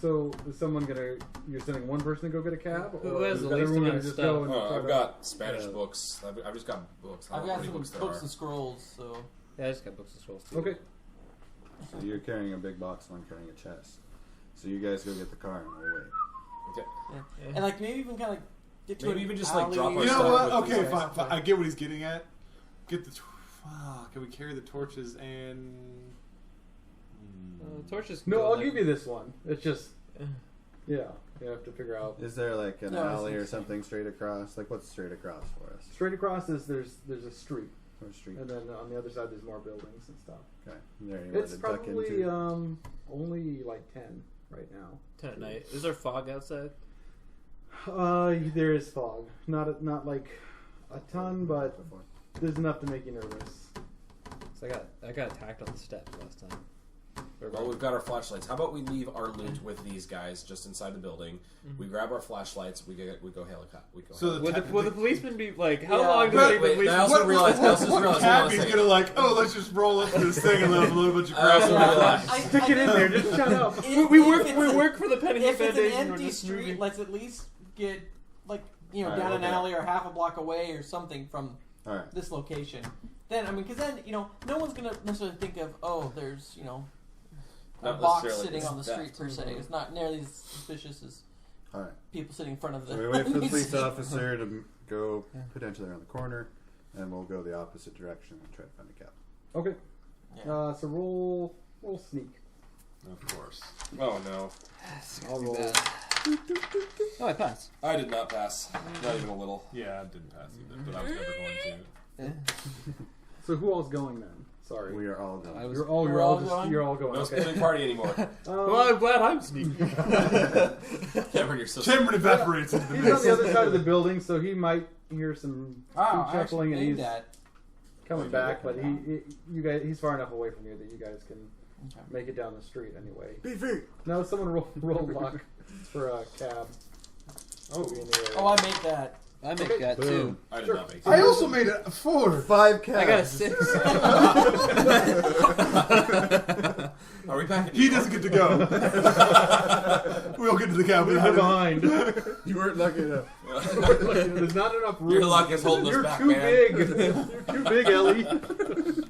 So is someone gonna? You're sending one person to go get a cab, Who or has is the that least everyone amount gonna of just stuff? go and Oh, try I've to- got Spanish books. I've just got books. I I've don't know got how many some books there books are. and scrolls, so Yeah, I just got books and scrolls too. Okay. So you're carrying a big box and I'm carrying a chest. So you guys go get the car and we'll wait. Okay. and like maybe even kind of get to Maybe an even just, like, alley. drop our You know stuff what? with Okay, these fine, guys. fine. I get what he's getting at. Get the. Can we carry the torches and? Torches. No, I'll give you this one. It's just, yeah, you have to figure out. Is there like an No, it's alley or like- something straight across? Like what's straight across for us? Straight across is there's a street, Or a street? and then on the other side there's more buildings and stuff. Okay. There you It's to duck probably into. only like 10 right now. 10 at night. Is there fog outside? There is fog, not like a ton, but Before. there's enough to make you nervous. So I got attacked on the steps last time. Well, we've got our flashlights. How about we leave our loot with these guys just inside the building? We grab our flashlights. We go helicopter. We go. So helicopter. Will the policeman be like? How Yeah. long does But- it take the wait, policeman? I also realized. I also just What realized. cab he's gonna like? Oh, let's just roll up to this thing and let him load a bunch of I crap. also on it. realized. Stick it in there. Just shut up. We work for the Penny If it's an Foundation. We're empty just street, moving. let's at least get like Alright, down an okay. alley or half a block away or something from All right. this location. Then because then no one's gonna necessarily think of there's a Not box necessarily sitting on the that. street per se. It's not nearly as suspicious as All right. people sitting in front of the. So we wait for the police officer to go potentially around the corner, and we'll go the opposite direction and try to find a cab. Okay. Yeah. So roll sneak. Of course. Oh no! I'll roll. Oh, I passed. I did not pass. Not even a little. Yeah, I didn't pass either, but I was never going to. So who all's going then? Sorry. We are all going. You're We're all going? You're all going. No Okay. splitting party anymore. Well, I'm glad I'm sneaky. Cameron, you're so. Cameron evaporates into the He's on mist. the other side of the building, so he might hear some feet I shuffling, actually and made he's that. coming back. But he's far enough away from you that you guys can make it down the street anyway. BV! No, someone roll luck for a cab. Oh. Be in the area. Oh, I made that. I make that too. I did Sure. not make. I also made a 4. 5 cabs. I got a 6. Are we back? He doesn't get to go. We'll get to the cab You're without him. behind. You weren't lucky enough. There's not enough room. Your luck is holding us You're back, too man. big. You're too big, Ellie.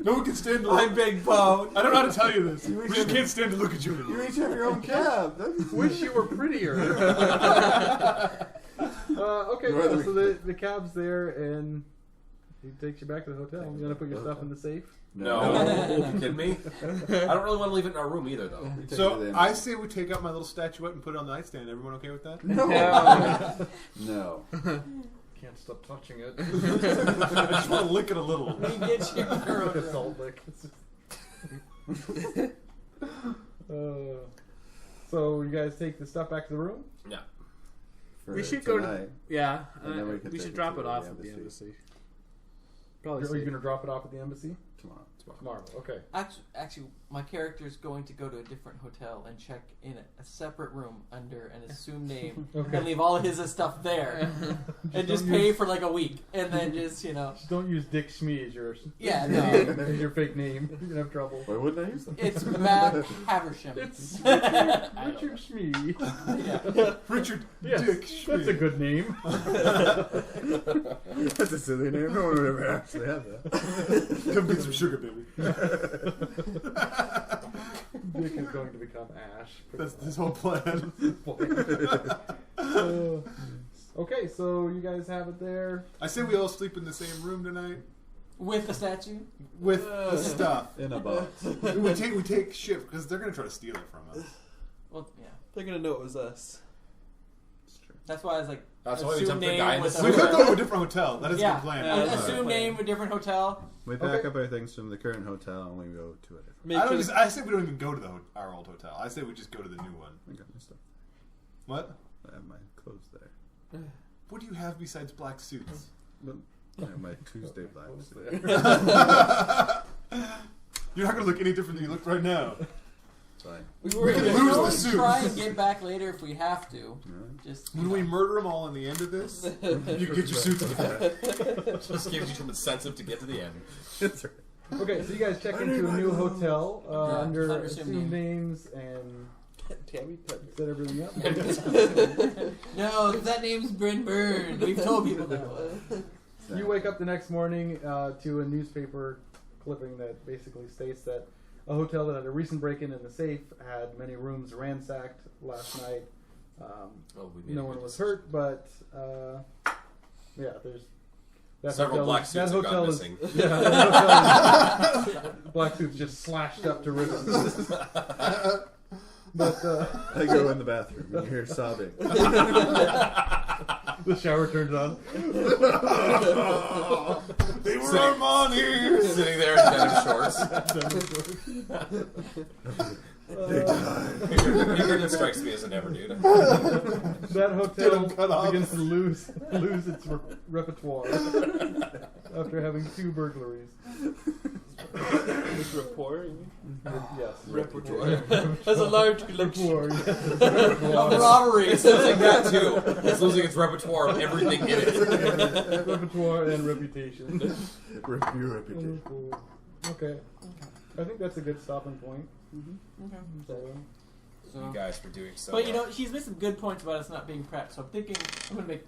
No one can stand to I'm look. Big Bone. I don't know how to tell you this. We just can't stand to look at you You anymore. each have your own cab. Wish you were prettier. Okay, No other- so the cab's there, and he takes you back to the hotel. You gonna put your stuff in the safe? No, are you kidding me? I don't really want to leave it in our room either, though. So I say we take out my little statuette and put it on the nightstand. Everyone okay with that? No. No. Can't stop touching it. I just want to lick it a little. We get you. Like a salt lick. So you guys take the stuff back to the room? Yeah. For We should go to. tonight. Yeah, And then we could we take should it drop to it the off at embassy. the embassy. Probably. Are you going to drop it off at the embassy? Tomorrow. Tomorrow. Okay. Actually, my character is going to go to a different hotel and check in a separate room under an assumed name Okay. and leave all of his stuff there and just pay for like a week and then just Just don't use Dick Schmee as your no. as your fake name. You're gonna have trouble. Why wouldn't I use them? It's Matt Haversham. It's Richard Schmee. Yeah. Richard Yes, Dick Schmee. that's a good name. That's a silly name. No one would ever actually have that. Come get some sugar, baby. Dick is going to become Ash. That's his whole plan. Okay, so you guys have it there. I say we all sleep in the same room tonight With the statue? with the stuff. In a box. we take shift because they're gonna try to steal it from us. Well, yeah. They're gonna know it was us. That's why I was like, That's why we assume jumped the name guy in the with suit. We could go to a different hotel. That is yeah, the plan. assume name with different hotel. We pack up our things from the current hotel and we go to a different. Make I sure don't. I say we don't even go to our old hotel. I say we just go to the new one. I got my stuff. What? I have my clothes there. What do you have besides black suits? But I have my Tuesday blacks. You're not gonna look any different than you look right now. Fine. We can can lose the always suit. try and get back later if we have to. Just When we murder them all in the end of this, you get your suits back. Just gives you some incentive to get to the end. That's right. Okay, so you guys check into a new hotel under under assumed names and Tammy Pepper. set everything up. no, that name's Bryn Byrne. We've told people that. You wake up the next morning to a newspaper clipping that basically states that a hotel that had a recent break-in in the safe had many rooms ransacked last night. No one was hurt, but yeah, there's that Several hotel black is- suits that have gone hotel is- missing. Yeah, that hotel is, black suits just slashed up to ribbons. But I go in the bathroom and you hear sobbing. the shower turns on. They were Armani. Sitting there in denim shorts. It strikes me as a never dude. That hotel cut off. begins to lose its repertoire after having 2 burglaries. This rapport, you mean? Yes, Repertoire. That's a large collection. repertoire. Yes. Robberies. It's like that too. It's losing its repertoire of everything in it. Repertoire and reputation. Review reputation. Cool. Okay, I think that's a good stopping point. You guys were doing so. But you know, she's made some good points about us not being prepped. So I'm thinking I'm gonna make